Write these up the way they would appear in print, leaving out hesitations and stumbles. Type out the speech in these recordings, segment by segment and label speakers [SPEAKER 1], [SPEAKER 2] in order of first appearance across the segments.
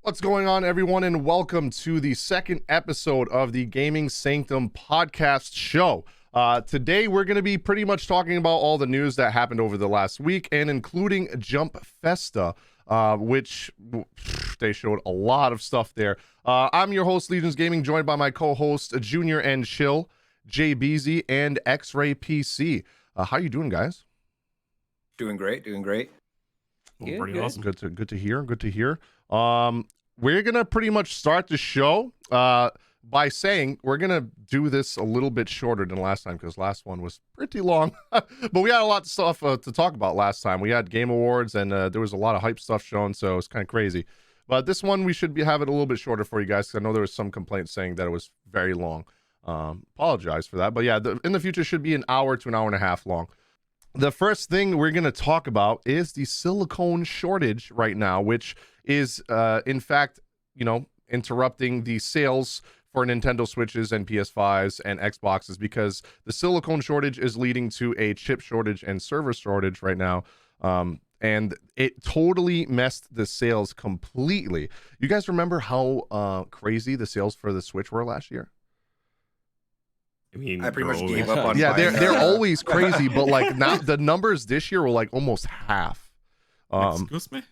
[SPEAKER 1] What's going on, everyone, and welcome to the second episode of the Gaming Sanctum Podcast show. Today, we're going to be pretty much talking about all the news that happened over the last week, and including Jump Festa, which they showed a lot of stuff there. I'm your host, Legions Gaming, joined by my co-host, Junior and Chill, JBZ, and X-Ray PC. How you doing, guys?
[SPEAKER 2] Doing great.
[SPEAKER 1] Pretty awesome. Good to hear. We're gonna pretty much start the show by saying we're gonna do this a little bit shorter than last time, because last one was pretty long. But we had a lot of stuff to talk about last time. We had Game Awards, and there was a lot of hype stuff shown, so it's kind of crazy. But this one, we should have it a little bit shorter for you guys, because I know there was some complaints saying that it was very long. Apologize for that. But yeah, in the future should be an hour to an hour and a half long. The first thing we're going to talk about is the silicone shortage right now, which is, in fact, interrupting the sales for Nintendo Switches and PS5s and Xboxes, because the silicone shortage is leading to a chip shortage and server shortage right now. And it totally messed the sales completely. You guys remember how crazy the sales for the Switch were last year?
[SPEAKER 2] I pretty much gave up on.
[SPEAKER 1] Yeah, they're always crazy, but like now the numbers this year were like almost half.
[SPEAKER 3] Excuse me?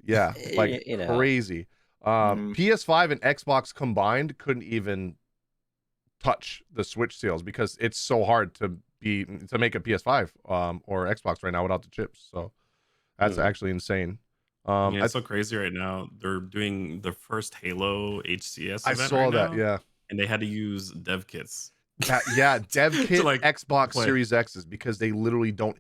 [SPEAKER 1] Yeah, like crazy. PS5 and Xbox combined couldn't even touch the Switch sales, because it's so hard to make a PS5 or Xbox right now without the chips. So that's actually insane.
[SPEAKER 3] It's so crazy right now. They're doing the first Halo HCS event.
[SPEAKER 1] I saw that,
[SPEAKER 3] now,
[SPEAKER 1] yeah.
[SPEAKER 3] And they had to use dev kits.
[SPEAKER 1] Dev kit
[SPEAKER 3] to, like,
[SPEAKER 1] Xbox
[SPEAKER 3] play.
[SPEAKER 1] Series X's, because they literally don't.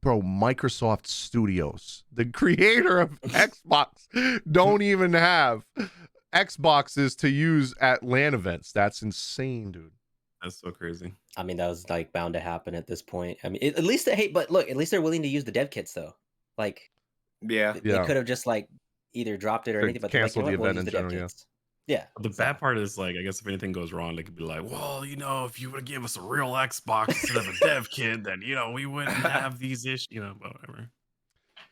[SPEAKER 1] Bro, Microsoft Studios, the creator of Xbox, don't even have Xboxes to use at LAN events. That's insane, dude.
[SPEAKER 3] That's so crazy.
[SPEAKER 4] I mean, that was like bound to happen at this point. I mean, at least but look, at least they're willing to use the dev kits though. Like,
[SPEAKER 2] yeah,
[SPEAKER 4] they could have just like either dropped it or anything, but
[SPEAKER 1] canceled
[SPEAKER 4] like,
[SPEAKER 1] the event in general.
[SPEAKER 4] Yeah.
[SPEAKER 3] But the bad part is, like, I guess if anything goes wrong, they could be like, well, if you would have given us a real Xbox instead of a dev kit, then, we wouldn't have these issues, but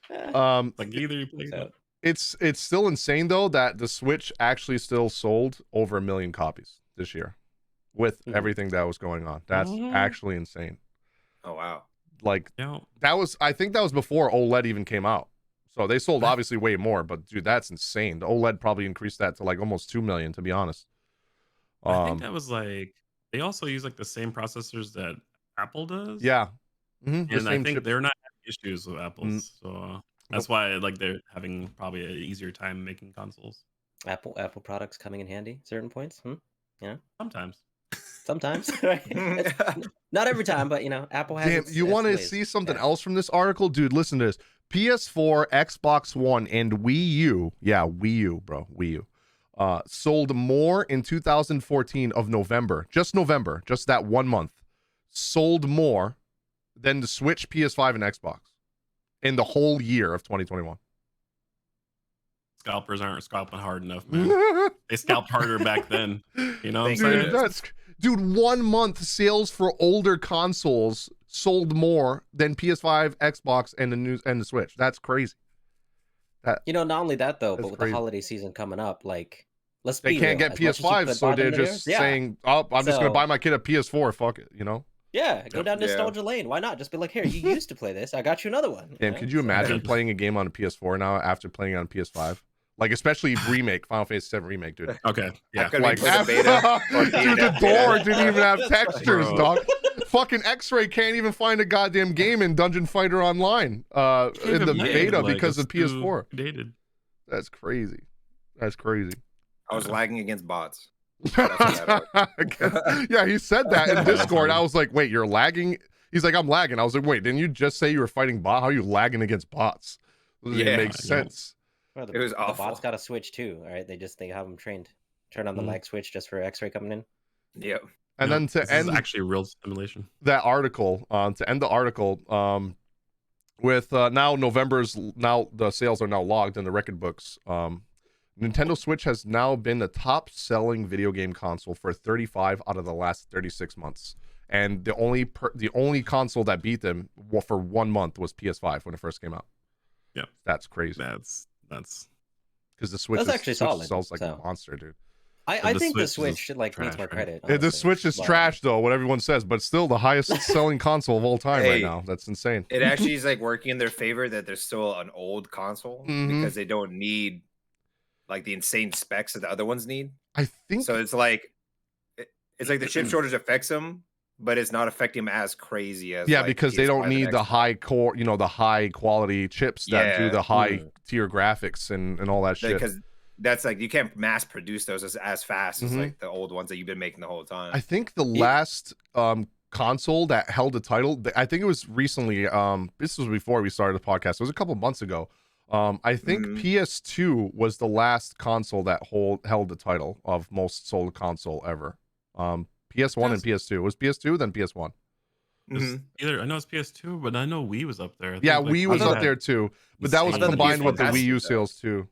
[SPEAKER 3] whatever. Like, either you play it.
[SPEAKER 1] It's still insane, though, that the Switch actually still sold over 1 million copies this year with everything that was going on. That's actually insane.
[SPEAKER 2] Oh, wow.
[SPEAKER 1] Like, I think that was before OLED even came out. So they sold obviously way more, but dude, that's insane. The OLED probably increased that to like almost 2 million, to be honest.
[SPEAKER 3] I think that was like, they also use like the same processors that Apple does.
[SPEAKER 1] Yeah.
[SPEAKER 3] And I think they're not having issues with Apple's. So that's why like they're having probably an easier time making consoles.
[SPEAKER 4] Apple products coming in handy at certain points.
[SPEAKER 3] Sometimes.
[SPEAKER 4] Right? Not every time, but Apple has.
[SPEAKER 1] Damn, you want to see something else from this article, dude? Listen to this. PS4, Xbox One, and Wii U. Yeah, Wii U, bro. Wii U. Sold more in 2014 of November, just that 1 month, sold more than the Switch, PS5, and Xbox in the whole year of 2021.
[SPEAKER 3] Scalpers aren't scalping hard enough, man. They scalped harder back then. You know what I'm saying?
[SPEAKER 1] Dude, 1 month sales for older consoles sold more than PS5, Xbox, and the Switch. That's crazy.
[SPEAKER 4] Not only that though, but with
[SPEAKER 1] crazy.
[SPEAKER 4] The holiday season coming up, like
[SPEAKER 1] they can't get PS5, so they're just saying, "Oh, I'm just gonna buy my kid a PS4. Fuck it,"
[SPEAKER 4] Yeah, go down nostalgia lane. Why not? Just be like, here, you used to play this. I got you another one.
[SPEAKER 1] Damn, could you imagine playing a game on a PS4 now after playing on PS5? Like, especially Remake, Final Fantasy VII Remake, dude.
[SPEAKER 3] Okay, yeah.
[SPEAKER 1] Like, dude, the door didn't even have textures, dog. Fucking X-Ray can't even find a goddamn game in Dungeon Fighter Online in the beta because of PS4.
[SPEAKER 3] Dated.
[SPEAKER 1] That's crazy.
[SPEAKER 2] I was lagging against bots.
[SPEAKER 1] Yeah, he said that in Discord. I was like, wait, you're lagging? He's like, I'm lagging. I was like, wait, didn't you just say you were fighting bot? How are you lagging against bots? It makes sense.
[SPEAKER 4] Well,
[SPEAKER 2] it was awful.
[SPEAKER 4] The bots got a switch too, all right? They have them trained. Turn on the lag switch just for X-Ray coming in.
[SPEAKER 2] Yep.
[SPEAKER 1] And then to end
[SPEAKER 3] actually real simulation.
[SPEAKER 1] That article, to end the article, with now the sales are now logged in the record books. Nintendo Switch has now been the top selling video game console for 35 out of the last 36 months. And the only console that beat them for 1 month was PS5 when it first came out.
[SPEAKER 3] Yeah.
[SPEAKER 1] That's crazy.
[SPEAKER 3] That's
[SPEAKER 1] because the Switch
[SPEAKER 4] That's actually solid,
[SPEAKER 1] sells like
[SPEAKER 4] so.
[SPEAKER 1] a monster, dude.
[SPEAKER 4] I think the
[SPEAKER 3] Switch
[SPEAKER 4] Switch like needs more
[SPEAKER 3] trash, right?
[SPEAKER 4] credit.
[SPEAKER 1] The Switch is trash though, what everyone says, but still the highest selling console of all time right now. That's insane.
[SPEAKER 2] It actually is like working in their favor that there's still an old console because they don't need like the insane specs that the other ones need.
[SPEAKER 1] I think
[SPEAKER 2] so. It's like the chip shortage affects them, but it's not affecting them as crazy as
[SPEAKER 1] because they don't need the high core, the high quality chips that do the high tier graphics and all that shit.
[SPEAKER 2] Because that's like you can't mass produce those as fast as like the old ones that you've been making the whole time.
[SPEAKER 1] I think the last console that held the title, I think it was recently. This was before we started the podcast. It was a couple months ago. I think PS2 was the last console that held the title of most sold console ever. PS1 and PS2. It was PS2, then PS1.
[SPEAKER 3] Either I know it's PS2, but I know Wii was up there.
[SPEAKER 1] Wii was up there too, but that was combined with the Wii U sales too.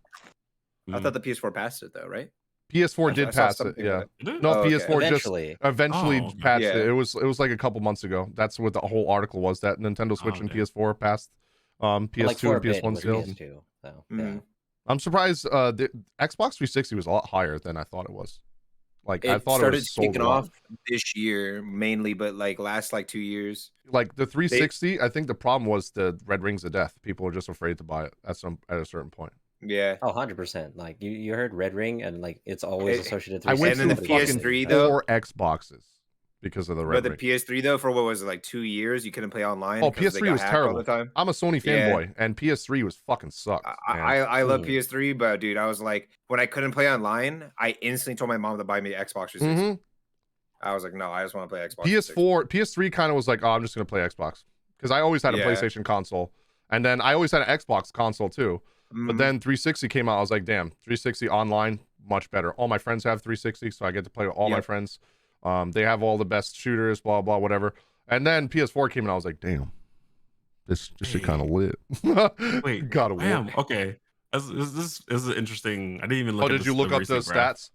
[SPEAKER 2] I thought the PS4 passed it though, right?
[SPEAKER 1] PS4 did pass it, yeah. No, PS4 eventually passed it. It was like a couple months ago. That's what the whole article was, that Nintendo Switch and PS4 passed PS2 and PS1 sales.
[SPEAKER 4] PS2, so,
[SPEAKER 1] I'm surprised the Xbox 360 was a lot higher than I thought it was. Like I thought
[SPEAKER 2] started
[SPEAKER 1] it was sold
[SPEAKER 2] kicking off this year mainly, but like last like 2 years.
[SPEAKER 1] Like the 360, I think the problem was the Red Rings of Death. People were just afraid to buy it at a certain point.
[SPEAKER 2] Yeah.
[SPEAKER 4] Oh, 100%. Like you heard Red Ring, and like it's always associated.
[SPEAKER 1] I went
[SPEAKER 2] to the PS3 though,
[SPEAKER 1] 4 Xboxes because of the Red Ring.
[SPEAKER 2] But the PS3 though, for what was it, like 2 years, you couldn't play online.
[SPEAKER 1] Oh, PS3 was terrible. All the time. I'm a Sony fanboy, and PS3 was fucking sucked.
[SPEAKER 2] I love PS3, but dude, I was like, when I couldn't play online, I instantly told my mom to buy me Xbox 360. I was like, no, I just want to play Xbox.
[SPEAKER 1] PS3 kind of was like, oh, I'm just gonna play Xbox because I always had a PlayStation console, and then I always had an Xbox console too. But then 360 came out. I was like, damn, 360 online, much better. All my friends have 360, so I get to play with all my friends. They have all the best shooters, blah, blah, whatever. And then PS4 came out. I was like, damn, this shit kind of lit.
[SPEAKER 3] Wait,
[SPEAKER 1] God of War.
[SPEAKER 3] Okay. This is interesting. I didn't even look at
[SPEAKER 1] did you look up the stats?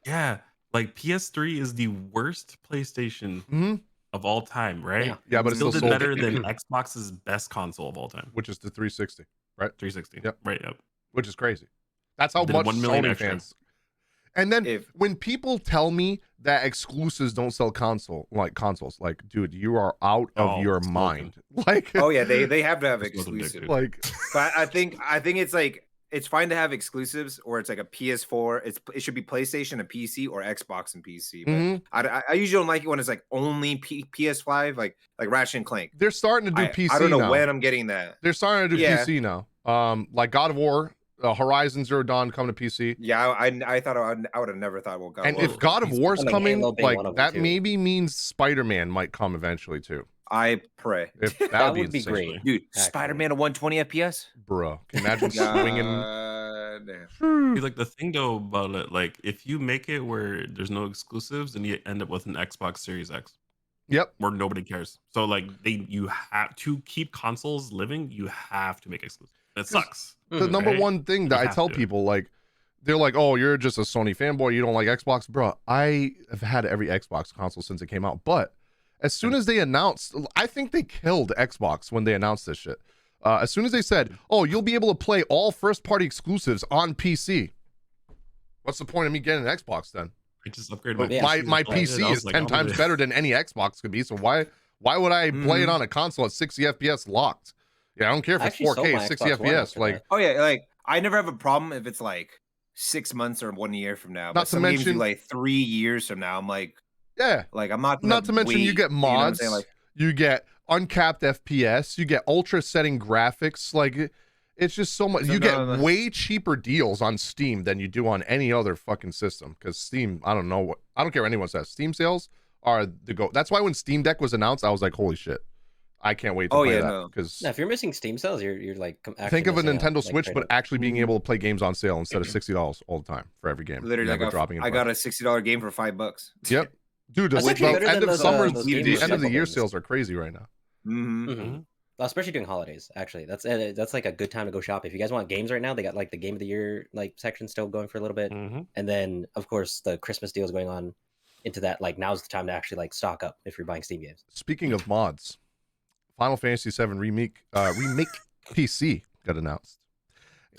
[SPEAKER 3] Yeah. Like PS3 is the worst PlayStation of all time, right?
[SPEAKER 1] Yeah, but
[SPEAKER 3] it still did better than Xbox's best console of all time,
[SPEAKER 1] which is the 360. Right,
[SPEAKER 3] 360.
[SPEAKER 1] Yep,
[SPEAKER 3] right. Yep.
[SPEAKER 1] Which is crazy. That's how much Sony fans. And then when people tell me that exclusives don't sell consoles, like, dude, you are out of your mind. Like,
[SPEAKER 2] oh yeah, they have to have exclusives.
[SPEAKER 1] Like,
[SPEAKER 2] but I think it's like it's fine to have exclusives, or it's like a PS4. It should be PlayStation, a PC, or Xbox and PC. But I usually don't like it when it's like only PS5, like Ratchet and Clank.
[SPEAKER 1] They're starting to do PC.
[SPEAKER 2] I don't know
[SPEAKER 1] now.
[SPEAKER 2] when I'm getting that.
[SPEAKER 1] They're starting to do PC now. Like God of War, Horizon Zero Dawn coming to PC.
[SPEAKER 2] Yeah, I thought I would have never thought. Well, God
[SPEAKER 1] and if God of War's coming, like that maybe means Spider-Man might come eventually too.
[SPEAKER 2] I pray.
[SPEAKER 1] If
[SPEAKER 4] that would be great,
[SPEAKER 2] dude. Spider-Man at 120 FPS,
[SPEAKER 1] bro. Can you imagine swinging?
[SPEAKER 3] See, like the thing though about it, like if you make it where there's no exclusives, then you end up with an Xbox Series X.
[SPEAKER 1] Yep.
[SPEAKER 3] Where nobody cares. So like you have to keep consoles living. You have to make exclusives. It sucks.
[SPEAKER 1] The number one thing that I tell people, like, they're like, "Oh, you're just a Sony fanboy. You don't like Xbox, bro." I have had every Xbox console since it came out, but as soon as they announced, I think they killed Xbox when they announced this shit. As soon as they said, "Oh, you'll be able to play all first-party exclusives on PC," what's the point of me getting an Xbox then?
[SPEAKER 3] I just upgraded
[SPEAKER 1] my PC is 10 times better than any Xbox could be. So why would I play it on a console at 60 FPS locked? Yeah, I don't care if it's 4K, 60 FPS. Like,
[SPEAKER 2] oh yeah, like I never have a problem if it's like 6 months or 1 year from now. But some games do like 3 years from now. I'm like,
[SPEAKER 1] yeah,
[SPEAKER 2] like I'm not.
[SPEAKER 1] Not to mention you get mods, you know you get uncapped FPS, you get ultra setting graphics. Like, it's just so much. You get way cheaper deals on Steam than you do on any other fucking system. Because Steam, I don't care what anyone says. Steam sales are the go. That's why when Steam Deck was announced, I was like, holy shit, I can't wait to play that. Because
[SPEAKER 4] if you're missing Steam sales, you're like
[SPEAKER 1] think of a Nintendo Switch, but actually being able to play games on sale instead of $60 all the time for every game.
[SPEAKER 2] Literally, I got a $60 game for $5.
[SPEAKER 1] Yep, dude. The end of summer, the end of the year sales are crazy right now.
[SPEAKER 4] Well, especially during holidays, actually, that's like a good time to go shop. If you guys want games right now, they got like the game of the year like section still going for a little bit, and then of course the Christmas deals going on into that. Like now's the time to actually like stock up if you're buying Steam games.
[SPEAKER 1] Speaking of mods, Final Fantasy VII remake PC got announced,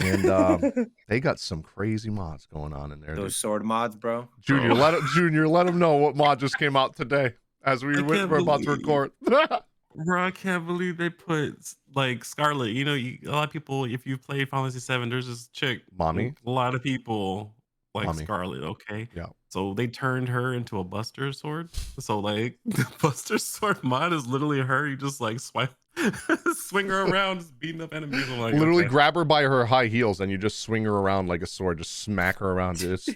[SPEAKER 1] And they got some crazy mods going on in there.
[SPEAKER 2] Those sword mods, bro.
[SPEAKER 1] Junior, let them know what mod just came out today as we're about to record.
[SPEAKER 3] Bro, I can't believe they put like Scarlet. You know, a lot of people, if you played Final Fantasy 7, there's this chick,
[SPEAKER 1] Mommy.
[SPEAKER 3] A lot of people like
[SPEAKER 1] Mommy.
[SPEAKER 3] Scarlet. Okay,
[SPEAKER 1] yeah.
[SPEAKER 3] So they turned her into a Buster Sword. So like the Buster Sword mod is literally her. You just like swipe, swing her around, just beating up enemies. I'm like,
[SPEAKER 1] literally grab her by her high heels and you just swing her around like a sword, just smack her around. It's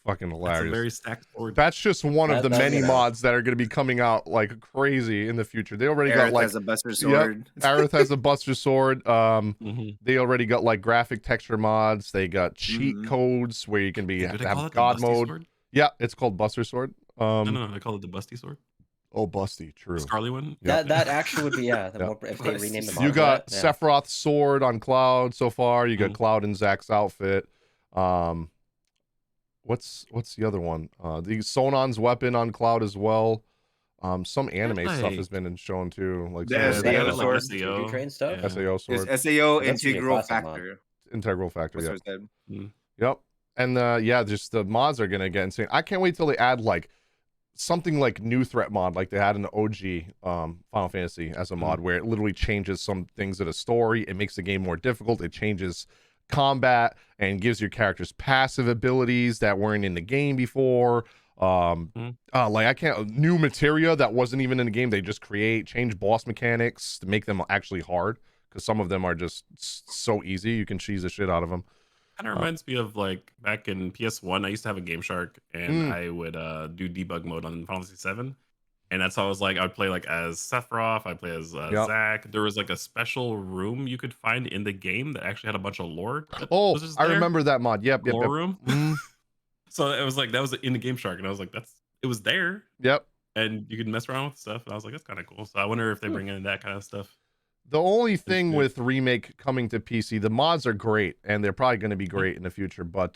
[SPEAKER 1] fucking hilarious.
[SPEAKER 3] That's a very stacked sword.
[SPEAKER 1] That's just one of the many mods that are going to be coming out like crazy in the future. They already got like
[SPEAKER 2] has a Buster Sword.
[SPEAKER 1] Yep, Aerith has a Buster Sword. They already got like graphic texture mods. They got cheat codes where you can have God mode. Sword? Yeah, it's called Buster Sword.
[SPEAKER 3] No, I call it the Busty Sword.
[SPEAKER 1] Oh, Busty, true.
[SPEAKER 3] The Scarlet one.
[SPEAKER 4] That actually would be more, if they rename the mod.
[SPEAKER 1] You got Sephiroth's sword on Cloud so far. You got Cloud and Zack's outfit. What's the other one? The Sonon's weapon on Cloud as well. Some anime stuff has been shown too, like
[SPEAKER 2] the SAO sword,
[SPEAKER 4] SAO train stuff.
[SPEAKER 1] Yeah. SAO sword.
[SPEAKER 2] It's SAO integral factor.
[SPEAKER 1] Integral factor. Yeah. Yep. And just the mods are gonna get insane. I can't wait till they add like something like new threat mod, like they had in the OG Final Fantasy as a mod, where it literally changes some things of the story. It makes the game more difficult. It changes combat and gives your characters passive abilities that weren't in the game before. Like new materia that wasn't even in the game. They just change boss mechanics to make them actually hard, because some of them are just so easy you can cheese the shit out of them.
[SPEAKER 3] Kind of reminds me of like back in PS1, I used to have a Game Shark, and I would do debug mode on Final Fantasy 7. And that's how I was like, I'd play like as Sephiroth, I'd play as Zack. There was like a special room you could find in the game that actually had a bunch of lore.
[SPEAKER 1] Oh, I remember that mod. Yep.
[SPEAKER 3] Lore room. So it was like, that was in the Game Shark, and I was like, it was there.
[SPEAKER 1] Yep.
[SPEAKER 3] And you could mess around with stuff, and I was like, that's kind of cool. So I wonder if they bring in that kind of stuff.
[SPEAKER 1] The only thing with Remake coming to PC, the mods are great, and they're probably going to be great in the future, but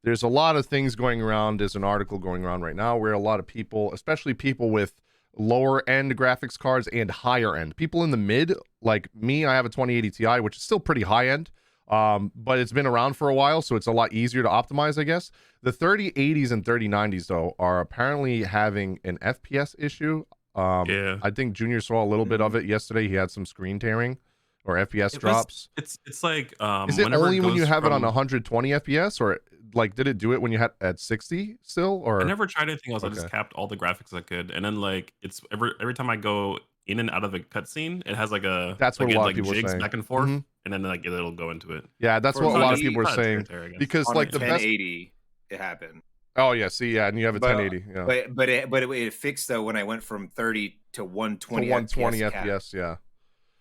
[SPEAKER 1] there's a lot of things going around. There's an article going around right now where a lot of people, especially people with lower end graphics cards and higher end, people in the mid, like me, I have a 2080 Ti, which is still pretty high end, but it's been around for a while, so it's a lot easier to optimize, I guess. The 3080s and 3090s, though, are apparently having an FPS issue. I think Junior saw a little bit of it yesterday. He had some screen tearing or FPS drops.
[SPEAKER 3] It's like
[SPEAKER 1] is it only when you have it on 120 FPS, or like did it do it when you had at 60 still? Or
[SPEAKER 3] I never tried anything else. I just capped all the graphics I could, and then like it's every time I go in and out of a cutscene, it has like a
[SPEAKER 1] that's what a lot of people are saying,
[SPEAKER 3] back and forth, and then like it'll go into it.
[SPEAKER 1] Yeah, that's what a lot of people are saying, because
[SPEAKER 2] on
[SPEAKER 1] like the
[SPEAKER 2] 1080 it happened.
[SPEAKER 1] Oh yeah, see, yeah, and you have a 1080. Yeah,
[SPEAKER 2] but it fixed though when I went from 30 to 120.
[SPEAKER 1] 120 FPS. Yeah.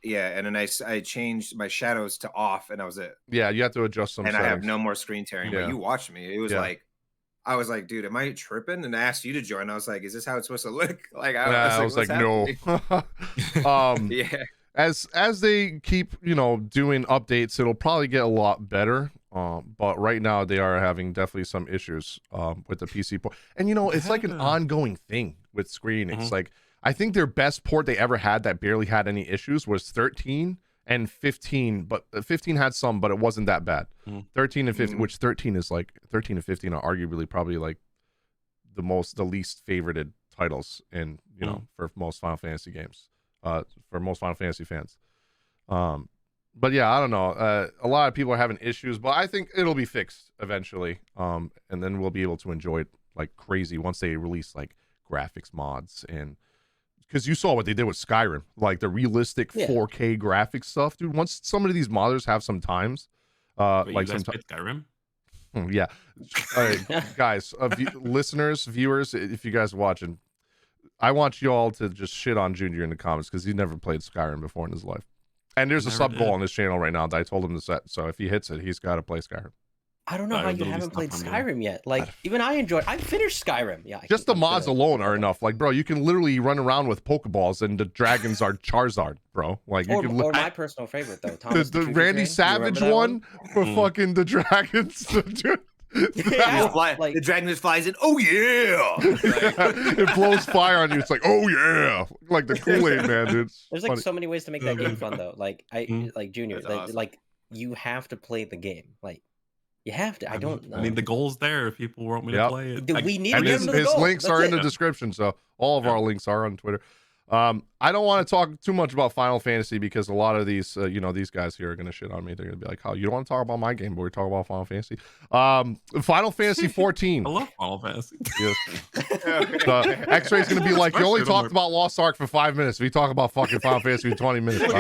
[SPEAKER 2] Yeah, and then I changed my shadows to off, and that was it.
[SPEAKER 1] Yeah, you have to adjust some.
[SPEAKER 2] And
[SPEAKER 1] settings.
[SPEAKER 2] I have no more screen tearing. But you watched me. It was like, I was like, dude, am I tripping? And I asked you to join. I was like, is this how it's supposed to look? Like I was like no.
[SPEAKER 1] Yeah. As they keep doing updates, it'll probably get a lot better. But right now they are having definitely some issues with the PC port. And it's like an ongoing thing with Screen. It's like, I think their best port they ever had that barely had any issues was 13 and 15, but 15 had some, but it wasn't that bad. 13 and 15, which 13 is like 13 and 15 are arguably probably like the least favorited titles in for most Final Fantasy games, for most Final Fantasy fans. But yeah, I don't know. A lot of people are having issues, but I think it'll be fixed eventually. And then we'll be able to enjoy it like crazy once they release like graphics mods, and because you saw what they did with Skyrim, like the realistic 4K graphics stuff, dude. Once some of these modders have some times, like some
[SPEAKER 3] Skyrim.
[SPEAKER 1] Yeah. All right, guys, listeners, viewers, if you guys are watching, I want you all to just shit on Junior in the comments because he's never played Skyrim before in his life. And there's a sub goal on his channel right now that I told him to set. So if he hits it, he's got to play Skyrim.
[SPEAKER 4] I don't know how you haven't played Skyrim yet. Like, even I finished Skyrim. Yeah.
[SPEAKER 1] Just the mods alone are enough. Like, bro, you can literally run around with Pokeballs and the dragons are Charizard, bro. Like,
[SPEAKER 4] or my personal favorite, though. Thomas
[SPEAKER 1] the Randy Savage one for fucking the dragons.
[SPEAKER 2] The dragon just flies in. Oh yeah!
[SPEAKER 1] It blows fire on you. It's like, oh yeah, like the Kool-Aid man, dude.
[SPEAKER 4] There's like so many ways to make that game fun though. Like like Junior,
[SPEAKER 2] awesome.
[SPEAKER 4] like you have to play the game. Like, you have to. I don't know.
[SPEAKER 3] I mean, the goal's there if people want me to play it.
[SPEAKER 4] We need
[SPEAKER 1] and
[SPEAKER 4] to
[SPEAKER 1] his,
[SPEAKER 4] get his
[SPEAKER 1] links are in the description, so all of our links are on Twitter. I don't want to talk too much about Final Fantasy because a lot of these, these guys here are going to shit on me. They're going to be like, "How you don't want to talk about my game, but we're talking about Final Fantasy." Final Fantasy 14.
[SPEAKER 3] I love Final Fantasy.
[SPEAKER 1] Yes. The X-Ray's going to be like, "You only talked about Lost Ark for 5 minutes. We talk about fucking Final Fantasy for 20 minutes."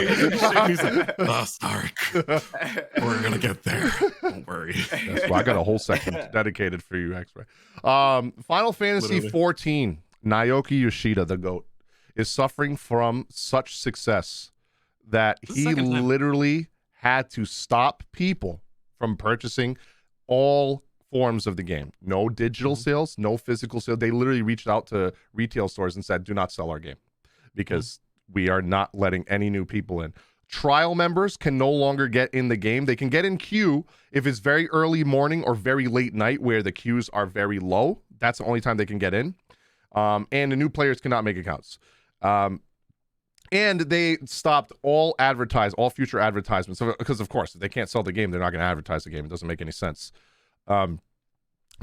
[SPEAKER 3] He's like, Lost Ark. We're going to get there. Don't worry.
[SPEAKER 1] That's why I got a whole section dedicated for you, X-Ray. Final Fantasy 14. Naoki Yoshida, the GOAT, is suffering from such success that he literally had to stop people from purchasing all forms of the game. No digital sales, no physical sales. They literally reached out to retail stores and said, "Do not sell our game because we are not letting any new people in." Trial members can no longer get in the game. They can get in queue if it's very early morning or very late night where the queues are very low. That's the only time they can get in. And the new players cannot make accounts. And they stopped all future advertisements. Because, of course, if they can't sell the game, they're not going to advertise the game. It doesn't make any sense. But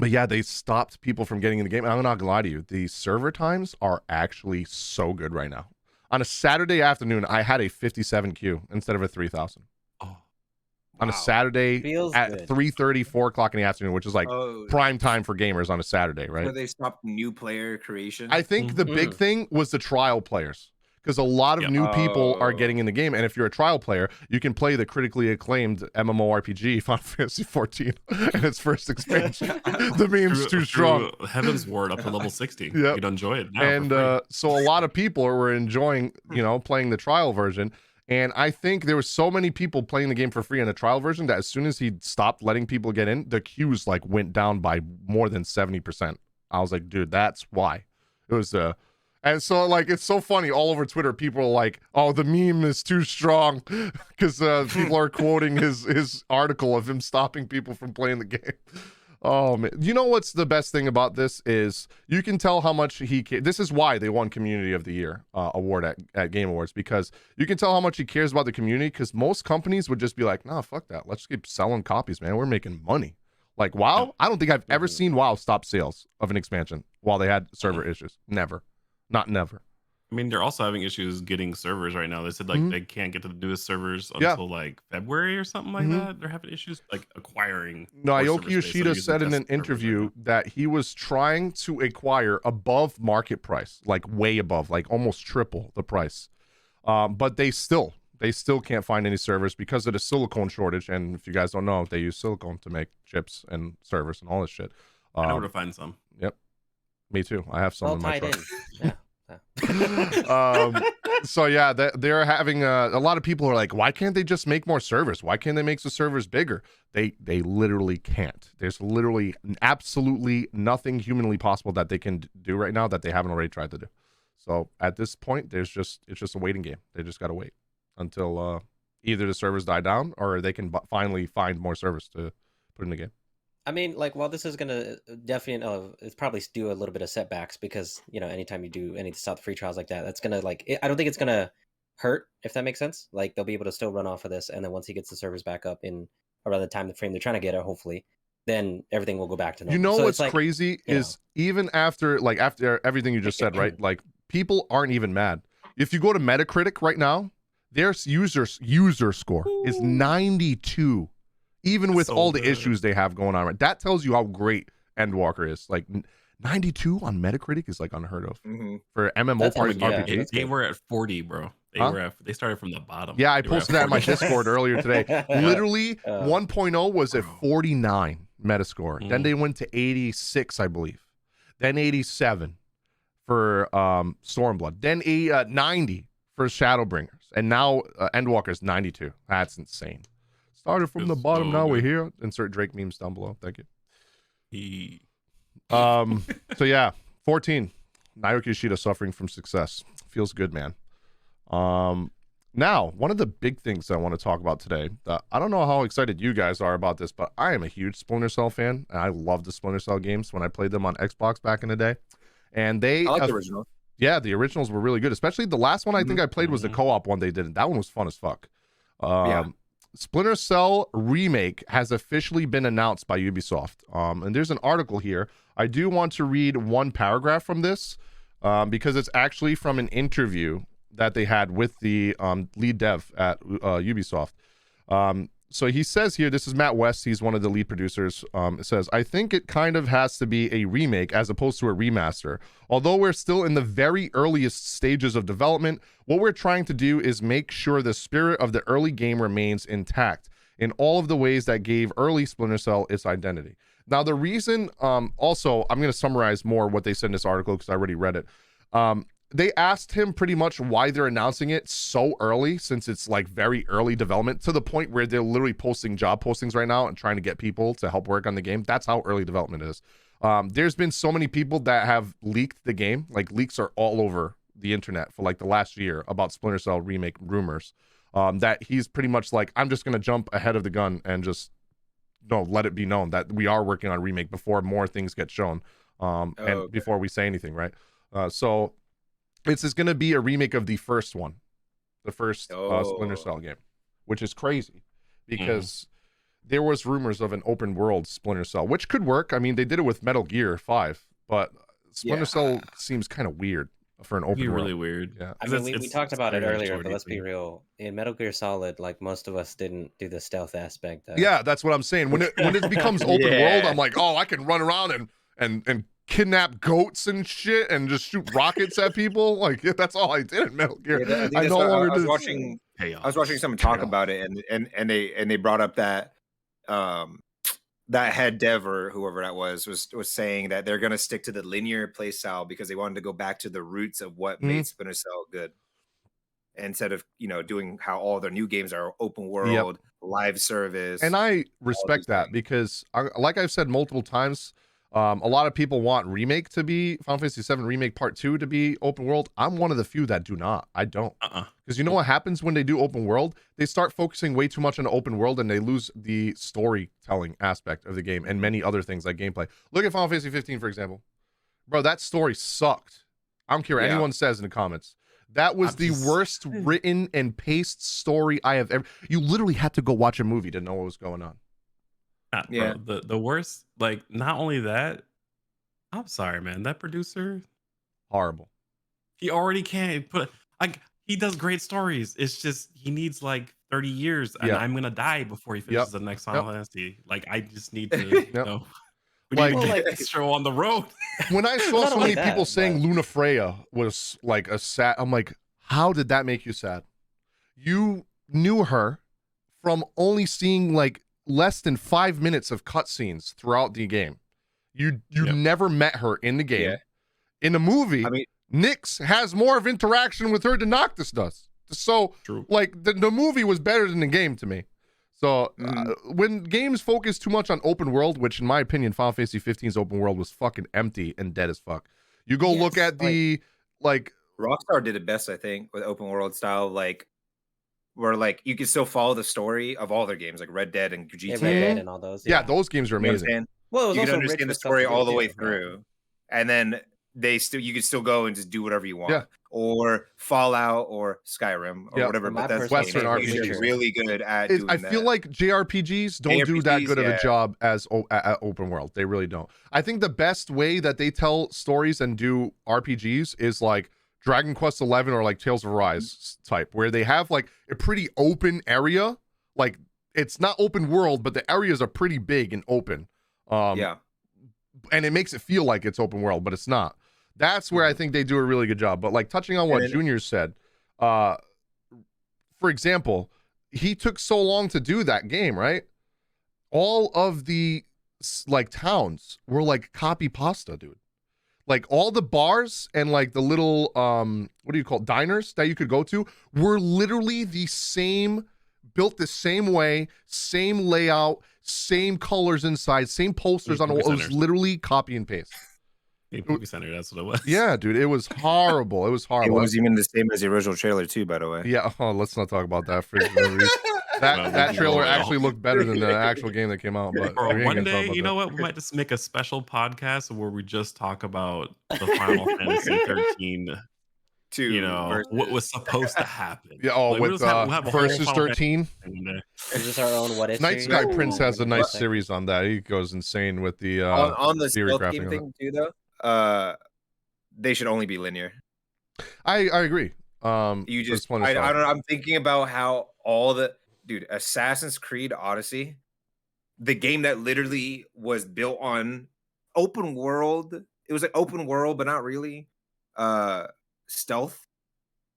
[SPEAKER 1] yeah, they stopped people from getting in the game. And I'm not going to lie to you. The server times are actually so good right now. On a Saturday afternoon, I had a 57 queue instead of a 3,000. On a Saturday at 3:30, 4 o'clock in the afternoon, which is like prime time for gamers on a Saturday, right?
[SPEAKER 2] So they stopped new player creation?
[SPEAKER 1] I think the big thing was the trial players, because a lot of new people are getting in the game. And if you're a trial player, you can play the critically acclaimed MMORPG Final Fantasy 14 and its first expansion. The meme's too strong.
[SPEAKER 3] Heaven's Ward up to level 60. Yep. You'd enjoy it now.
[SPEAKER 1] And so a lot of people were enjoying, playing the trial version. And I think there were so many people playing the game for free in the trial version that as soon as he stopped letting people get in, the queues went down by more than 70%. I was like, dude, that's why. It was and so it's so funny all over Twitter. People are like, "Oh, the meme is too strong," because people are quoting his article of him stopping people from playing the game. Oh man, you know what's the best thing about this is you can tell how much this is why they won Community of the Year award at Game Awards, because you can tell how much he cares about the community, because most companies would just be like, "Nah, fuck that. Let's keep selling copies, man. We're making money." Like WoW, I don't think I've ever seen WoW stop sales of an expansion while they had server issues. Never. Not never.
[SPEAKER 3] I mean, they're also having issues getting servers right now. They said they can't get to the newest servers until February or something like that. They're having issues acquiring.
[SPEAKER 1] Naoki Yoshida said in an interview that he was trying to acquire above market price, way above, almost triple the price. But they still can't find any servers because of the silicone shortage. And if you guys don't know, they use silicone to make chips and servers and all this shit.
[SPEAKER 3] I know where to find some.
[SPEAKER 1] Yep. Me too. I have some in my truck.
[SPEAKER 4] Yeah.
[SPEAKER 1] So yeah, they're having a lot of people are like, why can't they just make more servers? Why can't they make the servers bigger? They literally can't. There's literally absolutely nothing humanly possible that they can do right now that they haven't already tried to do. So at this point, it's just a waiting game. They just got to wait until either the servers die down or they can finally find more servers to put in the game.
[SPEAKER 4] I mean, while this is gonna definitely, it's probably do a little bit of setbacks because anytime you do any South free trials like that, that's gonna I don't think it's gonna hurt, if that makes sense. They'll be able to still run off of this, and then once he gets the servers back up in around the time frame they're trying to get it, hopefully, then everything will go back to normal. So
[SPEAKER 1] what's crazy is even after everything you just said, right? People aren't even mad. If you go to Metacritic right now, their user score is 92. Even with all the issues they have going on, right? That tells you how great Endwalker is. 92 on Metacritic is unheard of for MMO RPG.
[SPEAKER 3] They were at 40, bro. They started from the bottom.
[SPEAKER 1] Yeah, I posted that in my Discord earlier today. Literally, 1.0 was at 49 Metascore. Then they went to 86, I believe. Then 87 for Stormblood. Then 90 for Shadowbringers. And now Endwalker's 92. That's insane. Started from the bottom, now we're here. Insert Drake memes down below. Thank you. So yeah, 14. Naoki Yoshida suffering from success. Feels good, man. Now, one of the big things I want to talk about today, I don't know how excited you guys are about this, but I am a huge Splinter Cell fan, and I love the Splinter Cell games when I played them on Xbox back in the day. And I
[SPEAKER 2] like the originals.
[SPEAKER 1] Yeah, the originals were really good, especially the last one I think I played was the co-op one they did. That one was fun as fuck. Splinter Cell Remake has officially been announced by Ubisoft. And there's an article here. I do want to read one paragraph from this because it's actually from an interview that they had with the lead dev at Ubisoft. So he says here, this is Matt West, he's one of the lead producers. It says, I think it kind of has to be a remake as opposed to a remaster. Although we're still in the very earliest stages of development, what we're trying to do is make sure the spirit of the early game remains intact in all of the ways that gave early Splinter Cell its identity. Now, the reason, also, I'm going to summarize more what they said in this article because I already read it. They asked him pretty much why they're announcing it so early, since it's like very early development, to the point where they're literally posting job postings right now and trying to get people to help work on the game. That's how early development is. There's been so many people that have leaked the game. Like, leaks are all over the internet for like the last year about Splinter Cell Remake rumors, that he's pretty much like, I'm just going to jump ahead of the gun and just let it be known that we are working on Remake before more things get shown, before we say anything, right? So it's going to be a remake of the first one, the first Splinter Cell game, which is crazy because there was rumors of an open world Splinter Cell, which could work. I mean, they did it with Metal Gear 5, but Splinter Cell seems kind of weird for an open world.
[SPEAKER 3] Really weird.
[SPEAKER 1] Yeah.
[SPEAKER 4] I mean, we talked about it earlier, but let's be real. In Metal Gear Solid, like, most of us didn't do the stealth aspect.
[SPEAKER 1] Yeah, that's what I'm saying. When it becomes open world, I'm like, oh, I can run around and kidnap goats and shit and just shoot rockets at people. Like, that's all I did in Metal Gear.
[SPEAKER 2] Yeah, I was watching someone talk about it, and they brought up that that head dev or whoever that was saying that they're going to stick to the linear play style because they wanted to go back to the roots of what made Splinter Cell good, instead of doing how all their new games are open world, live service.
[SPEAKER 1] And I respect that because, like I've said multiple times, a lot of people want Remake to be Final Fantasy VII Remake Part 2 to be open world. I'm one of the few that do not. I don't. Because you know what happens when they do open world? They start focusing way too much on the open world and they lose the storytelling aspect of the game and many other things like gameplay. Look at Final Fantasy 15, for example. Bro, that story sucked. I don't care what anyone says in the comments. That was the worst written and paced story I have ever... You literally had to go watch a movie to know what was going on.
[SPEAKER 3] Bro, the worst, like, not only that, I'm sorry, man, that producer,
[SPEAKER 1] horrible.
[SPEAKER 3] He already can't put, like, he does great stories. It's just he needs like 30 years and I'm gonna die before he finishes the next Final Fantasy. Like, I just need to we need to get this show on the road.
[SPEAKER 1] When I saw so many people saying Luna Freya was like a sad, I'm like, how did that make you sad? You knew her from only seeing like less than 5 minutes of cutscenes throughout the game. You never met her in the game. In the movie, I mean, Nyx has more of interaction with her than Noctis does. So like the movie was better than the game to me. So when games focus too much on open world, which in my opinion Final Fantasy 15's open world was fucking empty and dead as fuck. You go look at the like
[SPEAKER 2] Rockstar did it best, I think, with open world style, like where like you can still follow the story of all their games, like Red Dead and GTA.
[SPEAKER 4] Red Dead and all those.
[SPEAKER 1] Yeah, those games are amazing.
[SPEAKER 2] You know well, you can understand the story all the way through, and then you can still go and just do whatever you want. Or Fallout or Skyrim or whatever. But that's
[SPEAKER 1] Western
[SPEAKER 2] RPGs really good at doing that.
[SPEAKER 1] I feel like JRPGs don't do that good of a job as at open world. They really don't. I think the best way that they tell stories and do RPGs is like Dragon Quest XI or like Tales of Arise type, where they have like a pretty open area. Like, it's not open world, but the areas are pretty big and open. And it makes it feel like it's open world, but it's not. That's where I think they do a really good job. But like touching on what Junior said, for example, he took so long to do that game, right? All of the like towns were like copy pasta, dude. Like all the bars and like the little what do you call it, diners that you could go to were literally the same, built the same way, same layout, same colors inside, same posters on the wall. It was literally copy and paste.
[SPEAKER 3] Movie Center, that's what it was.
[SPEAKER 1] Yeah, dude, it was horrible. It was horrible.
[SPEAKER 2] It was even the same as the original trailer too, by the way.
[SPEAKER 1] Yeah, let's not talk about that. That trailer actually looked better than the actual game that came out. But
[SPEAKER 3] one day, you know what? We might just make a special podcast where we just talk about the Final Fantasy 13
[SPEAKER 2] 2
[SPEAKER 3] what was supposed to happen.
[SPEAKER 1] Yeah,
[SPEAKER 3] Like,
[SPEAKER 1] with
[SPEAKER 3] we'll have a whole
[SPEAKER 1] versus
[SPEAKER 3] Final
[SPEAKER 1] 13.
[SPEAKER 4] Is this our own what if?
[SPEAKER 1] Night Sky Prince has a nice
[SPEAKER 4] What?
[SPEAKER 1] series on that. He goes insane with the
[SPEAKER 2] on the
[SPEAKER 1] theory
[SPEAKER 2] stealth
[SPEAKER 1] crafting
[SPEAKER 2] game
[SPEAKER 1] of it.
[SPEAKER 2] thing too, though. They should only be linear.
[SPEAKER 1] I agree.
[SPEAKER 2] You
[SPEAKER 1] for
[SPEAKER 2] just
[SPEAKER 1] Splinter
[SPEAKER 2] I
[SPEAKER 1] Cell.
[SPEAKER 2] don't know. I'm thinking about how all the Assassin's Creed Odyssey, the game that literally was built on open world. It was like open world, but not really. Stealth,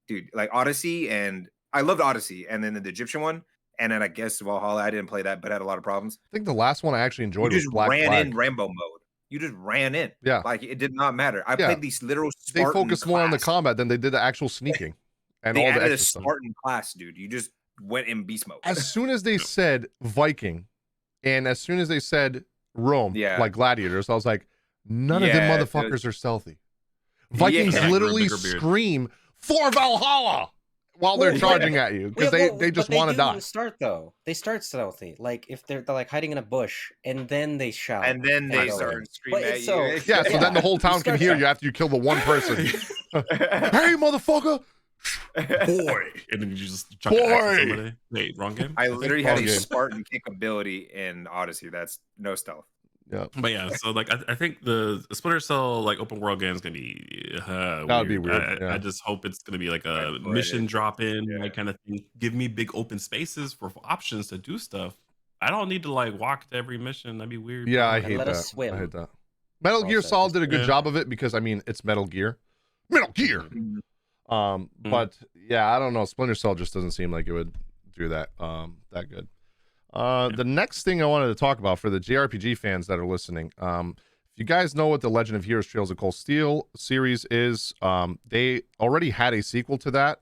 [SPEAKER 2] dude. Like Odyssey, and I loved Odyssey, and then the Egyptian one, and then I guess Valhalla. I didn't play that, but had a lot of problems.
[SPEAKER 1] I think the last one I actually
[SPEAKER 2] You
[SPEAKER 1] enjoyed was
[SPEAKER 2] just
[SPEAKER 1] Black
[SPEAKER 2] ran
[SPEAKER 1] Flag.
[SPEAKER 2] in Rambo mode. You just ran in.
[SPEAKER 1] Yeah.
[SPEAKER 2] Like it did not matter. I played these literal
[SPEAKER 1] They
[SPEAKER 2] Spartan
[SPEAKER 1] focused more on the
[SPEAKER 2] class.
[SPEAKER 1] combat than they did the actual sneaking and
[SPEAKER 2] They
[SPEAKER 1] all the
[SPEAKER 2] added a
[SPEAKER 1] extra stuff.
[SPEAKER 2] Spartan class, dude. You just went in beast mode.
[SPEAKER 1] As soon as they said Viking, and as soon as they said Rome, like gladiators, I was like, none of them motherfuckers are stealthy. Vikings literally scream for Valhalla while they're charging at you because they just want to die.
[SPEAKER 4] They start stealthy. Like if they're like hiding in a bush and then they shout.
[SPEAKER 2] And then they start screaming at you.
[SPEAKER 1] Yeah, so then the whole town can hear you after you kill the one person. Hey, motherfucker!
[SPEAKER 3] Boy, and then you just chuck an axe at somebody. Wait, wrong game?
[SPEAKER 2] I literally had a Spartan kick ability in Odyssey. That's no stealth.
[SPEAKER 1] Yeah,
[SPEAKER 3] but yeah, so like I think the Splinter Cell like open world game is gonna be
[SPEAKER 1] that would be weird.
[SPEAKER 3] I just hope it's gonna be like a mission drop in like kind of thing. Give me big open spaces for options to do stuff. I don't need to like walk to every mission. That'd be weird.
[SPEAKER 1] Yeah, I hate that. I hate that. Metal Gear Solid did a good job of it because I mean it's Metal Gear. Metal Gear. But yeah, I don't know. Splinter Cell just doesn't seem like it would do that that good. The next thing I wanted to talk about for the JRPG fans that are listening, if you guys know what the Legend of Heroes Trails of Cold Steel series is, they already had a sequel to that.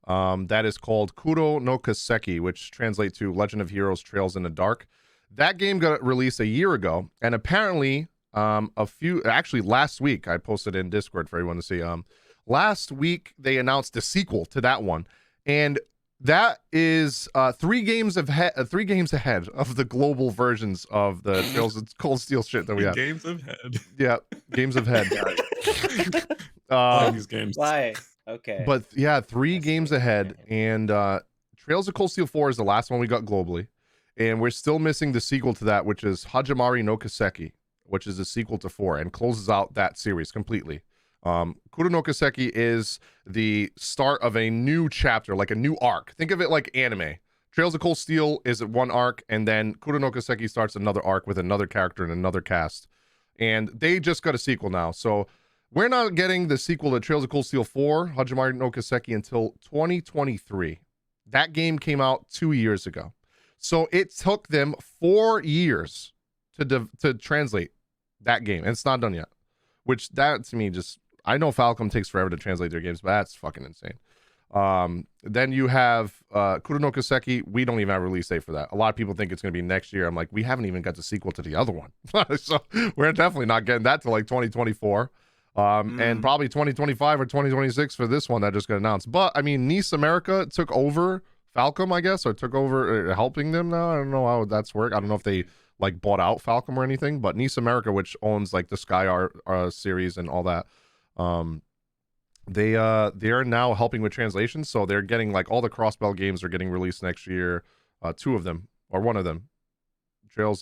[SPEAKER 1] That is called Kuro no Kaseki, which translates to Legend of Heroes Trails in the Dark. That game got released a year ago, and apparently actually last week, I posted in Discord for everyone to see. Last week they announced the sequel to that one, and that is 3 games ahead of the global versions of the Trails of Cold Steel shit that we have.
[SPEAKER 3] Games ahead.
[SPEAKER 1] Yeah, games ahead.
[SPEAKER 3] These games.
[SPEAKER 4] Why? Okay.
[SPEAKER 1] But yeah, 3 games ahead, and Trails of Cold Steel 4 is the last one we got globally, and we're still missing the sequel to that, which is Hajimari no Kaseki, which is the sequel to 4 and closes out that series completely. Kuro no Kaseki is the start of a new chapter, like a new arc. Think of it like anime. Trails of Cold Steel is one arc, and then Kuro no Kaseki starts another arc with another character and another cast. And they just got a sequel now. So we're not getting the sequel to Trails of Cold Steel 4, Hajimari no Kaseki, until 2023. That game came out 2 years ago. So it took them 4 years to translate that game, and it's not done yet. Which that to me just... I know Falcom takes forever to translate their games, but that's fucking insane. Then you have Kuro no Kaseki. We don't even have a release date for that. A lot of people think it's going to be next year. I'm like, we haven't even got the sequel to the other one. So we're definitely not getting that till like 2024. And probably 2025 or 2026 for this one that just got announced. But, I mean, Nice America took over Falcom, I guess, or took over helping them now. I don't know how that's worked. I don't know if they like bought out Falcom or anything, but Nice America, which owns like the Sky Art series and all that, they are now helping with translations, so they're getting like all the Crossbell games are getting released next year. 2 of them, or 1 of them, Trails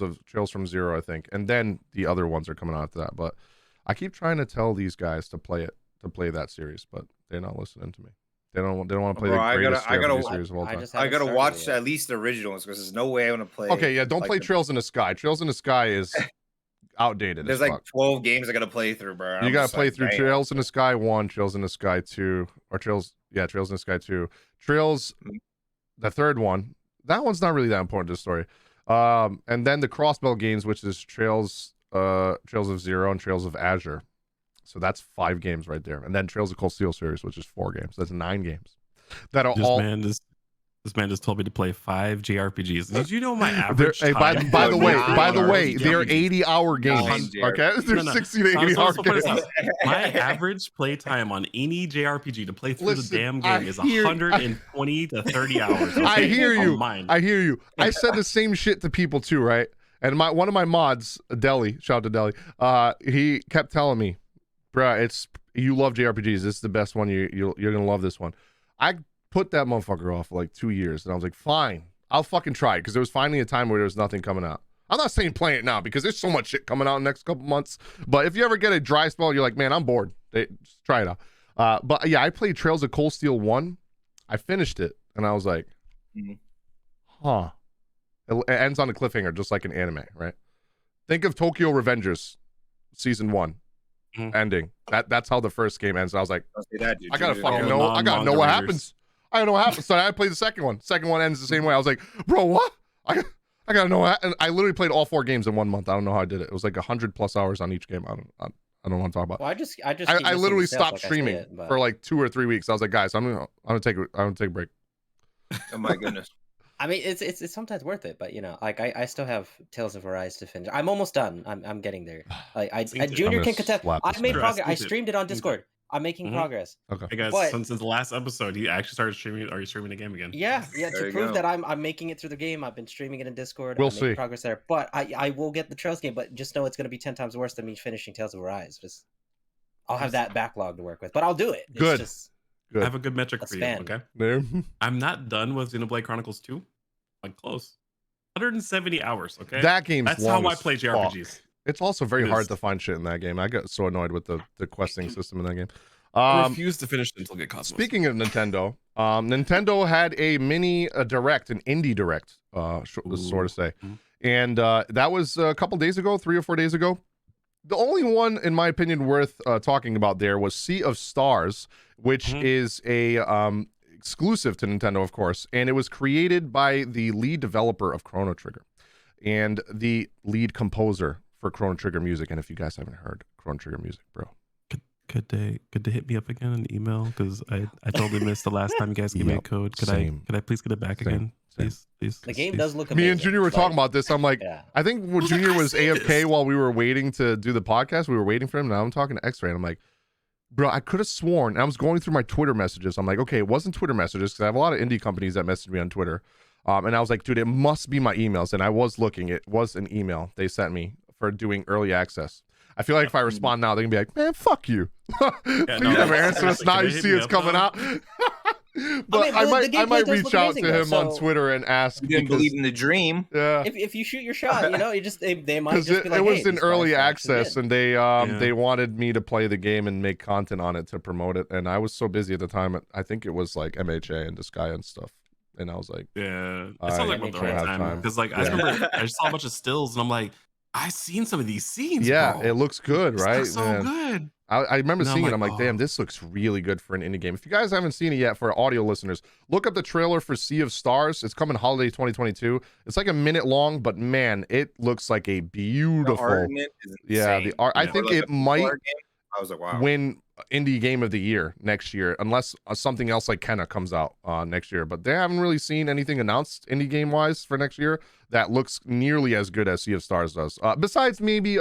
[SPEAKER 1] from Zero, I think, and then the other ones are coming out after that. But I keep trying to tell these guys to play that series, but they're not listening to me. They don't want to play the greatest series of all time.
[SPEAKER 2] I gotta watch at least the originals because there's no way I'm gonna play.
[SPEAKER 1] Okay, yeah, don't play Trails in the Sky. Trails in the Sky is outdated.
[SPEAKER 2] There's like 12 games I gotta play through, bro.
[SPEAKER 1] You gotta play through Trails in the Sky 1, Trails in the Sky 2, or Trails in the Sky 2. Trails, the third one, that one's not really that important to the story. And then the Crossbell games, which is Trails of Zero and Trails of Azure. So that's 5 games right there. And then Trails of Cold Steel series, which is 4 games. That's 9 games. That are all.
[SPEAKER 3] This man just told me to play 5 JRPGs. Did you know my average time?
[SPEAKER 1] By the way, they're 80-hour games. Okay, they're 60 to 80-hour games.
[SPEAKER 3] My average play time on any JRPG to play through the damn game is 120 to 30 hours. Okay?
[SPEAKER 1] I hear you. I said the same shit to people too, right? And one of my mods, Deli, shout out to Deli, he kept telling me, Bruh, you love JRPGs. This is the best one. You're gonna love this one. I put that motherfucker off for like 2 years, and I was like, fine, I'll fucking try it, because there was finally a time where there was nothing coming out. I'm not saying play it now because there's so much shit coming out in the next couple months. But if you ever get a dry spell, you're like, man, I'm bored. Just try it out. But yeah, I played Trails of Cold Steel 1. I finished it, and I was like, huh. It ends on a cliffhanger, just like an anime, right? Think of Tokyo Revengers season 1 ending. That's how the first game ends. I was like, I gotta fucking know. I gotta know what happens. I don't know what happens. So I played the second one. Second one ends the same way. I was like, bro, what? I gotta know what. And I literally played all 4 games in 1 month. I don't know how I did it. It was like 100+ hours on each game. I don't want to talk about.
[SPEAKER 4] Well,
[SPEAKER 1] I literally stopped streaming for like 2 or 3 weeks. I was like, guys, I'm gonna take a break.
[SPEAKER 2] Oh my goodness.
[SPEAKER 4] I mean, it's sometimes worth it, but like I still have Tales of Arise to finish. I'm almost done. I'm getting there. Like Junior can contest. I made progress. I streamed it on Discord. I'm making progress.
[SPEAKER 1] Okay.
[SPEAKER 3] Hey guys,
[SPEAKER 4] but,
[SPEAKER 3] since the last episode, you actually started streaming. Are you streaming the game again?
[SPEAKER 4] Yeah. To prove that I'm making it through the game, I've been streaming it in Discord.
[SPEAKER 1] We'll
[SPEAKER 4] I'm making
[SPEAKER 1] see
[SPEAKER 4] progress there. But I will get the Trails game. But just know it's going to be 10 times worse than me finishing Tales of Arise. I'll have that backlog to work with, but I'll do it.
[SPEAKER 1] Good.
[SPEAKER 3] I have a good metric for you. Okay.
[SPEAKER 1] There.
[SPEAKER 3] I'm not done with Xenoblade Chronicles 2. Like close. 170 hours. Okay.
[SPEAKER 1] That game's
[SPEAKER 3] That's
[SPEAKER 1] long
[SPEAKER 3] how I
[SPEAKER 1] as
[SPEAKER 3] play JRPGs.
[SPEAKER 1] fuck. It's also very hard to find shit in that game. I got so annoyed with the questing system in that game.
[SPEAKER 5] I refuse to finish it until I get Cosmos.
[SPEAKER 1] Speaking of Nintendo, Nintendo had a mini direct, an indie direct, sort of say. And that was a couple days ago, 3 or 4 days ago. The only one, in my opinion, worth talking about there was Sea of Stars, which is a exclusive to Nintendo, of course. And it was created by the lead developer of Chrono Trigger and the lead composer for Chrono Trigger music. And if you guys haven't heard Chrono Trigger music, bro,
[SPEAKER 3] Could they hit me up again in the email, because I totally missed the last time you guys gave me a code. Could I please get it back again? Please.
[SPEAKER 4] The game does look amazing.
[SPEAKER 1] Me and Junior were talking about this. I'm like, I think when Junior was AFK while we were waiting to do the podcast, we were waiting for him. Now I'm talking to X-Ray, and I'm like, bro, I could have sworn. I was going through my Twitter messages. I'm like, okay, it wasn't Twitter messages, because I have a lot of indie companies that message me on Twitter. And I was like, dude, it must be my emails. And I was looking. It was an email they sent me for doing early access. I feel like if I respond now, they can be like, man, fuck you. You never answer us. Now you see it's coming out. But I might reach out to him on Twitter and ask.
[SPEAKER 2] You didn't believe in the dream.
[SPEAKER 1] Yeah.
[SPEAKER 4] If you shoot your shot, you just they might just be like,
[SPEAKER 1] it was in early access, and they wanted me to play the game and make content on it to promote it, and I was so busy at the time. I think it was like MHA and Disgaea and stuff, and I was like,
[SPEAKER 3] it sounds like about the right time, because like I remember I saw a bunch of stills, and I'm like, I've seen some of these scenes.
[SPEAKER 1] Yeah,
[SPEAKER 3] bro.
[SPEAKER 1] it looks good, right?
[SPEAKER 3] It's so good.
[SPEAKER 1] I remember seeing it. I'm like, damn, this looks really good for an indie game. If you guys haven't seen it yet, for audio listeners, look up the trailer for Sea of Stars. It's coming holiday 2022. It's like a minute long, but man, it looks like a beautiful.
[SPEAKER 2] The art in it is insane.
[SPEAKER 1] The art. I think it might
[SPEAKER 2] I was like, wow.
[SPEAKER 1] win indie game of the year next year, unless something else like Kenna comes out next year. But they haven't really seen anything announced indie game wise for next year that looks nearly as good as Sea of Stars does. Besides maybe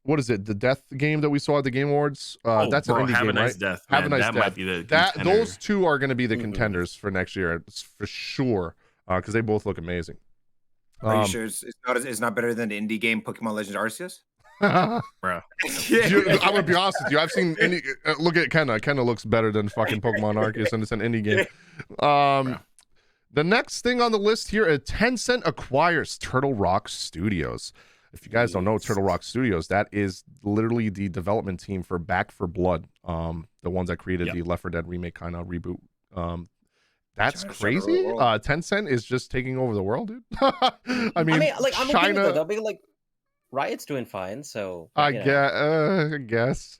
[SPEAKER 1] what is it? The Death game that we saw at the Game Awards. That's an indie game, right?
[SPEAKER 3] Death,
[SPEAKER 1] Have a Nice
[SPEAKER 3] that
[SPEAKER 1] Death.
[SPEAKER 3] Might be the
[SPEAKER 1] those two are going to be the contenders for next year, for sure, because they both look amazing.
[SPEAKER 2] Are you sure it's not better than the indie game Pokemon Legends Arceus?
[SPEAKER 3] Bro.
[SPEAKER 1] I'm gonna be honest with you. I've seen indie. Look at Kenna. Kenna looks better than fucking Pokemon Arceus, and it's an indie game. The next thing on the list here is Tencent acquires Turtle Rock Studios. If you guys don't know Turtle Rock Studios, that is literally the development team for Back 4 Blood, the ones that created the Left 4 Dead remake kind of reboot. That's crazy. Tencent is just taking over the world, dude. I mean,
[SPEAKER 4] like, I'm
[SPEAKER 1] China.
[SPEAKER 4] okay with it, though. Because, like, Riot's doing fine, so
[SPEAKER 1] I guess.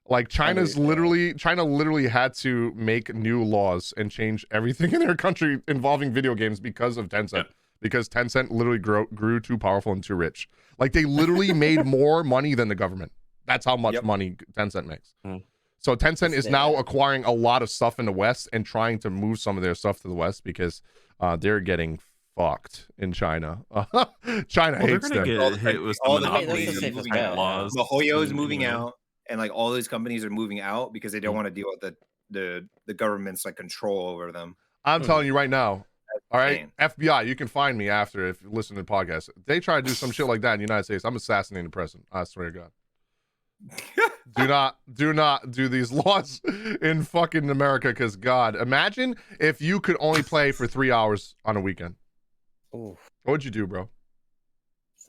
[SPEAKER 1] Like China literally had to make new laws and change everything in their country involving video games because of Tencent. Because Tencent literally grew too powerful and too rich. Like they literally made more money than the government. That's how much money Tencent makes. So Tencent is now acquiring a lot of stuff in the West and trying to move some of their stuff to the West because they're getting fucked in China. China hates them.
[SPEAKER 3] Get hit with all the monopolies
[SPEAKER 2] and laws. The Hoyo is moving out, and like all these companies are moving out because they don't want to deal with the government's like control over them.
[SPEAKER 1] I'm telling you right now. All right, FBI, you can find me after if you listen to the podcast. They try to do some shit like that in the United States. I'm assassinating the president. I swear to God. Do not do these laws in fucking America, because God, imagine if you could only play for 3 hours on a weekend.
[SPEAKER 4] Ooh.
[SPEAKER 1] What would you do, bro?
[SPEAKER 4] It's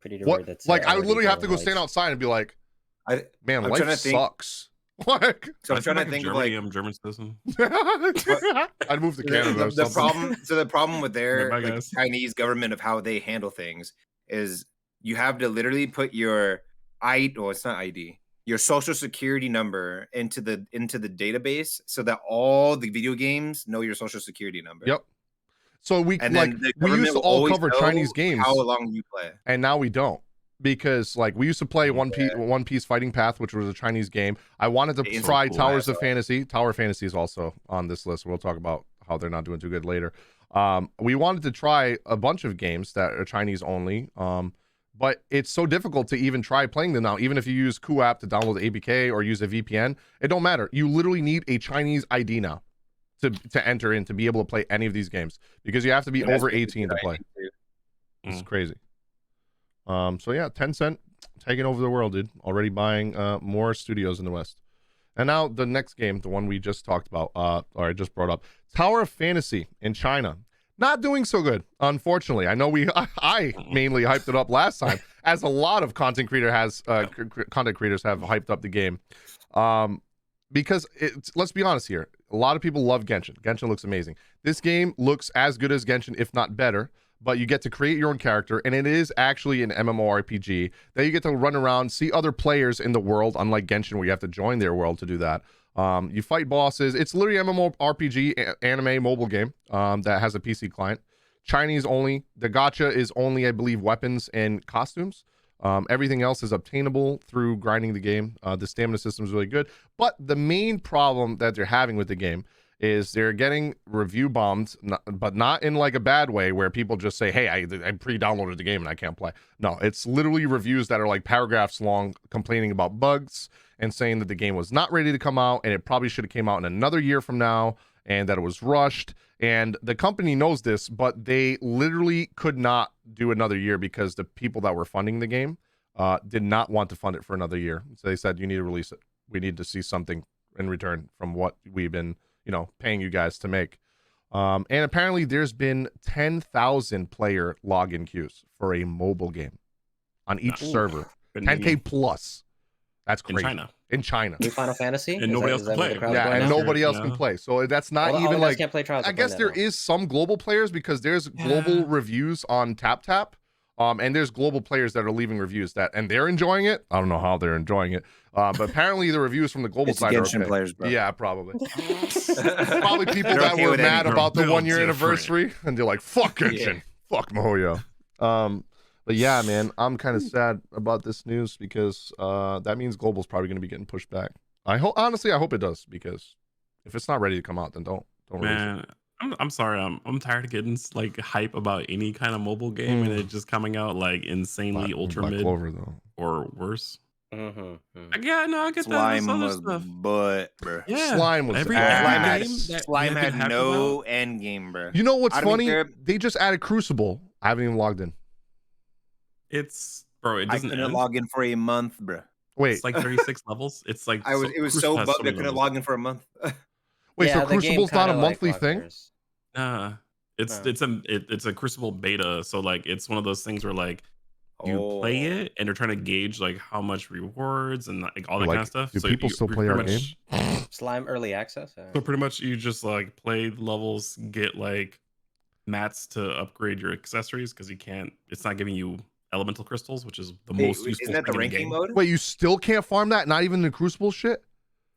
[SPEAKER 4] pretty
[SPEAKER 1] What?
[SPEAKER 4] that's
[SPEAKER 1] Like, I would
[SPEAKER 4] already
[SPEAKER 1] literally have to go
[SPEAKER 4] like-
[SPEAKER 1] stand outside and be like, man,
[SPEAKER 2] I'm
[SPEAKER 1] life
[SPEAKER 2] trying to think-
[SPEAKER 1] sucks. Like,
[SPEAKER 2] So I'm trying to think of like
[SPEAKER 3] I'm German citizen.
[SPEAKER 1] I'd move to Canada.
[SPEAKER 2] the problem. So the problem with their
[SPEAKER 3] Bye,
[SPEAKER 2] like,
[SPEAKER 3] guys.
[SPEAKER 2] Chinese government of how they handle things is you have to literally put your it's not ID, your social security number into the database so that all the video games know your social security number.
[SPEAKER 1] Yep. So we
[SPEAKER 2] And
[SPEAKER 1] like
[SPEAKER 2] then the
[SPEAKER 1] we
[SPEAKER 2] government
[SPEAKER 1] used to
[SPEAKER 2] will
[SPEAKER 1] all
[SPEAKER 2] always
[SPEAKER 1] cover
[SPEAKER 2] know
[SPEAKER 1] Chinese games,
[SPEAKER 2] how long you play.
[SPEAKER 1] and now we don't, because like we used to play One Piece Fighting Path, which was a Chinese game. I wanted to
[SPEAKER 2] It's
[SPEAKER 1] try
[SPEAKER 2] cool,
[SPEAKER 1] Towers
[SPEAKER 2] I
[SPEAKER 1] of
[SPEAKER 2] saw.
[SPEAKER 1] Fantasy. Tower of Fantasy is also on this list. We'll talk about how they're not doing too good later. We wanted to try a bunch of games that are Chinese only. But it's so difficult to even try playing them now. Even if you use QApp to download the APK or use a VPN, it don't matter. You literally need a Chinese ID now to enter in to be able to play any of these games, because you have to be
[SPEAKER 2] And that's
[SPEAKER 1] over
[SPEAKER 2] what
[SPEAKER 1] 18 to
[SPEAKER 2] I
[SPEAKER 1] play.
[SPEAKER 2] think too.
[SPEAKER 1] It's crazy. So yeah, Tencent taking over the world, dude. Already buying more studios in the West. And now the next game, the one we just talked about, or I just brought up, Tower of Fantasy in China. Not doing so good, unfortunately. I know I mainly hyped it up last time, as a lot of content creators have hyped up the game. Because let's be honest here, a lot of people love Genshin. Genshin looks amazing. This game looks as good as Genshin, if not better, but you get to create your own character, and it is actually an MMORPG that you get to run around, see other players in the world, unlike Genshin where you have to join their world to do that. You fight bosses. It's literally MMORPG anime mobile game that has a PC client. Chinese only. The gacha is only, I believe, weapons and costumes. Everything else is obtainable through grinding the game. The stamina system is really good. But the main problem that they're having with the game is they're getting review bombed, but not in like a bad way where people just say, hey, I pre-downloaded the game and I can't play. No, it's literally reviews that are like paragraphs long, complaining about bugs and saying that the game was not ready to come out and it probably should have came out in another year from now, and that it was rushed. And the company knows this, but they literally could not do another year because the people that were funding the game did not want to fund it for another year. So they said, you need to release it. We need to see something in return from what we've been, paying you guys to make. And apparently there's been 10,000 player login queues for a mobile game on each server. 10K plus. That's crazy. In China.
[SPEAKER 4] New Final Fantasy?
[SPEAKER 3] And nobody else can play.
[SPEAKER 1] Yeah, and nobody else can play. So that's not even like,
[SPEAKER 4] can't play Trials
[SPEAKER 1] I guess there is some global players, because there's global reviews on TapTap. And there's global players that are leaving reviews and they're enjoying it. I don't know how they're enjoying it. But apparently the reviews from the global side are okay.
[SPEAKER 2] Players, bro.
[SPEAKER 1] Yeah, probably. Probably people that were mad about the 1 year anniversary, and they're like, fuck Genshin. Fuck Mihoyo. But yeah, man, I'm kind of sad about this news, because that means global's probably going to be getting pushed back. I hope it does, because if it's not ready to come out, then don't release it.
[SPEAKER 3] I'm sorry. I'm tired of getting like hype about any kind of mobile game and it just coming out like insanely ultra mid or worse. Yeah, no, I get
[SPEAKER 2] Slime
[SPEAKER 3] that.
[SPEAKER 2] was butt, bro.
[SPEAKER 3] Yeah,
[SPEAKER 1] Slime was
[SPEAKER 2] Slime had no end game, bro.
[SPEAKER 1] You know what's funny? They just added Crucible. I haven't even logged in.
[SPEAKER 3] It doesn't.
[SPEAKER 2] I couldn't log in for a month, bro.
[SPEAKER 1] Wait,
[SPEAKER 3] it's like 36 levels. It's like
[SPEAKER 2] it was so bugged I couldn't log in for a month.
[SPEAKER 1] Wait, so Crucible's not a monthly thing?
[SPEAKER 3] It's a Crucible beta, so like it's one of those things where like you play it and they're trying to gauge like how much rewards and like all that kind of stuff.
[SPEAKER 1] Do
[SPEAKER 3] so
[SPEAKER 1] people still play our game?
[SPEAKER 4] Slime early access.
[SPEAKER 3] So pretty much you just like play the levels, get like mats to upgrade your accessories, because it's not giving you elemental crystals, which is the most useful.
[SPEAKER 2] Isn't that the ranking mode?
[SPEAKER 1] Wait, you still can't farm that? Not even the Crucible shit?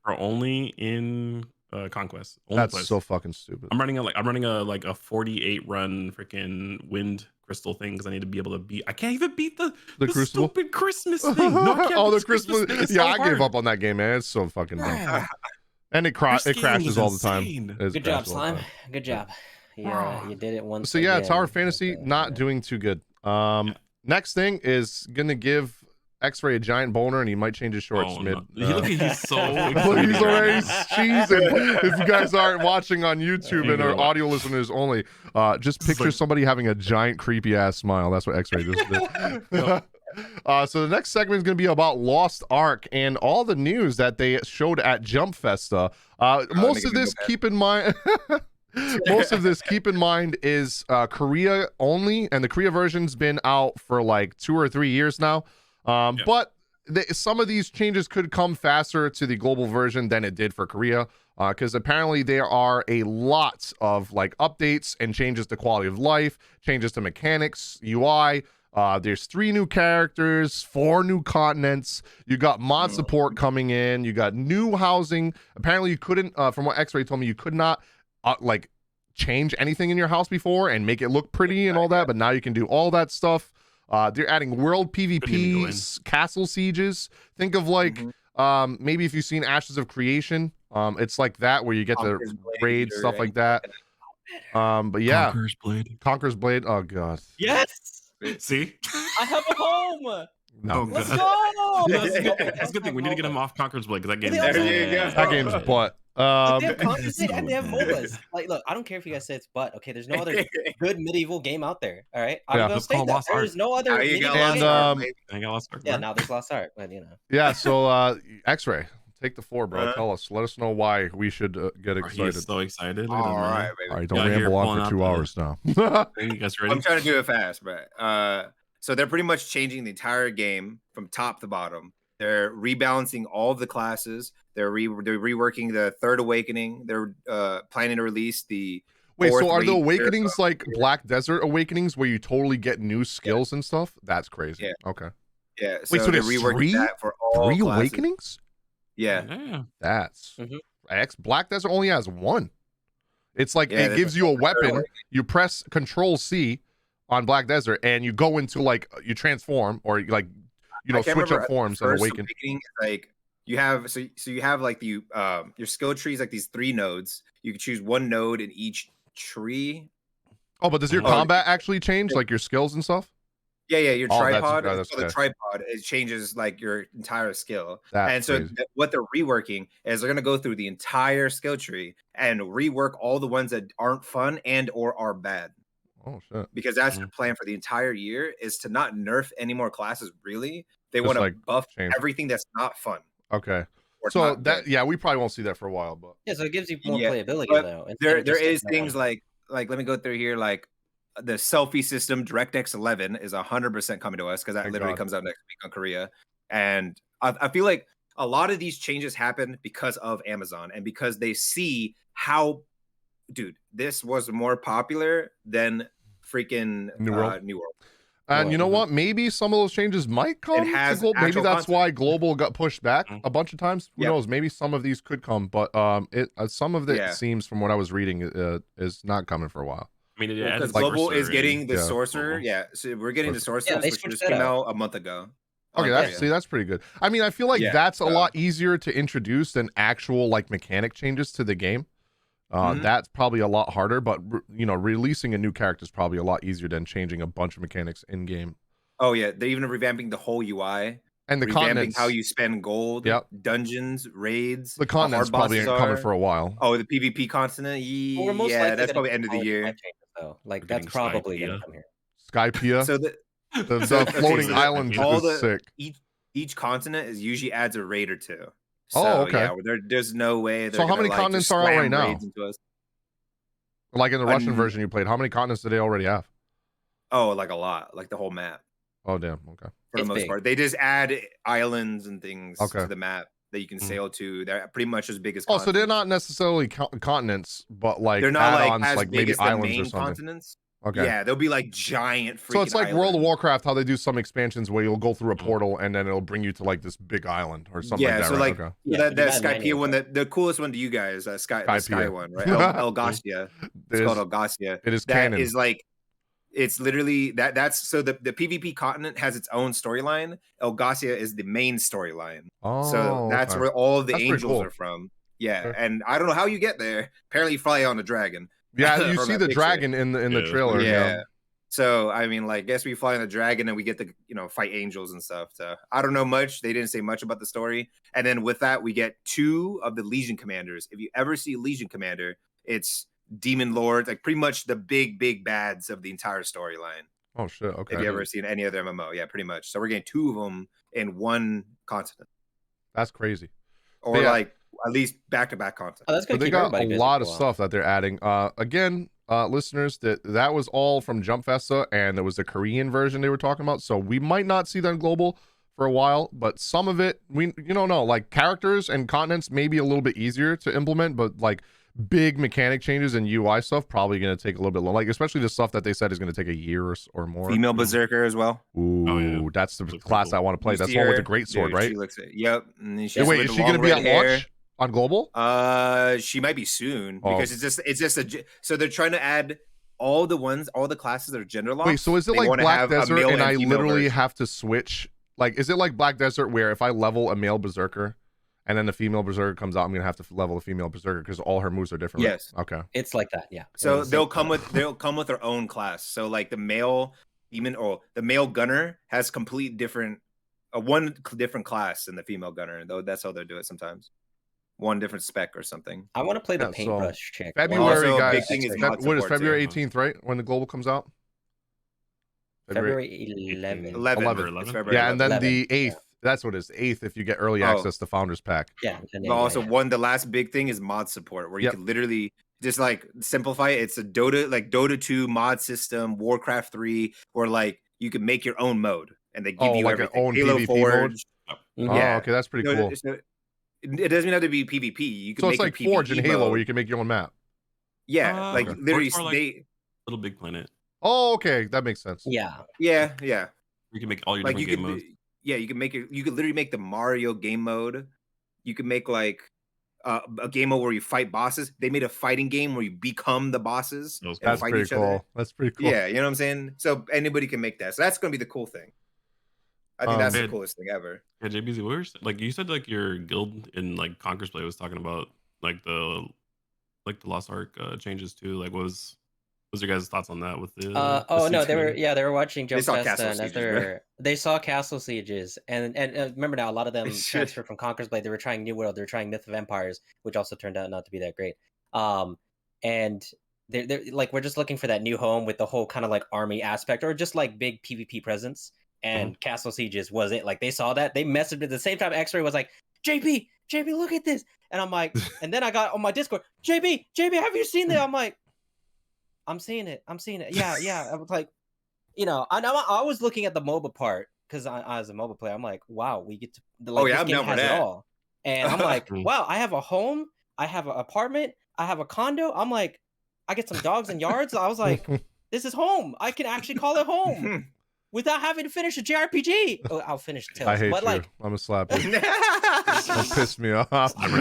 [SPEAKER 3] Or only in Conquest.
[SPEAKER 1] That's so fucking stupid.
[SPEAKER 3] I'm running a 48 run freaking wind crystal thing, because I need to be able to beat. I can't even beat the
[SPEAKER 1] Crucible?
[SPEAKER 3] stupid Christmas thing. No, I can't
[SPEAKER 1] the Christmas. Yeah, so I gave up on that game, man. It's so fucking dumb. And it crashes all the time.
[SPEAKER 4] Good job, Slime. Good job. Yeah, you did it once.
[SPEAKER 1] So yeah, Tower Fantasy not doing too good. Next thing is gonna give X-Ray a giant boner, and he might change his shorts mid.
[SPEAKER 3] He's so
[SPEAKER 1] he's already cheesing. If you guys aren't watching on YouTube and are audio listeners only, just picture somebody having a giant creepy ass smile. That's what X-Ray just did. So the next segment is going to be about Lost Ark and all the news that they showed at Jump Festa. Most of this, keep in mind, is Korea only, and the Korea version's been out for like 2 or 3 years now. But some of these changes could come faster to the global version than it did for Korea, because apparently there are a lot of like updates and changes to quality of life, changes to mechanics, UI. There's 3 new characters, 4 new continents. You got mod support coming in. You got new housing. Apparently you couldn't, from what X-Ray told me, you could not like change anything in your house before and make it look pretty and all that, but now you can do all that stuff. They're adding world PvP, castle sieges. Think of like maybe if you've seen Ashes of Creation, it's like that where you get the raid stuff like that. But yeah, Conqueror's Blade. Oh god.
[SPEAKER 6] Yes.
[SPEAKER 3] See,
[SPEAKER 6] I have a home.
[SPEAKER 1] No,
[SPEAKER 6] Let's go.
[SPEAKER 3] That's a good thing. We need to get him off Conqueror's Blade because that game.
[SPEAKER 1] That game's butt.
[SPEAKER 4] They have Conqueror's Blade and they have MOBAs. Like, look, I don't care if you guys say it's butt. Okay, there's no other good medieval game out there. All right, I'm gonna say that there's no other.
[SPEAKER 2] Yeah,
[SPEAKER 4] now there's Lost Ark, but you know.
[SPEAKER 1] Yeah, so X-Ray, take the floor, bro. Tell us. Let us know why we should get excited.
[SPEAKER 3] He's so excited.
[SPEAKER 2] All right,
[SPEAKER 1] don't ramble on for 2 hours now.
[SPEAKER 3] You guys ready?
[SPEAKER 2] I'm trying to do it fast, but so they're pretty much changing the entire game from top to bottom. They're rebalancing all of the classes. They're reworking the Third Awakening. They're planning to release the.
[SPEAKER 1] Wait, so are the Awakenings like Black Desert Awakenings where you totally get new skills and stuff? That's crazy.
[SPEAKER 2] Yeah.
[SPEAKER 1] Okay.
[SPEAKER 2] Yeah.
[SPEAKER 1] Wait, so there's
[SPEAKER 2] reworking that for all
[SPEAKER 1] 3
[SPEAKER 2] classes.
[SPEAKER 1] Awakenings?
[SPEAKER 2] Yeah.
[SPEAKER 1] That's Black Desert only has 1. It's like it gives you a weapon.
[SPEAKER 2] Awakening.
[SPEAKER 1] You press Control C on Black Desert, and you go into like you transform or like switch up forms and awaken.
[SPEAKER 2] Like you have so you have like your skill trees like these 3 nodes. You can choose 1 node in each tree.
[SPEAKER 1] Oh, but does your combat actually change, like your skills and stuff?
[SPEAKER 2] Yeah, your tripod.
[SPEAKER 1] That's
[SPEAKER 2] the tripod, it changes like your entire skill.
[SPEAKER 1] That's
[SPEAKER 2] and so what they're reworking is they're going to go through the entire skill tree and rework all the ones that aren't fun and or are bad.
[SPEAKER 1] Oh shit!
[SPEAKER 2] Because that's their plan for the entire year is to not nerf any more classes. Really, they want to like buff everything that's not fun.
[SPEAKER 1] Okay. So that we probably won't see that for a while, but
[SPEAKER 4] so it gives you more playability though.
[SPEAKER 2] There is things like let me go through here like the selfie system. DirectX 11 is 100% coming to us because that literally comes out next week on Korea, and I feel like a lot of these changes happen because of Amazon and because they see how, dude, this was more popular than freaking New World.
[SPEAKER 1] And you know what? Maybe some of those changes might come.
[SPEAKER 2] It has
[SPEAKER 1] maybe that's why global got pushed back a bunch of times. Who knows? Maybe some of these could come, but some of it seems from what I was reading is not coming for a while.
[SPEAKER 3] I mean,
[SPEAKER 2] because global is getting the sorcerer. Yeah, so we're getting the sorcerer, which just came out a month ago.
[SPEAKER 1] Okay, that's pretty good. I mean, I feel like that's a lot easier to introduce than actual like mechanic changes to the game. That's probably a lot harder, but releasing a new character is probably a lot easier than changing a bunch of mechanics in game.
[SPEAKER 2] Oh yeah, they're even revamping the whole UI
[SPEAKER 1] and the continents,
[SPEAKER 2] how you spend gold, dungeons, raids.
[SPEAKER 1] The continents probably ain't coming for a while.
[SPEAKER 2] Oh, the PvP continent, that's probably end of the year.
[SPEAKER 4] Like that's probably gonna come here.
[SPEAKER 1] Skypea.
[SPEAKER 2] So
[SPEAKER 1] the floating island is sick.
[SPEAKER 2] Each continent usually adds a raid or 2. So,
[SPEAKER 1] okay.
[SPEAKER 2] There's no way.
[SPEAKER 1] So how many continents are out right now? Like in the Russian version you played, how many continents do they already have?
[SPEAKER 2] Oh, like a lot, like the whole map.
[SPEAKER 1] Oh damn. Okay.
[SPEAKER 2] For the most part, they just add islands and things to the map that you can sail to. They're pretty much as big as.
[SPEAKER 1] So they're not necessarily continents, but like
[SPEAKER 2] they're not
[SPEAKER 1] add-ons,
[SPEAKER 2] like as
[SPEAKER 1] like
[SPEAKER 2] big
[SPEAKER 1] maybe
[SPEAKER 2] as the
[SPEAKER 1] islands
[SPEAKER 2] main
[SPEAKER 1] or something.
[SPEAKER 2] Continents.
[SPEAKER 1] Okay.
[SPEAKER 2] Yeah, they'll be like giant.
[SPEAKER 1] So it's like
[SPEAKER 2] islands.
[SPEAKER 1] World of Warcraft, how they do some expansions where you'll go through a portal and then it'll bring you to like this big island or something.
[SPEAKER 2] Yeah,
[SPEAKER 1] like that,
[SPEAKER 2] so
[SPEAKER 1] right?
[SPEAKER 2] like that Skypea one, the coolest one to you guys, the Sky one, right? Elgasia. It's called Elgasia.
[SPEAKER 1] It is canon.
[SPEAKER 2] That is like, it's literally that's so the PvP continent has its own storyline. Elgasia is the main storyline.
[SPEAKER 1] Oh,
[SPEAKER 2] so that's where all of the angels
[SPEAKER 1] cool.
[SPEAKER 2] are from. Yeah, and I don't know how you get there. Apparently, you fly on a dragon.
[SPEAKER 1] Yeah, you see the dragon in the trailer.
[SPEAKER 2] Yeah. So I mean, like, guess we fly on a dragon and we get to fight angels and stuff. So I don't know much. They didn't say much about the story. And then with that, we get 2 of the Legion commanders. If you ever see Legion commander, it's Demon Lord, like pretty much the big bads of the entire storyline.
[SPEAKER 1] Oh shit. Okay.
[SPEAKER 2] Have you ever seen any other MMO? Yeah, pretty much. So we're getting 2 of them in one continent,
[SPEAKER 1] That's crazy.
[SPEAKER 2] or like at least back-to-back content.
[SPEAKER 4] Oh, that's
[SPEAKER 1] So
[SPEAKER 4] good.
[SPEAKER 1] they got a lot of stuff that they're adding. Again, listeners, that was all from Jump Festa, and there was the Korean version they were talking about. So we might not see that global for a while, but some of it, we don't know. Like characters and continents may be a little bit easier to implement, but like big mechanic changes and UI stuff probably going to take a little bit long. Like especially the stuff that they said is going to take a year or more.
[SPEAKER 2] Female Berserker as well.
[SPEAKER 1] Ooh, that's the class I want to play. That's the one with the great sword, right?
[SPEAKER 2] She looks yep.
[SPEAKER 1] Wait, is she going to be at launch on global?
[SPEAKER 2] She might be soon because it's just so they're trying to add all the classes that are gender locked.
[SPEAKER 1] Wait, so is it like Black Desert and I literally have to switch? Like, is it like Black Desert where if I level a male Berserker and then the female Berserker comes out, I'm gonna have to level the female Berserker because all her moves are different?
[SPEAKER 2] Yes.
[SPEAKER 1] Right? Okay.
[SPEAKER 4] It's like that, yeah.
[SPEAKER 2] So they'll come with their own class. So like the male demon or the male gunner has complete different one different class than the female gunner. Though that's how they'll do it sometimes. One different spec or something.
[SPEAKER 4] I want to play the paintbrush chick.
[SPEAKER 1] February,
[SPEAKER 2] also,
[SPEAKER 1] guys.
[SPEAKER 2] big thing is
[SPEAKER 1] What is February 18th, right? When the global comes out?
[SPEAKER 4] February 11th.
[SPEAKER 2] 11th.
[SPEAKER 1] Yeah, and then
[SPEAKER 4] 11th,
[SPEAKER 1] the 8th.
[SPEAKER 4] yeah.
[SPEAKER 1] That's what it is. 8th if you get early access to Founders Pack.
[SPEAKER 4] Yeah.
[SPEAKER 2] But also the last big thing is mod support, where you can literally just like simplify it. It's a Dota 2 mod system, Warcraft 3, where like you can make your own mode and they give you
[SPEAKER 1] like
[SPEAKER 2] everything.
[SPEAKER 1] an own
[SPEAKER 2] Halo
[SPEAKER 1] PvP
[SPEAKER 2] Forge.
[SPEAKER 1] mode? Oh, okay, that's pretty cool.
[SPEAKER 2] It doesn't have to be PvP. You can
[SPEAKER 1] So
[SPEAKER 2] make
[SPEAKER 1] it's like
[SPEAKER 2] a
[SPEAKER 1] Forge
[SPEAKER 2] PvP
[SPEAKER 1] and Halo
[SPEAKER 2] mode.
[SPEAKER 1] where you can make your own map.
[SPEAKER 2] Yeah, like literally
[SPEAKER 3] Little Big Planet.
[SPEAKER 1] Oh, okay, that makes sense.
[SPEAKER 4] Yeah.
[SPEAKER 3] You can make all your different game modes.
[SPEAKER 2] Yeah, you can make it. You could literally make the Mario game mode. You can make like a game mode where you fight bosses. They made a fighting game where you become the bosses and
[SPEAKER 1] That's
[SPEAKER 2] fight
[SPEAKER 1] pretty
[SPEAKER 2] each
[SPEAKER 1] cool.
[SPEAKER 2] other.
[SPEAKER 1] That's pretty cool.
[SPEAKER 2] Yeah, you know what I'm saying? So anybody can make that. So that's gonna be the cool thing. I think that's the coolest thing ever.
[SPEAKER 3] Yeah, JBZ, like you said, like your guild in like Conquer's Play was talking about like the Lost Ark changes too. Like, what was your guys' thoughts on that with the?
[SPEAKER 4] They were watching Jump Festa, and
[SPEAKER 2] Sieges,
[SPEAKER 4] they saw Castle Sieges, and remember now, a lot of them transferred from Conquer's Blade. They were trying New World, they were trying Myth of Empires, which also turned out not to be that great. And they're like, we're just looking for that new home with the whole kind of like army aspect, or just like big PvP presence. And Castle Sieges was it. Like they saw that, they messaged at the same time. X-Ray was like, JB, look at this, and I'm like, and then I got on my Discord, JB, have you seen that? I'm like, I'm seeing it. Yeah. I was like, I was looking at the MOBA part because I as a MOBA player, I'm like, wow, we get to this game has it all. And I'm like, wow, I have a home, I have an apartment, I have a condo. I'm like, I get some dogs and yards. I was like, this is home. I can actually call it home without having to finish a JRPG. Oh, I'll finish Tales.
[SPEAKER 1] I hate
[SPEAKER 2] But
[SPEAKER 1] you.
[SPEAKER 2] like,
[SPEAKER 1] I'm gonna slap you. Don't piss me off. I'm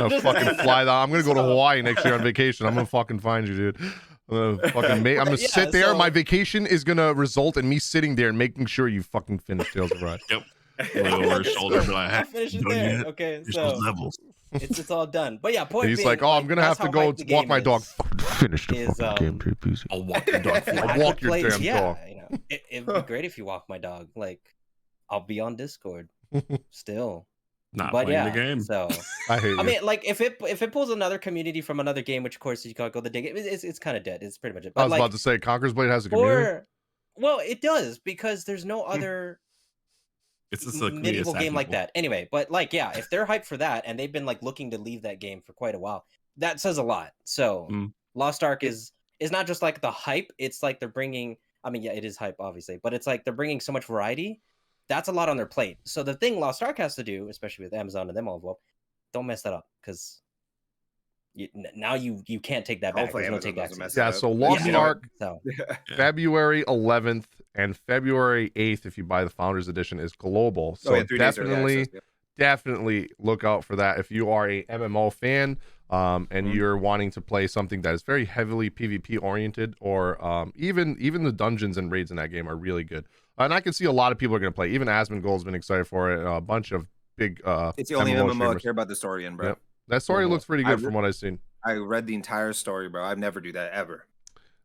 [SPEAKER 1] gonna fucking fly down. I'm gonna go to Hawaii next year on vacation. I'm gonna fucking find you, dude. I'm gonna sit there. My vacation is gonna result in me sitting there and making sure you fucking finish Tales of Rise.
[SPEAKER 3] Yep. Over his shoulder, but I have
[SPEAKER 4] finish it there. Okay, so
[SPEAKER 3] levels.
[SPEAKER 4] It's all done. But yeah, point
[SPEAKER 1] He's
[SPEAKER 4] being,
[SPEAKER 1] like, oh, I'm gonna have to go walk my dog. Finish the fucking game, JPZ.
[SPEAKER 3] I'll walk the dog.
[SPEAKER 1] I'll walk your damn dog.
[SPEAKER 4] It'd be great if you walk my dog. Like, I'll be on Discord still.
[SPEAKER 3] Not playing the game.
[SPEAKER 4] So
[SPEAKER 1] I hate you.
[SPEAKER 4] I mean, like if it pulls another community from another game, which of course you can't go the dig, it's kind of dead. It's pretty much it. But
[SPEAKER 1] I was about to say, Conquer's Blade has a community.
[SPEAKER 4] Well, it does because there's no other.
[SPEAKER 3] It's just a
[SPEAKER 4] medieval game like that. Anyway, but like, yeah, if they're hyped for that and they've been like looking to leave that game for quite a while, that says a lot. So Lost Ark is not just like the hype. It's like they're bringing. I mean, yeah, it is hype, obviously, but it's like they're bringing so much variety. That's a lot on their plate. So the thing Lost Ark has to do, especially with Amazon and them all involved, don't mess that up because now you can't take that back. There's no take back.
[SPEAKER 1] Yeah, so Lost Ark, February 11th and February 8th, if you buy the Founders Edition, is global. So definitely look out for that if you are a MMO fan and you're wanting to play something that is very heavily PvP oriented, or even the dungeons and raids in that game are really good. And I can see a lot of people are going to play. Even Asmongold's been excited for it. A bunch of big
[SPEAKER 2] it's the only MMO I care about the story in, bro.
[SPEAKER 1] Yep. That story looks pretty good from what I've seen.
[SPEAKER 2] I read the entire story, bro. I'd never do that ever.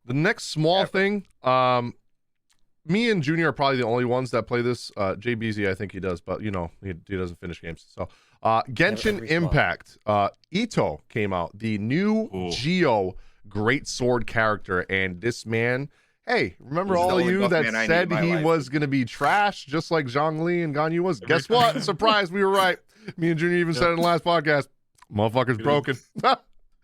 [SPEAKER 1] The next small thing, me and Junior are probably the only ones that play this. JBZ, I think he does, but he doesn't finish games. So Genshin Impact, Ito came out, the new Geo great sword character, and this man hey, remember
[SPEAKER 2] He's the
[SPEAKER 1] all
[SPEAKER 2] only
[SPEAKER 1] you
[SPEAKER 2] buff
[SPEAKER 1] that
[SPEAKER 2] man I need
[SPEAKER 1] said
[SPEAKER 2] in my
[SPEAKER 1] he
[SPEAKER 2] life.
[SPEAKER 1] was gonna be trash, just like Zhongli and Ganyu was?
[SPEAKER 3] Every
[SPEAKER 1] Guess what?
[SPEAKER 3] time.
[SPEAKER 1] Surprise, we were right. Me and Junior even said it in the last podcast. Motherfucker's broken.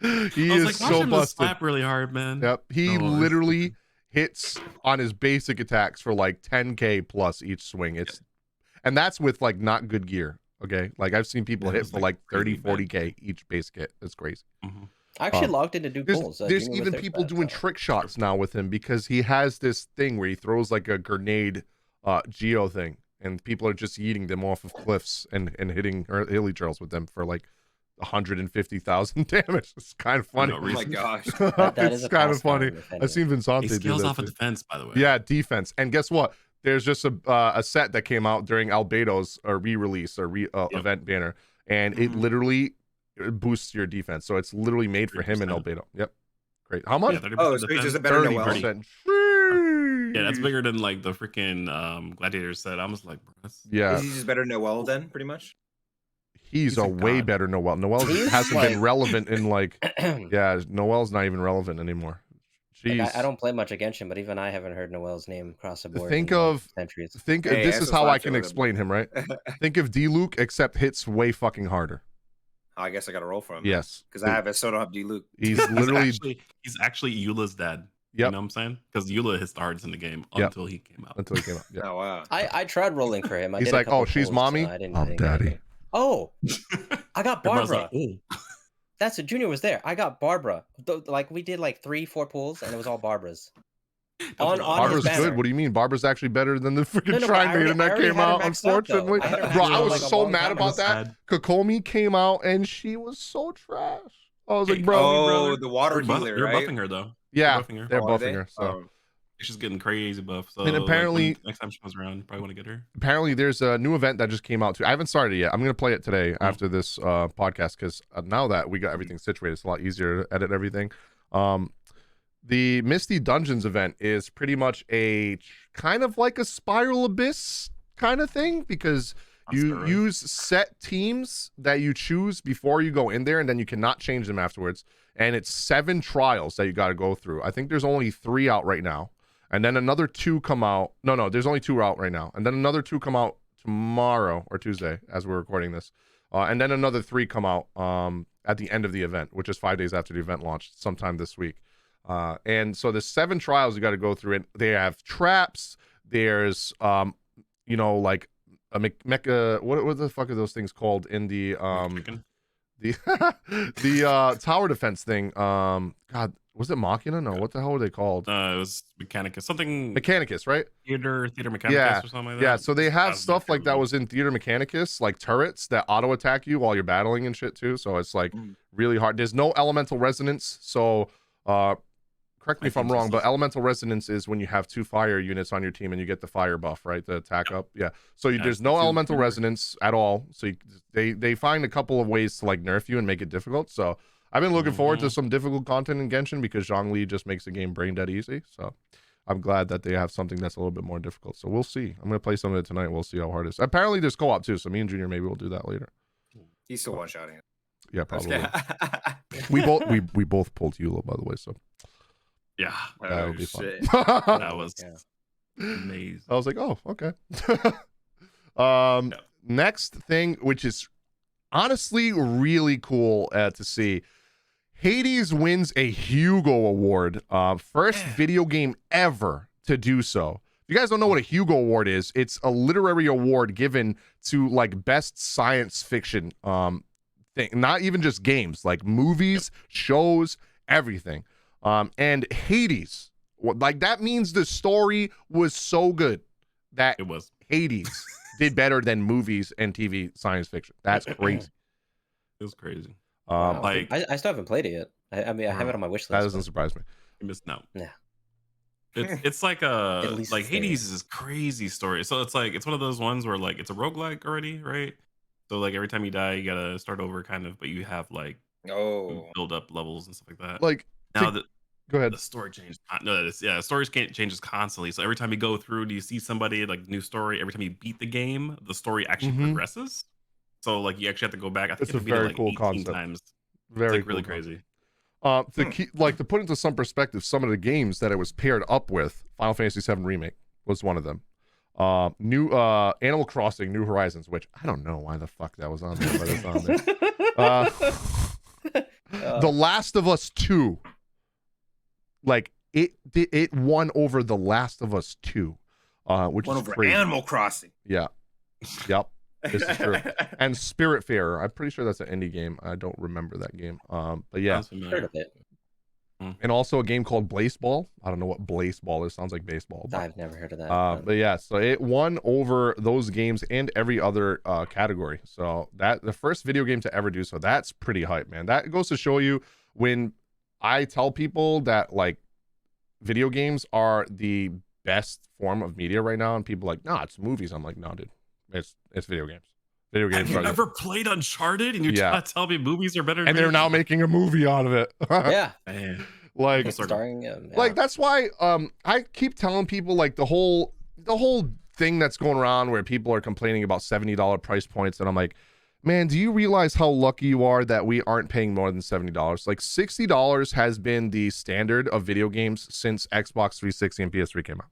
[SPEAKER 1] He
[SPEAKER 3] I was
[SPEAKER 1] is
[SPEAKER 3] like,
[SPEAKER 1] so
[SPEAKER 3] watch him just
[SPEAKER 1] busted.
[SPEAKER 3] slap really hard, man.
[SPEAKER 1] Yep. He
[SPEAKER 3] Oh, it's-
[SPEAKER 1] literally hits on his basic attacks for like 10k plus each swing. And that's with like not good gear. Okay. Like I've seen people
[SPEAKER 3] That
[SPEAKER 1] hit
[SPEAKER 3] was,
[SPEAKER 1] for
[SPEAKER 3] like,
[SPEAKER 1] like 30,
[SPEAKER 3] crazy bad.
[SPEAKER 1] 40k each basic hit. That's crazy.
[SPEAKER 3] Mhm.
[SPEAKER 4] I actually
[SPEAKER 1] Um,
[SPEAKER 4] logged in to do
[SPEAKER 1] There's,
[SPEAKER 4] polls.
[SPEAKER 1] there's
[SPEAKER 4] Junior was
[SPEAKER 1] even
[SPEAKER 4] there for
[SPEAKER 1] people
[SPEAKER 4] that,
[SPEAKER 1] doing
[SPEAKER 4] so.
[SPEAKER 1] trick shots now with him because he has this thing where he throws like a grenade geo thing, and people are just eating them off of cliffs and hitting hilly trails with them for like 150,000 damage. It's kind of funny.
[SPEAKER 3] No
[SPEAKER 2] Oh my
[SPEAKER 3] reason.
[SPEAKER 2] gosh.
[SPEAKER 4] That is
[SPEAKER 1] It's
[SPEAKER 4] a
[SPEAKER 1] kind of
[SPEAKER 4] pastime,
[SPEAKER 1] funny.
[SPEAKER 4] if any.
[SPEAKER 1] I've seen Vincente
[SPEAKER 3] He
[SPEAKER 1] do
[SPEAKER 3] scales
[SPEAKER 1] that
[SPEAKER 3] off of
[SPEAKER 1] too.
[SPEAKER 3] defense, by the way.
[SPEAKER 1] Yeah, defense. And guess what? There's just a set that came out during Albedo's re-release or event banner, and it
[SPEAKER 2] Mhm.
[SPEAKER 1] literally boosts your defense. So it's literally made for him and
[SPEAKER 3] 30%.
[SPEAKER 1] Albedo. Yep. Great. How much?
[SPEAKER 3] Yeah, 30%
[SPEAKER 2] Oh, so he's just a better
[SPEAKER 1] 30%.
[SPEAKER 2] Noel.
[SPEAKER 3] Yeah, that's bigger than like the freaking Gladiator set. I was like, bro, that's...
[SPEAKER 1] Yeah.
[SPEAKER 2] Is he just better Noel then, pretty much?
[SPEAKER 1] He's
[SPEAKER 3] He's
[SPEAKER 1] a
[SPEAKER 3] a
[SPEAKER 1] way
[SPEAKER 3] god.
[SPEAKER 1] better Noel. Noel
[SPEAKER 4] He's
[SPEAKER 1] hasn't
[SPEAKER 4] like-
[SPEAKER 1] been relevant in like, yeah, Noel's not even relevant anymore. Jeez.
[SPEAKER 4] Like, I don't play much against him, but even I haven't heard Noel's name across the board.
[SPEAKER 1] Think
[SPEAKER 4] in, like,
[SPEAKER 1] of-
[SPEAKER 4] centuries.
[SPEAKER 1] Think
[SPEAKER 2] Hey,
[SPEAKER 1] this
[SPEAKER 2] that's
[SPEAKER 1] is
[SPEAKER 2] a
[SPEAKER 1] how I
[SPEAKER 2] slap
[SPEAKER 1] can
[SPEAKER 2] show,
[SPEAKER 1] explain him, right? Think of D-Luke, except hits way fucking harder.
[SPEAKER 2] I guess I got to roll for him.
[SPEAKER 1] Yes.
[SPEAKER 2] Because I have a Soto Hub D Luke.
[SPEAKER 1] He's literally,
[SPEAKER 3] he's actually Eula's dad.
[SPEAKER 1] Yep.
[SPEAKER 3] You know what I'm saying? Because Eula hits the hardest in the game
[SPEAKER 1] Yep.
[SPEAKER 3] until he came out.
[SPEAKER 1] until he came out. Yeah.
[SPEAKER 2] Oh, wow.
[SPEAKER 4] I tried rolling for him. I
[SPEAKER 1] He's
[SPEAKER 4] did a
[SPEAKER 1] like,
[SPEAKER 4] couple
[SPEAKER 1] "Oh, she's
[SPEAKER 4] polls,
[SPEAKER 1] mommy?
[SPEAKER 4] I didn't
[SPEAKER 1] I'm
[SPEAKER 4] get
[SPEAKER 1] daddy."
[SPEAKER 4] anything. Oh, I got
[SPEAKER 3] Everybody's
[SPEAKER 4] Barbara.
[SPEAKER 3] like, oh.
[SPEAKER 4] That's what Junior was there. I got Barbara. Like we did like 3-4 pulls, and it was all Barbara's. On his
[SPEAKER 1] Barbara's
[SPEAKER 4] banner.
[SPEAKER 1] good. What do you mean? Barbara's actually better than the freaking
[SPEAKER 4] No, but
[SPEAKER 1] Shrine
[SPEAKER 4] I already-
[SPEAKER 1] Maiden
[SPEAKER 4] I
[SPEAKER 1] that
[SPEAKER 4] already
[SPEAKER 1] came
[SPEAKER 4] had her
[SPEAKER 1] out,
[SPEAKER 4] maxed out, though.
[SPEAKER 1] unfortunately.
[SPEAKER 4] I had her
[SPEAKER 1] Bro,
[SPEAKER 4] maxed
[SPEAKER 1] I
[SPEAKER 4] out,
[SPEAKER 1] was
[SPEAKER 4] like, a
[SPEAKER 1] so
[SPEAKER 4] long
[SPEAKER 1] mad
[SPEAKER 4] time
[SPEAKER 1] about
[SPEAKER 4] ago.
[SPEAKER 1] that. Kokomi came out and she was so trash. I was like,
[SPEAKER 3] Hey,
[SPEAKER 1] bro,
[SPEAKER 2] Oh, the water
[SPEAKER 3] You're
[SPEAKER 2] healer,
[SPEAKER 3] you're
[SPEAKER 2] right?
[SPEAKER 3] buffing her though.
[SPEAKER 1] yeah,
[SPEAKER 3] You're buffing her.
[SPEAKER 1] they're
[SPEAKER 2] Oh, are
[SPEAKER 1] buffing
[SPEAKER 2] they?
[SPEAKER 1] her. So
[SPEAKER 2] Oh.
[SPEAKER 3] She's getting crazy buff. So
[SPEAKER 1] And apparently-
[SPEAKER 3] next time she comes around, you probably want to get her.
[SPEAKER 1] apparently there's a new event that just came out too. I haven't started it yet. I'm gonna play it today after this podcast because now that we got everything situated, it's a lot easier to edit everything. The Misti Dungeons event is pretty much a kind of like a Spiral Abyss kind of thing because you
[SPEAKER 3] Steroids.
[SPEAKER 1] use set teams that you choose before you go in there, and then you cannot change them afterwards. And it's 7 trials that you got to go through. I think there's only 3 out right now, and then another 2 come out. No, there's only 2 out right now, and then another 2 come out tomorrow or Tuesday as we're recording this, and then another 3 come out at the end of the event, which is 5 days after the event launched, sometime this week. And so there's 7 trials you got to go through, and they have traps. There's like a mecha. What the fuck are those things called in the
[SPEAKER 3] Chicken.
[SPEAKER 1] the tower defense thing? God, was it Machina? No, what the hell were they called?
[SPEAKER 3] It was Mechanicus. Something
[SPEAKER 1] Mechanicus, right?
[SPEAKER 3] theater Mechanicus
[SPEAKER 1] Yeah,
[SPEAKER 3] or something like that.
[SPEAKER 1] Yeah, so they have
[SPEAKER 3] was
[SPEAKER 1] stuff like that
[SPEAKER 3] terrible.
[SPEAKER 1] was in Theater Mechanicus, like turrets that auto attack you while you're battling and shit too. So it's like really hard. There's no elemental resonance. So correct me
[SPEAKER 3] I
[SPEAKER 1] if I'm
[SPEAKER 3] think
[SPEAKER 1] wrong,
[SPEAKER 3] this
[SPEAKER 1] but
[SPEAKER 3] is-
[SPEAKER 1] elemental resonance is when you have 2 fire units on your team and you get the fire buff, right? The attack up. Yeah. So
[SPEAKER 3] Yeah,
[SPEAKER 1] there's
[SPEAKER 3] it's
[SPEAKER 1] no
[SPEAKER 3] the
[SPEAKER 1] elemental
[SPEAKER 3] super-
[SPEAKER 1] resonance at all. So they find a couple of ways to like nerf you and make it difficult. So I've been looking forward to some difficult content in Genshin because Zhongli just makes the game brain dead easy. So I'm glad that they have something that's a little bit more difficult. So we'll see. I'm gonna play some of it tonight. We'll see how hard it is. Apparently there's co-op too. So me and Junior maybe we'll do that later.
[SPEAKER 2] He's still one-shotting it.
[SPEAKER 1] Yeah, probably.
[SPEAKER 2] Okay.
[SPEAKER 1] we both pulled Eula, by the way. So
[SPEAKER 3] Yeah,
[SPEAKER 1] that'll
[SPEAKER 2] Oh,
[SPEAKER 1] be fun.
[SPEAKER 2] shit.
[SPEAKER 3] that was
[SPEAKER 4] Yeah.
[SPEAKER 3] amazing.
[SPEAKER 1] I was like, oh, okay. Next thing, which is honestly really cool to see. Hades wins a Hugo Award. First video game ever to do so. If you guys don't know what a Hugo Award is, it's a literary award given to like best science fiction thing. Not even just games, like movies, shows, everything. And Hades, like that means the story was so good that
[SPEAKER 3] It was.
[SPEAKER 1] Hades did better than movies and TV science fiction. That's crazy.
[SPEAKER 3] It was crazy.
[SPEAKER 4] Wow.
[SPEAKER 3] like-
[SPEAKER 4] I still haven't played it yet. I mean, I have it on my wish list.
[SPEAKER 1] That doesn't
[SPEAKER 4] but-
[SPEAKER 1] surprise me.
[SPEAKER 3] You missed out.
[SPEAKER 4] Yeah.
[SPEAKER 3] It's like
[SPEAKER 4] At least
[SPEAKER 3] like
[SPEAKER 4] it's there.
[SPEAKER 3] Hades is this crazy story. So it's like it's one of those ones where like it's a roguelike already, right? So like every time you die, you gotta start over kind of, but you have like
[SPEAKER 2] Oh.
[SPEAKER 3] build up levels and stuff like that.
[SPEAKER 1] Like,
[SPEAKER 3] now
[SPEAKER 1] go ahead.
[SPEAKER 3] the story changes. No, it's, yeah, stories can't changes constantly. So every time you go through, do you see somebody like new story? Every time you beat the game, the story actually
[SPEAKER 1] Mhm.
[SPEAKER 3] progresses. So like you actually have to go back. I think
[SPEAKER 1] It's
[SPEAKER 3] you
[SPEAKER 1] a
[SPEAKER 3] have to beat it,
[SPEAKER 1] very
[SPEAKER 3] like
[SPEAKER 1] cool
[SPEAKER 3] 18
[SPEAKER 1] concept.
[SPEAKER 3] times. It's
[SPEAKER 1] Very
[SPEAKER 3] like really
[SPEAKER 1] cool concept.
[SPEAKER 3] crazy.
[SPEAKER 1] To put into some perspective, some of the games that it was paired up with Final Fantasy VII Remake was one of them. New Animal Crossing New Horizons, which I don't know why the fuck that was on there, but it's on there. The Last of Us 2. Like it won over The Last of Us 2, which
[SPEAKER 2] Won
[SPEAKER 1] is
[SPEAKER 2] over
[SPEAKER 1] crazy.
[SPEAKER 2] Animal Crossing.
[SPEAKER 1] Yeah. Yep. This is true. And Spiritfarer. I'm pretty sure that's an indie game. I don't remember that game. But yeah.
[SPEAKER 4] Heard of it.
[SPEAKER 1] And also a game called Blaseball. I don't know what Blaseball is. Sounds like baseball. But,
[SPEAKER 4] I've never heard of that.
[SPEAKER 1] but yeah, so it won over those games and every other category. So that the first video game to ever do so. That's pretty hype, man. That goes to show you when I tell people that like video games are the best form of media right now, and people are like, nah, it's movies. I'm like, no, dude, it's video games. Video games.
[SPEAKER 3] Have you ever played Uncharted and you're trying to tell me movies are better?
[SPEAKER 1] And they're now making a movie out of it.
[SPEAKER 4] Yeah.
[SPEAKER 3] Man.
[SPEAKER 1] Like
[SPEAKER 4] Starring
[SPEAKER 1] like that's why I keep telling people like the whole thing that's going around where people are complaining about $70 price points, and I'm like, man, do you realize how lucky you are that we aren't paying more than $70? Like $60 has been the standard of video games since Xbox 360 and PS3 came out.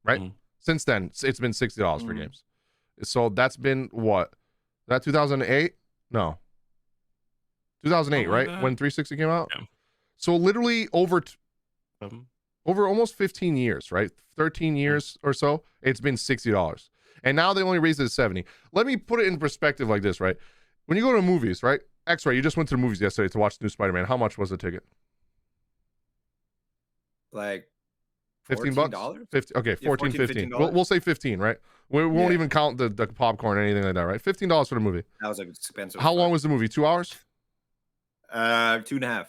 [SPEAKER 1] Right? Since then, it's been $60 for games. So that's been what? That 2008? No. 2008, right? When 360 came out?
[SPEAKER 3] Yeah.
[SPEAKER 1] So literally over almost 15 years, right? 13 years or so, it's been $60. And now they only raised it to 70. Let me put it in perspective like this, right? When you go to movies, right? X-Ray, you just went to the movies yesterday to watch the new Spider-Man. How much was the ticket?
[SPEAKER 2] Like
[SPEAKER 1] $15? 50, okay,
[SPEAKER 2] Yeah,
[SPEAKER 1] 14, 15.
[SPEAKER 2] $15.
[SPEAKER 1] We'll say 15, right? We won't even count the popcorn or anything like that, right? $15 for the movie.
[SPEAKER 2] That was like expensive.
[SPEAKER 1] How long was the movie? 2 hours?
[SPEAKER 2] 2.5.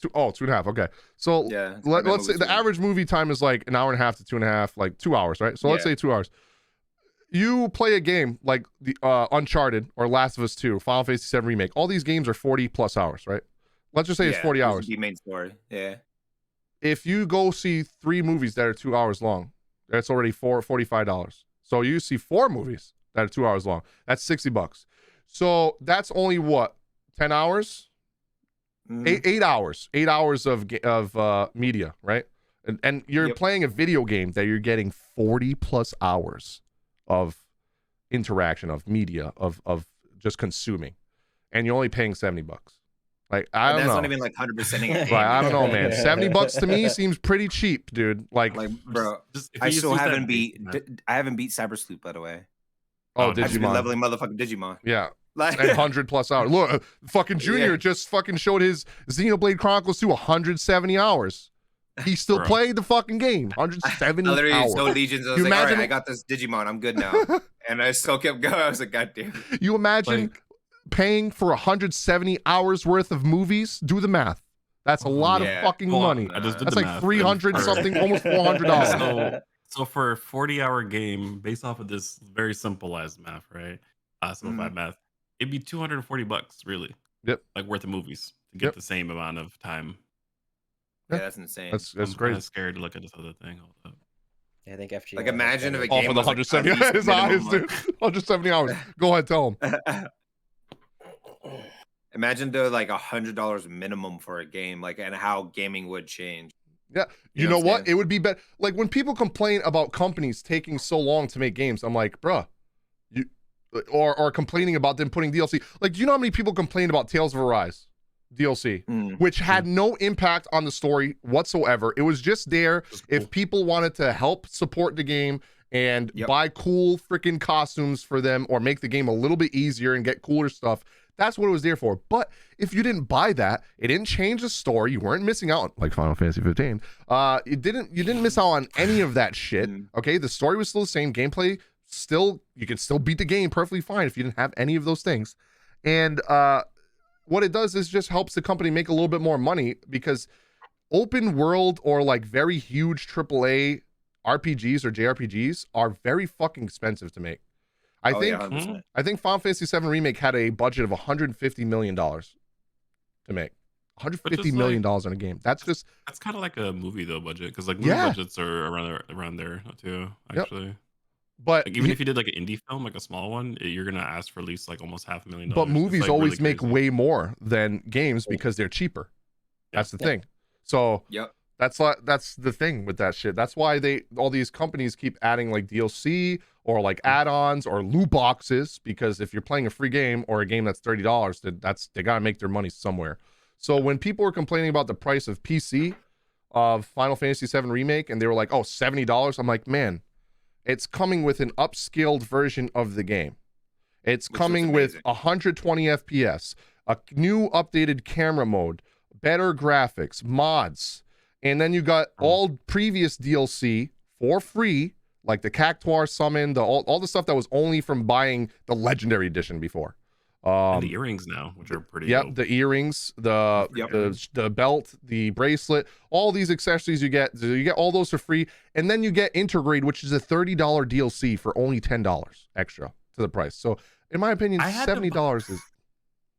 [SPEAKER 1] 2.5. Okay. So
[SPEAKER 2] Yeah.
[SPEAKER 1] let's say the average movie time is like an hour and a half to 2.5, like 2 hours, right? So let's say 2 hours. You play a game like the Uncharted or Last of Us 2, Final Fantasy VII Remake. All these games are 40 plus hours, right? Let's just say it's 40 hours.
[SPEAKER 2] The main story. Yeah.
[SPEAKER 1] If you go see 3 movies that are 2 hours long, that's already $45. So you see 4 movies that are 2 hours long. That's $60. So that's only what, 10 hours? 8 hours. 8 hours of media, right? And you're playing a video game that you're getting 40 plus hours of interaction, of media, of just consuming, and you're only paying $70. Like I don't know.
[SPEAKER 2] That's not even like 100%.
[SPEAKER 1] Right, I don't know, man. $70 to me seems pretty cheap, dude. Like
[SPEAKER 2] bro, I still haven't beat. I haven't beat Cyber Sleuth, by the way.
[SPEAKER 1] Oh,
[SPEAKER 2] I've just been
[SPEAKER 1] Digimon.
[SPEAKER 2] leveling motherfucking Digimon.
[SPEAKER 1] Yeah.
[SPEAKER 2] Like
[SPEAKER 1] And 100 plus hours. Look, fucking Junior just fucking showed his Xenoblade Chronicles 2 170 hours. He still played the fucking game. 170 hours.
[SPEAKER 2] So Legions. I was like, all right, I got this Digimon. I'm good now. And I still kept going. I was like, God damn.
[SPEAKER 1] You imagine paying for 170 hours worth of movies? Do the math. That's a lot of fucking money.
[SPEAKER 3] I just did
[SPEAKER 1] That's
[SPEAKER 3] the
[SPEAKER 1] like
[SPEAKER 3] math.
[SPEAKER 1] 300 something, almost $400.
[SPEAKER 3] So for a 40-hour game, based off of this very simplified math, right? Simplified math, it'd be $240, really.
[SPEAKER 1] Yep.
[SPEAKER 3] Like worth of movies to get the same amount of time.
[SPEAKER 2] Yeah, that's insane.
[SPEAKER 1] That's
[SPEAKER 3] I'm
[SPEAKER 1] great.
[SPEAKER 3] kind of scared to look at this other thing. Hold up.
[SPEAKER 4] Yeah, I think FG.
[SPEAKER 2] Like imagine if a
[SPEAKER 1] All
[SPEAKER 2] game
[SPEAKER 1] for the
[SPEAKER 2] was like
[SPEAKER 1] 170 his eyes, dude. 170 hours. Go ahead, tell him.
[SPEAKER 2] Imagine the like $100 minimum for a game, like, and how gaming would change.
[SPEAKER 1] Yeah, you know what? It would be better. Like when people complain about companies taking so long to make games, I'm like, bruh, or complaining about them putting DLC. Like, do you know how many people complained about Tales of Arise DLC, which had no impact on the story whatsoever? It was just there if people wanted to help support the game and buy cool freaking costumes for them, or make the game a little bit easier and get cooler stuff. That's what it was there for. But if you didn't buy that, it didn't change the story. You weren't missing out, like Final Fantasy 15. You didn't miss out on any of that shit. Okay, the story was still the same. Gameplay still, you could still beat the game perfectly fine if you didn't have any of those things. And what it does is just helps the company make a little bit more money, because open world or like very huge AAA RPGs or JRPGs are very fucking expensive to make. I think Final Fantasy VII Remake had a budget of $150 million to make. $150 million on a game. That's
[SPEAKER 3] kind of like a movie though budget, because like movie budgets are around there too, actually.
[SPEAKER 1] But
[SPEAKER 3] like, even if you did like an indie film, like a small one, you're gonna ask for at least like almost $500,000.
[SPEAKER 1] But movies
[SPEAKER 3] like
[SPEAKER 1] always
[SPEAKER 3] really
[SPEAKER 1] make way more than games because they're cheaper. That's the thing. So That's the thing with that shit. That's why all these companies keep adding like DLC or like add-ons or loot boxes, because if you're playing a free game or a game that's $30, then they gotta make their money somewhere. So when people were complaining about the price of PC of Final Fantasy VII Remake and they were like, oh, $70, I'm like, man, it's coming with an upscaled version of the game. It's coming with 120 FPS, a new updated camera mode, better graphics, mods. And then you got all previous DLC for free, like the Cactuar summon, all the stuff that was only from buying the Legendary Edition before.
[SPEAKER 3] And the earrings now, which are pretty.
[SPEAKER 1] Yep, the earrings, the belt, the bracelet, all these accessories you get. So you get all those for free, and then you get Intergrade, which is a $30 DLC for only $10 extra to the price. So, in my opinion, $70 is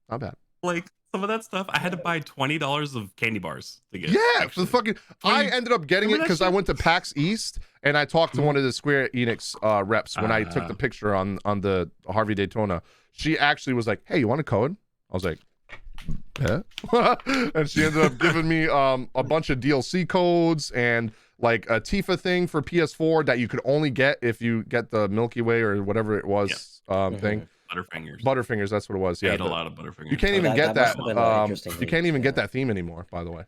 [SPEAKER 1] not bad.
[SPEAKER 3] Like some of that stuff, I had to buy $20 of candy bars to get.
[SPEAKER 1] Yeah, for the fucking. I ended up getting it because I went to PAX East and I talked to one of the Square Enix reps when I took the picture on the Harvey Daytona. She actually was like, "Hey, you want a code?" I was like, "Yeah," and she ended up giving me a bunch of DLC codes and like a Tifa thing for PS4 that you could only get if you get the Milky Way or whatever it was thing. Butterfingers, that's what it was. Yeah,
[SPEAKER 3] I ate a lot of Butterfingers.
[SPEAKER 1] You can't even get that. You can't even get that theme anymore, by the way.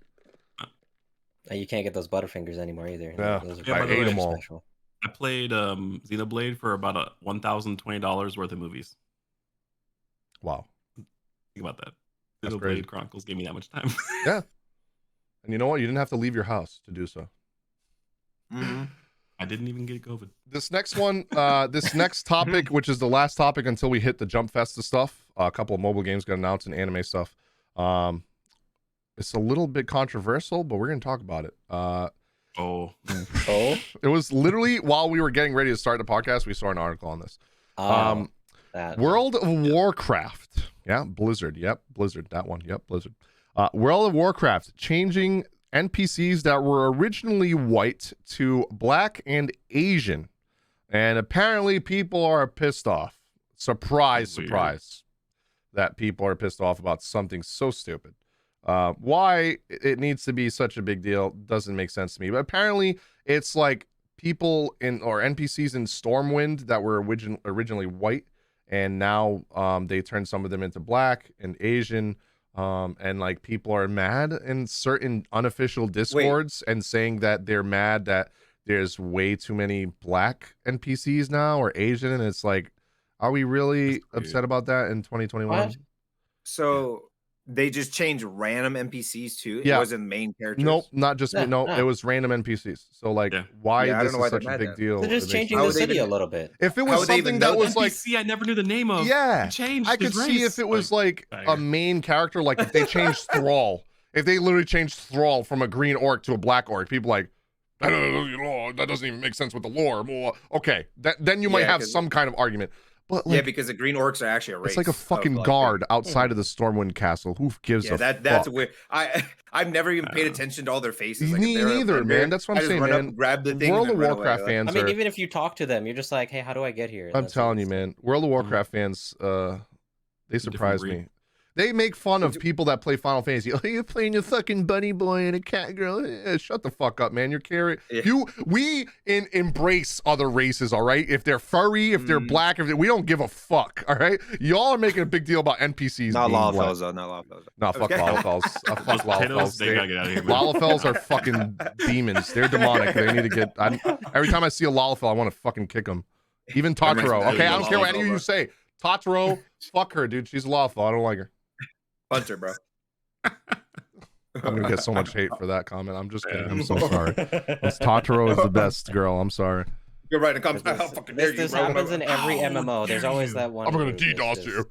[SPEAKER 4] You can't get those Butterfingers anymore either.
[SPEAKER 1] Yeah,
[SPEAKER 4] I
[SPEAKER 1] ate them all.
[SPEAKER 4] Special.
[SPEAKER 3] I played Xenoblade for about $1,020 worth of movies.
[SPEAKER 1] Wow.
[SPEAKER 3] Think about that.
[SPEAKER 1] That's
[SPEAKER 3] Xenoblade
[SPEAKER 1] great.
[SPEAKER 3] Chronicles gave me that much time.
[SPEAKER 1] Yeah. And you know what? You didn't have to leave your house to do so.
[SPEAKER 3] Mm-hmm. I didn't even get COVID.
[SPEAKER 1] This next one, this next topic, which is the last topic until we hit the Jump Festa stuff, a couple of mobile games got announced and anime stuff. It's a little bit controversial, but we're going to talk about it. It was literally while we were getting ready to start the podcast, we saw an article on this. World of Warcraft. Yeah, Blizzard. Yep, Blizzard. That one. Yep, Blizzard. World of Warcraft changing NPCs that were originally white to black and Asian. And apparently people are pissed off. Surprise, surprise. That people are pissed off about something so stupid. Why it needs to be such a big deal doesn't make sense to me. But apparently it's like people or NPCs in Stormwind that were originally white, and now they turned some of them into black and Asian. And like people are mad in certain unofficial discords and saying that they're mad that there's way too many black NPCs now or Asian, and it's like, are we really upset about that in 2021?
[SPEAKER 2] What? So they just changed random NPCs too?
[SPEAKER 1] Yeah.
[SPEAKER 2] It wasn't main characters?
[SPEAKER 1] Nope, not just it was random NPCs. So like, why this is such a big deal?
[SPEAKER 4] They're just changing the city a little bit.
[SPEAKER 1] If it was something that was like,
[SPEAKER 3] I never knew the name of.
[SPEAKER 1] Yeah,
[SPEAKER 3] changed
[SPEAKER 1] I could see if it was like a main character, like if they changed Thrall, if they literally changed Thrall from a green orc to a black orc, people like, that doesn't even make sense with the lore. Okay, then you might have some kind of argument. But like,
[SPEAKER 2] because the green orcs are actually a race.
[SPEAKER 1] It's like a fucking guard outside of the Stormwind Castle. Who gives a
[SPEAKER 2] that's
[SPEAKER 1] fuck?
[SPEAKER 2] weird. I've never even paid attention to all their faces. Like,
[SPEAKER 1] Me neither, man. That's what I'm saying, man.
[SPEAKER 2] Grab the thing.
[SPEAKER 1] World of Warcraft fans.
[SPEAKER 4] I mean, even if you talk to them, you're just like, hey, how do I get here?
[SPEAKER 1] I'm telling you, man. World of Warcraft fans, they surprise me. They make fun of people that play Final Fantasy. Oh, you're playing your fucking bunny boy and a cat girl. Shut the fuck up, man. You're carrying. We embrace other races, all right? If they're furry, if they're black, we don't give a fuck, all right? Y'all are making a big deal about NPCs.
[SPEAKER 2] Not Lalafels, though. Not Lalafels.
[SPEAKER 1] No, fuck Lalafels. Fuck Lalafels.
[SPEAKER 3] They gotta get out of here, man.
[SPEAKER 1] Lalafels are fucking demons. They're demonic. They need to get. Every time I see a Lalafell, I want to fucking kick them. Even Totoro. Okay, I don't care what any of you say. Totoro, fuck her, dude. She's a Lalafell. I don't like her.
[SPEAKER 2] Punter, bro.
[SPEAKER 1] I'm gonna get so much hate for that comment. I'm just kidding. I'm so sorry. Totoro is the best girl. I'm sorry.
[SPEAKER 2] You're right. It comes.
[SPEAKER 4] This happens in every MMO. There's always that one.
[SPEAKER 1] I'm gonna DDoS you.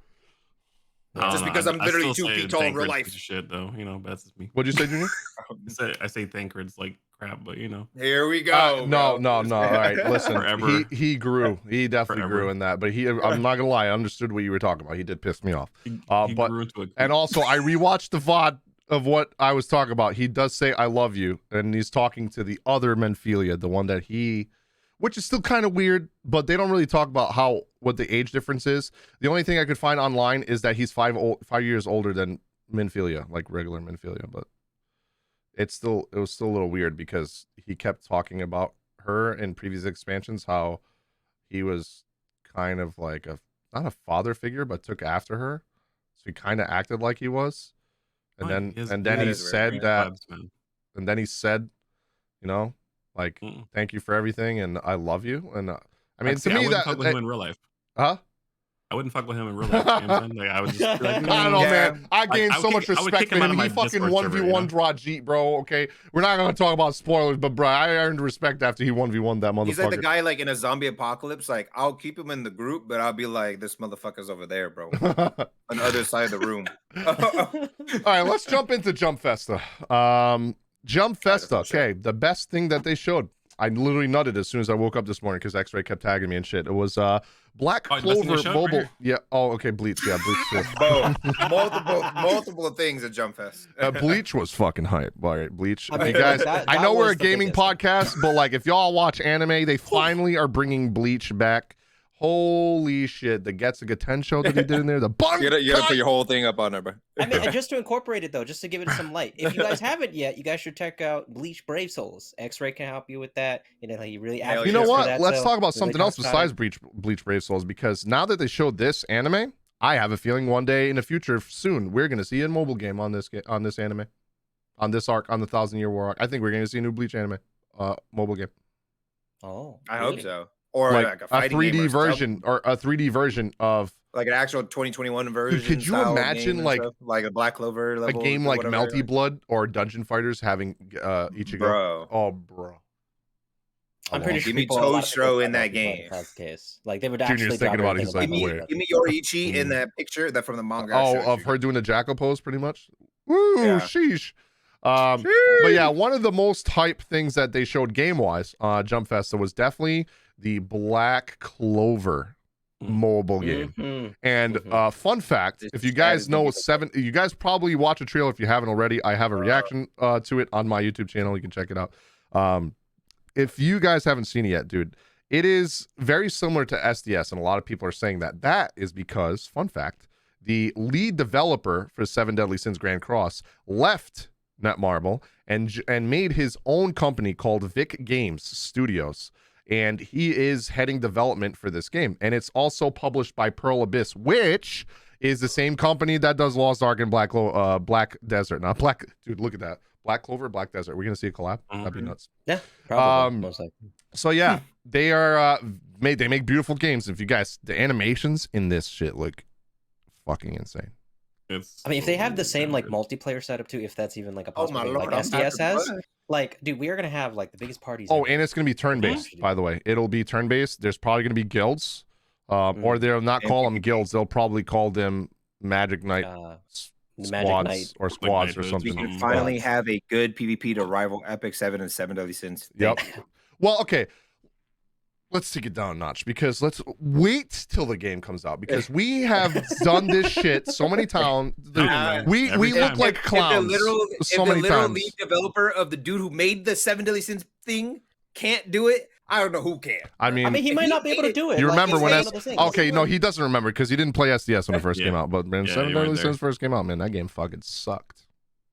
[SPEAKER 2] Just because I'm literally 2 feet tall in real life.
[SPEAKER 3] Shit, though, that's just me.
[SPEAKER 1] What'd you say, Junior?
[SPEAKER 3] I say Thancred's like crap, but
[SPEAKER 2] Here we go.
[SPEAKER 1] No. All right, listen. He grew. He definitely grew in that. But I'm not gonna lie. I understood what you were talking about. He did piss me off. And also, I rewatched the VOD of what I was talking about. He does say "I love you," and he's talking to the other Menphilia, the one that which is still kind of weird, but they don't really talk about what the age difference is. The only thing I could find online is that he's 5 years older than Menphilia, like regular Menphilia. But it was still a little weird because he kept talking about her in previous expansions, how he was kind of like not a father figure, but took after her. So he kind of acted like he was. And then he said that, and then he said, you know, like, thank you for everything and I love you. And I mean, to me,
[SPEAKER 3] that fuck with him in real life.
[SPEAKER 1] Huh?
[SPEAKER 3] I wouldn't fuck with him in real life. You know what I'm saying? Like, I would just be like,
[SPEAKER 1] I don't know, man. I gained so much respect for him. He fucking
[SPEAKER 3] Discord
[SPEAKER 1] 1v1 draw Jeet, bro. Okay, we're not gonna talk about spoilers, but bro, I earned respect after he 1v1 that motherfucker.
[SPEAKER 2] He's like the guy like in a zombie apocalypse. Like, I'll keep him in the group, but I'll be like, this motherfucker's over there, bro, on the other side of the room.
[SPEAKER 1] All right, let's jump into Jump Festa. Jump Festa. Okay, the best thing that they showed. I literally nutted as soon as I woke up this morning because X-Ray kept tagging me and shit. It was Black Clover mobile. Right? Yeah. Oh, okay. Bleach. Yeah, Bleach too.
[SPEAKER 2] Both, multiple things at Jump Fest.
[SPEAKER 1] Bleach was fucking hype. All right, Bleach. I mean, guys, I know we're a gaming podcast, but like, if y'all watch anime, they finally are bringing Bleach back. Holy shit, the Getsuga Tensho that he did in there, the bun.
[SPEAKER 2] You gotta put your whole thing up on there, bro.
[SPEAKER 4] I mean, and just to incorporate it though, just to give it some light. If you guys haven't yet, you guys should check out Bleach Brave Souls. X-Ray can help you with that. You know, he really.
[SPEAKER 1] You know what? Let's talk about something else besides Bleach Brave Souls, because now that they showed this anime, I have a feeling one day in the future, soon, we're gonna see a mobile game on this anime, on this arc, on the 1,000-Year War arc. I think we're gonna see a new Bleach anime, mobile game.
[SPEAKER 4] Oh,
[SPEAKER 2] I hope so. Or like a
[SPEAKER 1] 3D version, or a 3D version of
[SPEAKER 2] like an actual 2021 version.
[SPEAKER 1] Dude, could you imagine like
[SPEAKER 2] a Black Clover level,
[SPEAKER 1] a game like Melty Blood or Dungeon Fighters having Ichigo?
[SPEAKER 2] Bro.
[SPEAKER 1] Oh, bro.
[SPEAKER 4] I'm pretty sure
[SPEAKER 2] give me Toshiro in that game.
[SPEAKER 4] That's the case. Like they would
[SPEAKER 1] Junior's
[SPEAKER 4] actually
[SPEAKER 1] thinking about it. He's like,
[SPEAKER 2] give me Yoriichi in that picture that from the manga.
[SPEAKER 1] Oh, of her doing the jackal pose, pretty much. Woo, sheesh. But yeah, one of the most hype things that they showed game-wise, Jump Festa, was definitely the Black Clover mobile game. And fun fact, if you guys know you guys probably watch a trailer if you haven't already. I have a reaction to it on my YouTube channel. You can check it out. If you guys haven't seen it yet, dude, it is very similar to SDS, and a lot of people are saying that. That is because, fun fact, the lead developer for Seven Deadly Sins Grand Cross left Netmarble and made his own company called Vic Games Studios. And he is heading development for this game. And it's also published by Pearl Abyss, which is the same company that does Lost Ark and Black Desert. Not Black, dude, look at that. Black Clover, Black Desert. We're going to see a collab? That'd be nuts.
[SPEAKER 4] Yeah, probably. Most likely.
[SPEAKER 1] So yeah, they are, they make beautiful games. If you guys, the animations in this shit look fucking insane.
[SPEAKER 4] I mean, if they have the same like multiplayer setup too, if that's even like a possibility, like SDS has, like, dude, we are gonna have like the biggest parties.
[SPEAKER 1] Oh, and it's gonna be turn-based, by the way. It'll be turn-based. There's probably gonna be guilds, or they'll not call them guilds. They'll probably call them Magic Knight squads or something.
[SPEAKER 2] We can finally have a good PvP to rival Epic 7 and 7 Deadly Sins.
[SPEAKER 1] Yep. Well, okay. Let's take it down a notch, because let's wait till the game comes out, because we have done this shit so many times. We look like clowns so many times. If the literal lead developer
[SPEAKER 2] of the dude who made the 7 Deadly Sins thing can't do it, I don't know who can.
[SPEAKER 1] I mean,
[SPEAKER 4] he might not be able to do it.
[SPEAKER 1] You remember when no, he doesn't remember because he didn't play SDS when it first came out. But man, 7 Deadly Sins first came out, man, that game fucking sucked.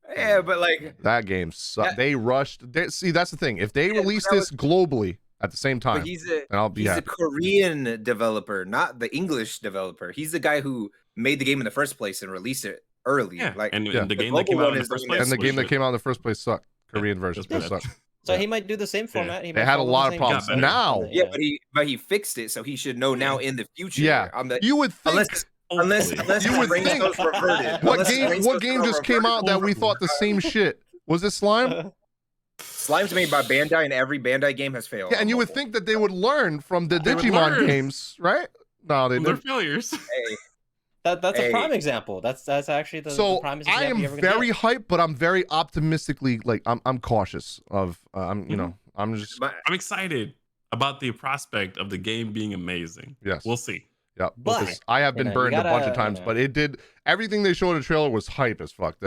[SPEAKER 2] Yeah, but like
[SPEAKER 1] that game sucked. They rushed. See, that's the thing. If they release this globally at the same time,
[SPEAKER 2] he's a Korean developer, not the English developer. He's the guy who made the game in the first place and released it early.
[SPEAKER 3] Yeah. Like, and the game that came out in the first place,
[SPEAKER 1] and the game that came out in the first place sucked. Korean version sucked.
[SPEAKER 4] So he might do the same format.
[SPEAKER 1] They had a lot of problems. Now,
[SPEAKER 2] but he fixed it, so he should know now in the future.
[SPEAKER 1] Yeah, you would think.
[SPEAKER 2] Unless
[SPEAKER 1] you would think. What game just came out that we thought the same shit? Was it Slime?
[SPEAKER 2] Slime's made by Bandai, and every Bandai game has failed.
[SPEAKER 1] Yeah, and you would think that they would learn from the Digimon games, right? No, they're
[SPEAKER 3] failures.
[SPEAKER 4] That's a prime example. That's actually the prime example.
[SPEAKER 1] I am very hyped, but I'm very optimistically, like, I'm cautious of I'm
[SPEAKER 3] excited about the prospect of the game being amazing.
[SPEAKER 1] Yes,
[SPEAKER 3] we'll see.
[SPEAKER 1] Yeah, but I have been burned a bunch of times, but it did everything they showed in the trailer was hype as fuck.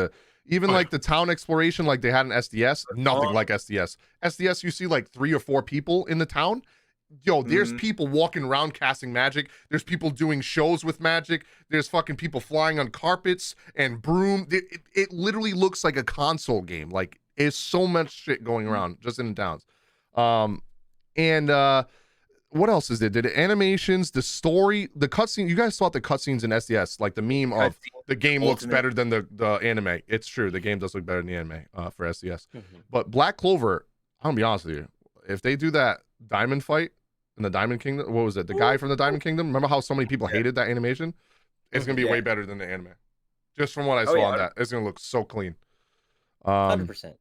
[SPEAKER 1] Even like the town exploration, like they had in SDS, nothing like SDS. SDS, you see like 3 or 4 people in the town. Yo, there's people walking around casting magic. There's people doing shows with magic. There's fucking people flying on carpets and broom. It literally looks like a console game. Like It's so much shit going around just in the towns. And what else is there? Did animations, the story, the cutscene? You guys thought the cutscenes in SDS, like the meme of the game looks better than the anime. It's true, the game does look better than the anime for SDS. But Black Clover, I'm gonna be honest with you, if they do that diamond fight in the Diamond Kingdom, what was it? The guy from the Diamond Kingdom. Remember how so many people hated that animation? It's gonna be way better than the anime. Just from what I saw on that, it's gonna look so clean.
[SPEAKER 4] 100%.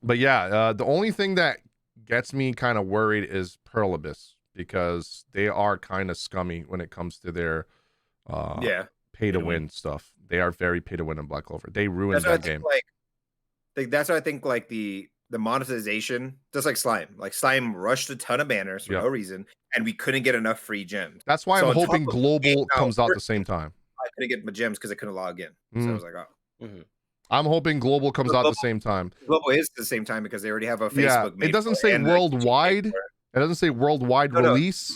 [SPEAKER 1] But yeah, the only thing that gets me kind of worried is Pearl Abyss, because they are kind of scummy when it comes to their pay to win stuff. They are very pay to win in Black Clover. They ruined that game.
[SPEAKER 2] That's what I think. Like the monetization, just like Slime. Like Slime rushed a ton of banners for no reason, and we couldn't get enough free gems.
[SPEAKER 1] That's why I'm hoping Global comes out at the same time.
[SPEAKER 2] I couldn't get my gems because I couldn't log in. So I was like, oh.
[SPEAKER 1] I'm hoping Global comes out at the same time.
[SPEAKER 2] Global is at the same time because they already have a Facebook.
[SPEAKER 1] It doesn't say worldwide. It doesn't say worldwide release.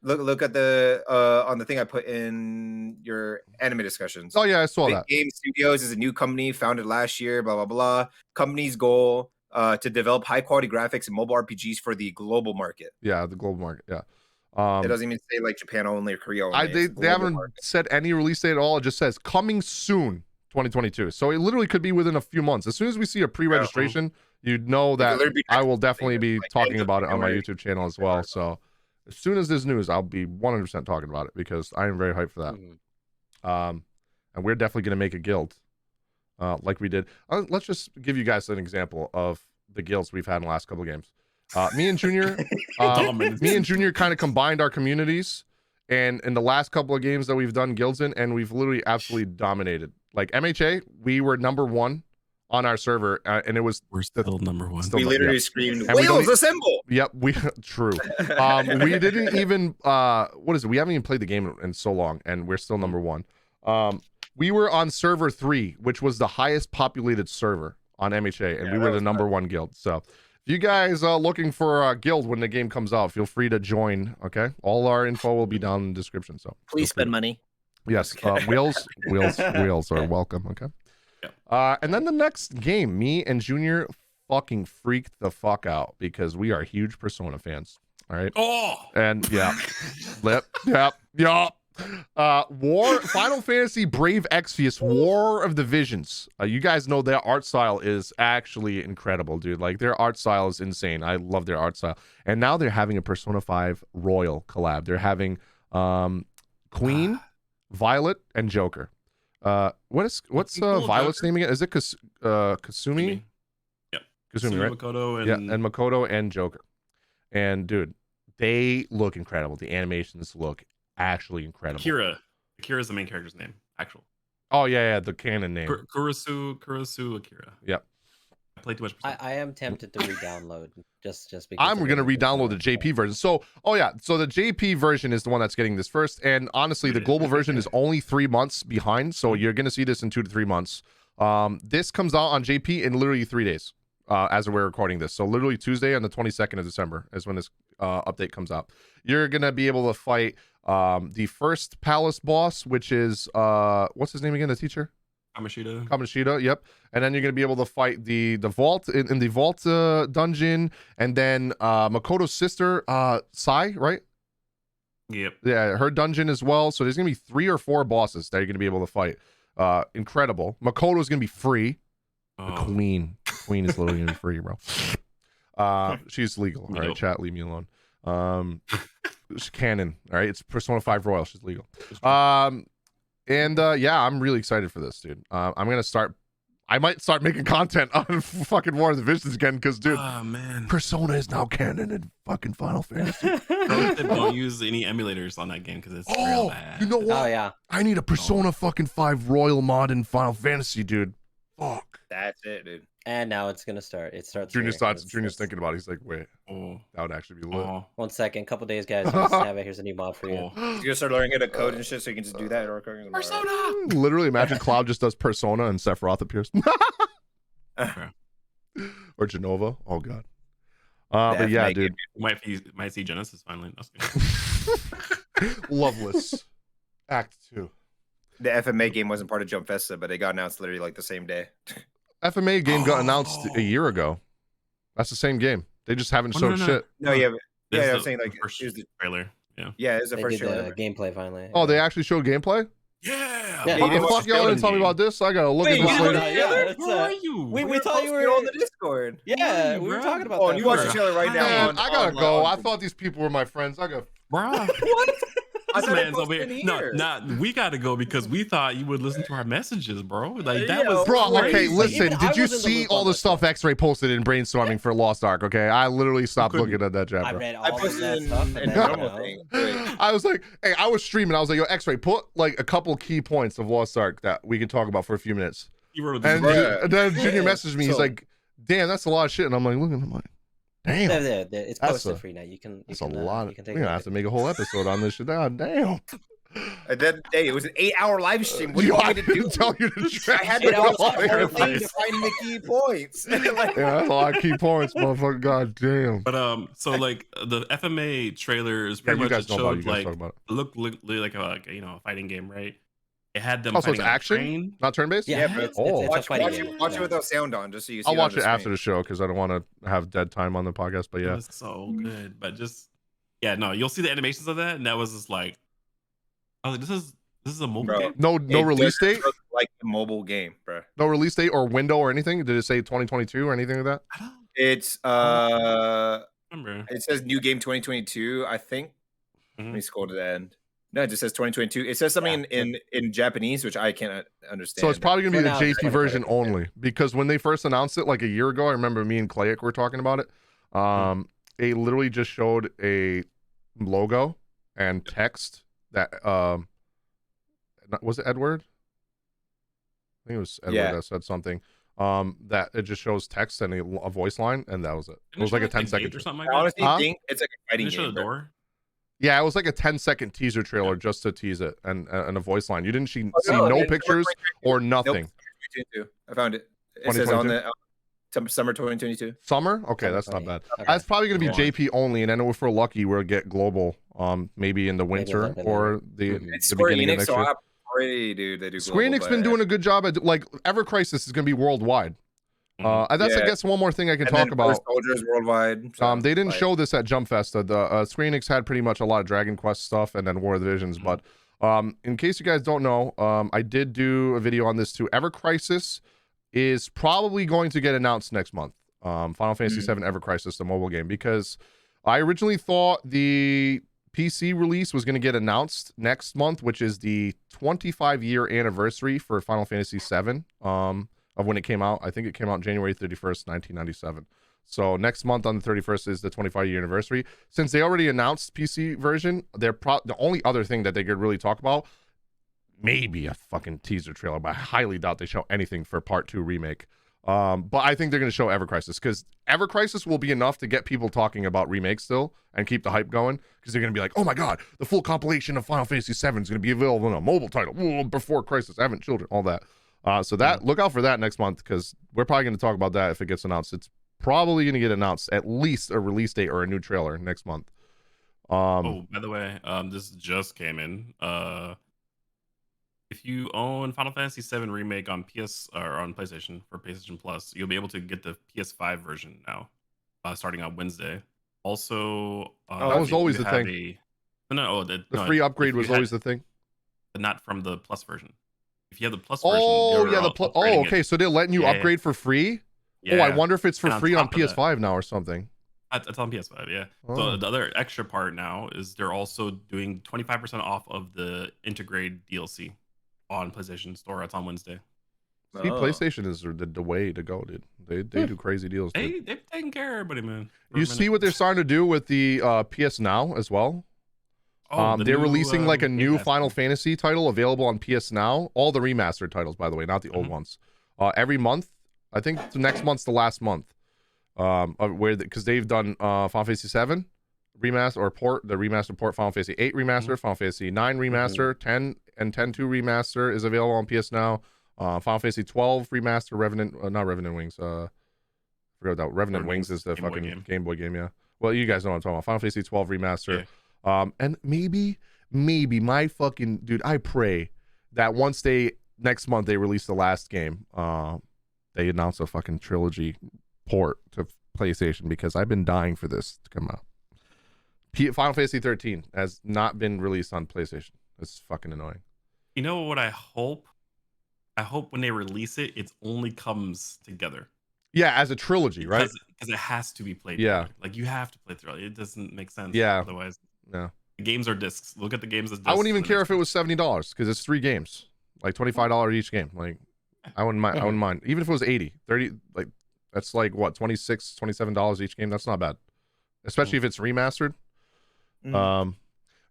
[SPEAKER 2] Look at the on the thing I put in your anime discussions.
[SPEAKER 1] Oh yeah, I saw that.
[SPEAKER 2] Game Studios is a new company founded last year. Blah blah blah. Company's goal to develop high quality graphics and mobile RPGs for the global market.
[SPEAKER 1] Yeah, the global market. Yeah.
[SPEAKER 2] It doesn't even say like Japan only or Korea only.
[SPEAKER 1] They haven't said any release date at all. It just says coming soon, 2022. So it literally could be within a few months. As soon as we see a pre-registration, you'd know that I will definitely be talking about it on my YouTube channel as well. So as soon as there's news, I'll be 100% talking about it because I am very hyped for that. And we're definitely going to make a guild like we did. Let's just give you guys an example of the guilds we've had in the last couple of games. Me and Junior kind of combined our communities, and in the last couple of games that we've done guilds in, and we've literally absolutely dominated. Like MHA, we were #1 on our server, and we're
[SPEAKER 3] still #1.
[SPEAKER 2] We literally screamed, "Whales assemble!"
[SPEAKER 1] Yep, true. We didn't even what is it? We haven't even played the game in so long, and we're still #1. We were on server 3, which was the highest populated server on MHA, and we were the #1 guild. So if you guys are looking for a guild when the game comes out, feel free to join. Okay, all our info will be down in the description. So
[SPEAKER 6] please spend money.
[SPEAKER 1] Yes, wheels are welcome. Okay. And then the next game, me and Junior fucking freaked the fuck out because we are huge Persona fans. All right. And Final Fantasy Brave Exvius War of the Visions. You guys know their art style is actually incredible, dude. Like their art style is insane. I love their art style. And now they're having a Persona 5 Royal collab. They're having Queen, Violet, and Joker. What's Violet's name again? Is it Kasumi?
[SPEAKER 3] Yep.
[SPEAKER 1] Kasumi, right?
[SPEAKER 3] Makoto
[SPEAKER 1] and Makoto and Joker. And dude, they look incredible. The animations look actually incredible.
[SPEAKER 3] Akira is the main character's name. Actual.
[SPEAKER 1] Oh yeah, the canon name.
[SPEAKER 3] Kurosu Akira.
[SPEAKER 1] Yep.
[SPEAKER 3] I played too much.
[SPEAKER 4] I am tempted to re-download just because
[SPEAKER 1] I'm gonna re-download the JP version. So the JP version is the one that's getting this first, and honestly, the global version is only 3 months behind. So you're gonna see this in 2 to 3 months. This comes out on JP in literally 3 days, as we're recording this. So literally Tuesday on the 22nd of December is when this update comes out. You're gonna be able to fight the first palace boss, which is what's his name again? The teacher. Kamoshida, yep. And then you're gonna be able to fight the vault in the vault dungeon, and then Makoto's sister, Sai, right?
[SPEAKER 3] Yep.
[SPEAKER 1] Yeah, her dungeon as well. So there's gonna be 3 or 4 bosses that you're gonna be able to fight. Incredible. Makoto's gonna be free. The queen is literally gonna be free, bro. She's legal. All right, chat, leave me alone. It's canon. All right, it's Persona 5 Royal. She's legal. Yeah, I'm really excited for this, dude. I might start making content on fucking War of the Visions again, because, dude, Persona is now canon in fucking Final Fantasy.
[SPEAKER 3] Don't use any emulators on that game because it's real bad.
[SPEAKER 1] You know what?
[SPEAKER 4] Oh yeah,
[SPEAKER 1] I need a Persona fucking 5 Royal mod in Final Fantasy, dude. Fuck.
[SPEAKER 2] That's it, dude.
[SPEAKER 4] And now it's gonna start. It starts.
[SPEAKER 1] Junior's thinking about it. He's like, wait, that would actually be lit.
[SPEAKER 4] 1 second, couple days, guys. Just have it. Here's a new mod for you.
[SPEAKER 2] You're gonna start learning how to code and shit, so you can just do that.
[SPEAKER 3] Persona.
[SPEAKER 1] Literally, imagine Cloud just does Persona and Sephiroth appears, or Genova. Oh god. But yeah, dude.
[SPEAKER 3] Might see Genesis finally. That's good.
[SPEAKER 1] Loveless. Act 2.
[SPEAKER 2] The FMA game wasn't part of Jump Festa, but it got announced literally like the same day.
[SPEAKER 1] FMA game got announced a year ago. That's the same game. They just haven't showed shit.
[SPEAKER 2] No, yeah, I'm saying like
[SPEAKER 3] here's the trailer.
[SPEAKER 2] Yeah, it's the
[SPEAKER 4] They
[SPEAKER 2] first
[SPEAKER 4] did
[SPEAKER 2] trailer.
[SPEAKER 4] the gameplay finally.
[SPEAKER 1] Oh, they actually showed gameplay?
[SPEAKER 3] Yeah.
[SPEAKER 4] Yeah,
[SPEAKER 1] What the
[SPEAKER 2] they
[SPEAKER 1] fuck y'all didn't tell me about this? I gotta look at
[SPEAKER 6] Wait,
[SPEAKER 1] this
[SPEAKER 6] you
[SPEAKER 1] later.
[SPEAKER 6] don't-
[SPEAKER 3] Where are you?
[SPEAKER 4] we thought you
[SPEAKER 2] Posted
[SPEAKER 4] were
[SPEAKER 2] on the Discord.
[SPEAKER 4] Yeah,
[SPEAKER 3] Where
[SPEAKER 4] we were
[SPEAKER 3] you,
[SPEAKER 4] talking
[SPEAKER 3] bro?
[SPEAKER 4] about
[SPEAKER 2] Oh,
[SPEAKER 4] that.
[SPEAKER 2] and you watch the
[SPEAKER 3] bro.
[SPEAKER 2] trailer right now.
[SPEAKER 1] Man, I gotta go. I
[SPEAKER 2] on-
[SPEAKER 1] thought these people were my friends. I got
[SPEAKER 3] Bruh.
[SPEAKER 2] What? I
[SPEAKER 3] This
[SPEAKER 2] thought it
[SPEAKER 3] man's over
[SPEAKER 2] posted
[SPEAKER 3] here.
[SPEAKER 2] in
[SPEAKER 3] No,
[SPEAKER 2] here.
[SPEAKER 3] nah, we gotta go because we thought you would listen to our messages, bro. Like that
[SPEAKER 2] Yeah,
[SPEAKER 3] was
[SPEAKER 1] Bro, okay,
[SPEAKER 2] crazy.
[SPEAKER 1] listen.
[SPEAKER 4] Even I
[SPEAKER 1] Did you
[SPEAKER 4] was in the
[SPEAKER 1] see
[SPEAKER 4] loop
[SPEAKER 1] all
[SPEAKER 4] on
[SPEAKER 1] the
[SPEAKER 4] this
[SPEAKER 1] stuff X-Ray posted in brainstorming for Lost Ark? Okay, I literally stopped
[SPEAKER 3] couldn't-
[SPEAKER 1] looking at that
[SPEAKER 4] I
[SPEAKER 1] chapter.
[SPEAKER 4] read
[SPEAKER 2] I
[SPEAKER 4] all of
[SPEAKER 2] posted
[SPEAKER 4] that
[SPEAKER 2] in
[SPEAKER 4] stuff.
[SPEAKER 2] a
[SPEAKER 4] And then,
[SPEAKER 2] normal thing.
[SPEAKER 1] I was like, hey, I was streaming. I was like, yo, X-Ray, put like a couple key points of Lost Ark that we can talk about for a few minutes.
[SPEAKER 3] you wrote
[SPEAKER 1] And,
[SPEAKER 2] Bruh.
[SPEAKER 1] and then Junior messaged me. He's
[SPEAKER 2] So-
[SPEAKER 1] like, damn, that's a lot of shit. And I'm like, look at him, like, damn,
[SPEAKER 4] it's
[SPEAKER 1] That's
[SPEAKER 4] posted
[SPEAKER 1] a-
[SPEAKER 4] for you now. You can.
[SPEAKER 1] that's
[SPEAKER 4] you
[SPEAKER 1] a
[SPEAKER 4] can,
[SPEAKER 1] lot.
[SPEAKER 4] You can
[SPEAKER 1] We're
[SPEAKER 4] take
[SPEAKER 1] gonna
[SPEAKER 4] a
[SPEAKER 1] have to make a whole episode on this shit. God damn.
[SPEAKER 2] And then, hey, it was an 8-hour live stream. What do you
[SPEAKER 1] Yo,
[SPEAKER 2] want me
[SPEAKER 1] I
[SPEAKER 2] to do?
[SPEAKER 1] didn't tell you to
[SPEAKER 2] I had
[SPEAKER 1] check
[SPEAKER 2] to
[SPEAKER 1] it
[SPEAKER 2] watch
[SPEAKER 1] out.
[SPEAKER 2] the whole
[SPEAKER 1] Yeah,
[SPEAKER 2] thing to find the key points. Like,
[SPEAKER 1] that's a lot of key points, motherfucker. God damn.
[SPEAKER 3] But so like the FMA trailer is
[SPEAKER 1] Yeah,
[SPEAKER 3] pretty
[SPEAKER 1] you
[SPEAKER 3] much
[SPEAKER 1] guys
[SPEAKER 3] it
[SPEAKER 1] know about it.
[SPEAKER 3] showed
[SPEAKER 1] You guys
[SPEAKER 3] like
[SPEAKER 1] talk about it.
[SPEAKER 3] look like a fighting game, right? It had them
[SPEAKER 1] Oh, so it's
[SPEAKER 3] fighting on a
[SPEAKER 1] action?
[SPEAKER 3] train.
[SPEAKER 1] Not turn-based?
[SPEAKER 4] Yeah,
[SPEAKER 2] but
[SPEAKER 4] it's,
[SPEAKER 1] Oh.
[SPEAKER 4] it's a
[SPEAKER 2] watch,
[SPEAKER 4] fighting
[SPEAKER 2] watch,
[SPEAKER 4] game.
[SPEAKER 2] it, watch
[SPEAKER 4] yeah.
[SPEAKER 2] it without sound on, just so you see.
[SPEAKER 1] I'll
[SPEAKER 2] it on
[SPEAKER 1] watch
[SPEAKER 2] the
[SPEAKER 1] it after
[SPEAKER 2] screen.
[SPEAKER 1] the show because I don't want to have dead time on the podcast. But
[SPEAKER 3] It
[SPEAKER 1] yeah,
[SPEAKER 3] was so good, but just no, you'll see the animations of that, and that was just like, I was like, this is a mobile
[SPEAKER 2] Bro.
[SPEAKER 3] game.
[SPEAKER 1] no
[SPEAKER 2] It
[SPEAKER 1] release
[SPEAKER 2] doesn't
[SPEAKER 1] date,
[SPEAKER 2] look like a mobile game, bro.
[SPEAKER 1] no release date or window or anything. Did it say 2022 or anything like that?
[SPEAKER 3] I don't
[SPEAKER 2] It's
[SPEAKER 3] remember.
[SPEAKER 2] it says new game 2022. I think. Let me scroll to the end. No, it just says 2022. It says something in Japanese, which I can't understand.
[SPEAKER 1] So it's probably gonna be
[SPEAKER 4] For
[SPEAKER 1] the
[SPEAKER 4] now, it's
[SPEAKER 1] JP version
[SPEAKER 4] 2022.
[SPEAKER 1] only because when they first announced it like a year ago, I remember me and Clayek were talking about it. It literally just showed a logo and text that was it Edward? I think it was Edward
[SPEAKER 2] Yeah.
[SPEAKER 1] that said something. That it just shows text and a voice line, and that was it. It was like a 10-second.
[SPEAKER 3] or something
[SPEAKER 2] I
[SPEAKER 3] like that.
[SPEAKER 2] honestly
[SPEAKER 1] Huh?
[SPEAKER 2] think it's like a fighting
[SPEAKER 3] Didn't it show
[SPEAKER 2] game.
[SPEAKER 3] the
[SPEAKER 2] bro.
[SPEAKER 3] door.
[SPEAKER 1] Yeah, it was like a 10-second teaser trailer just to tease it and a voice line. You didn't see
[SPEAKER 2] no,
[SPEAKER 1] no
[SPEAKER 2] it's
[SPEAKER 1] pictures or nothing.
[SPEAKER 2] Nope, 2022. I found it. It says on the summer 2022.
[SPEAKER 1] Summer? Okay,
[SPEAKER 4] Summer
[SPEAKER 1] that's not
[SPEAKER 4] 20.
[SPEAKER 1] bad.
[SPEAKER 4] Okay.
[SPEAKER 1] That's probably going to be
[SPEAKER 3] Come on.
[SPEAKER 1] JP only, and then if we're lucky, we'll get global. Maybe in the
[SPEAKER 4] Maybe a
[SPEAKER 1] winter
[SPEAKER 4] little bit
[SPEAKER 1] or the
[SPEAKER 2] It's
[SPEAKER 1] the
[SPEAKER 2] Square
[SPEAKER 1] beginning of
[SPEAKER 2] Enix,
[SPEAKER 1] next
[SPEAKER 2] so
[SPEAKER 1] year.
[SPEAKER 2] I'm pretty dude. They do.
[SPEAKER 1] Square
[SPEAKER 2] global,
[SPEAKER 1] Enix been
[SPEAKER 2] but-
[SPEAKER 1] doing a good job at like Ever Crisis is going to be worldwide. That's I
[SPEAKER 2] Yeah.
[SPEAKER 1] guess one more thing I can
[SPEAKER 2] and
[SPEAKER 1] talk
[SPEAKER 2] then
[SPEAKER 1] about.
[SPEAKER 2] First Soldiers worldwide. so,
[SPEAKER 1] They didn't
[SPEAKER 2] like,
[SPEAKER 1] show this at Jump Festa. The Square Enix had pretty much a lot of Dragon Quest stuff and then War of the Visions. But in case you guys don't know, I did do a video on this too. Ever Crisis is probably going to get announced next month. Final Fantasy VII Ever Crisis, the mobile game, because I originally thought the PC release was going to get announced next month, which is the 25-year anniversary for Final Fantasy VII of when it came out. I think it came out January 31st, 1997. So next month on the 31st is the 25-year anniversary. Since they already announced PC version, the only other thing that they could really talk about, maybe a fucking teaser trailer, but I highly doubt they show anything for Part 2 Remake. But I think they're going to show Ever Crisis because Ever Crisis will be enough to get people talking about Remake still and keep the hype going because they're going to be like, oh my god, the full compilation of Final Fantasy VII is going to be available in a mobile title. Ooh, before Crisis, Haven't Children, all that. So that look out for that next month because we're probably going to talk about that if it gets announced. It's probably going to get announced at least a release date or a new trailer next month.
[SPEAKER 3] Oh, by the way, this just came in. If you own Final Fantasy VII Remake on PS or on PlayStation for PlayStation Plus, you'll be able to get the PS5 version now, starting on Wednesday. Also,
[SPEAKER 1] that was
[SPEAKER 3] if
[SPEAKER 1] always
[SPEAKER 3] you
[SPEAKER 1] the
[SPEAKER 3] have
[SPEAKER 1] thing.
[SPEAKER 3] The
[SPEAKER 1] Free upgrade was always
[SPEAKER 3] the
[SPEAKER 1] the thing.
[SPEAKER 3] not from the Plus version. If you have the Plus version,
[SPEAKER 1] Oh
[SPEAKER 3] you're,
[SPEAKER 1] yeah, the
[SPEAKER 3] upgrading
[SPEAKER 1] okay.
[SPEAKER 3] it.
[SPEAKER 1] So they're letting you
[SPEAKER 3] Yeah,
[SPEAKER 1] upgrade for free.
[SPEAKER 3] Yeah.
[SPEAKER 1] Oh, I wonder if it's for
[SPEAKER 3] And on
[SPEAKER 1] free on
[SPEAKER 3] top of that-
[SPEAKER 1] PS5 now or something.
[SPEAKER 3] It's on PS5, yeah.
[SPEAKER 1] Oh.
[SPEAKER 3] So the other extra part now is they're also doing 25% off of the Integrate DLC on PlayStation Store. It's on Wednesday.
[SPEAKER 1] See,
[SPEAKER 2] Oh.
[SPEAKER 1] PlayStation is the way to go, dude. They do crazy deals. Dude.
[SPEAKER 3] They've taken care of everybody, man.
[SPEAKER 1] You see what they're starting to do with the PS Now as well. They're releasing like a new Final Fantasy title available on PS Now. All the remastered titles, by the way, not the old ones. Every month. I think the next month's the last month. Because they've done Final Fantasy 7 remaster or port, the remastered port, Final Fantasy 8 remaster, Final Fantasy 9 remaster, 10 and 10.2 remaster is available on PS Now. Final Fantasy 12 remaster, not Revenant Wings. Forgot that Revenant Wings is the
[SPEAKER 3] Game Boy
[SPEAKER 1] fucking
[SPEAKER 3] game.
[SPEAKER 1] Game Boy game. Yeah. Well, you guys know what I'm talking about. Final Fantasy 12 remaster. And maybe my fucking dude, I pray that once next month they release the last game, that they announce a fucking trilogy port to PlayStation because I've been dying for this to come out. Final Fantasy 13 has not been released on PlayStation. It's fucking annoying.
[SPEAKER 3] You know what I hope? I hope when they release it, it only comes together.
[SPEAKER 1] Yeah, as a trilogy, right?
[SPEAKER 3] Because it has to be played.
[SPEAKER 1] Yeah.
[SPEAKER 3] Together. Like you have to play through it. It doesn't make sense.
[SPEAKER 1] Yeah.
[SPEAKER 3] Otherwise,
[SPEAKER 1] yeah.
[SPEAKER 3] The games are discs. Look at the games as discs.
[SPEAKER 1] I wouldn't even care if it was $70 because it's 3 games, like $25 each game. Like, I wouldn't mind. I wouldn't mind. Even if it was 80, 30, like that's like what, $26, $27 each game. That's not bad, especially if it's remastered.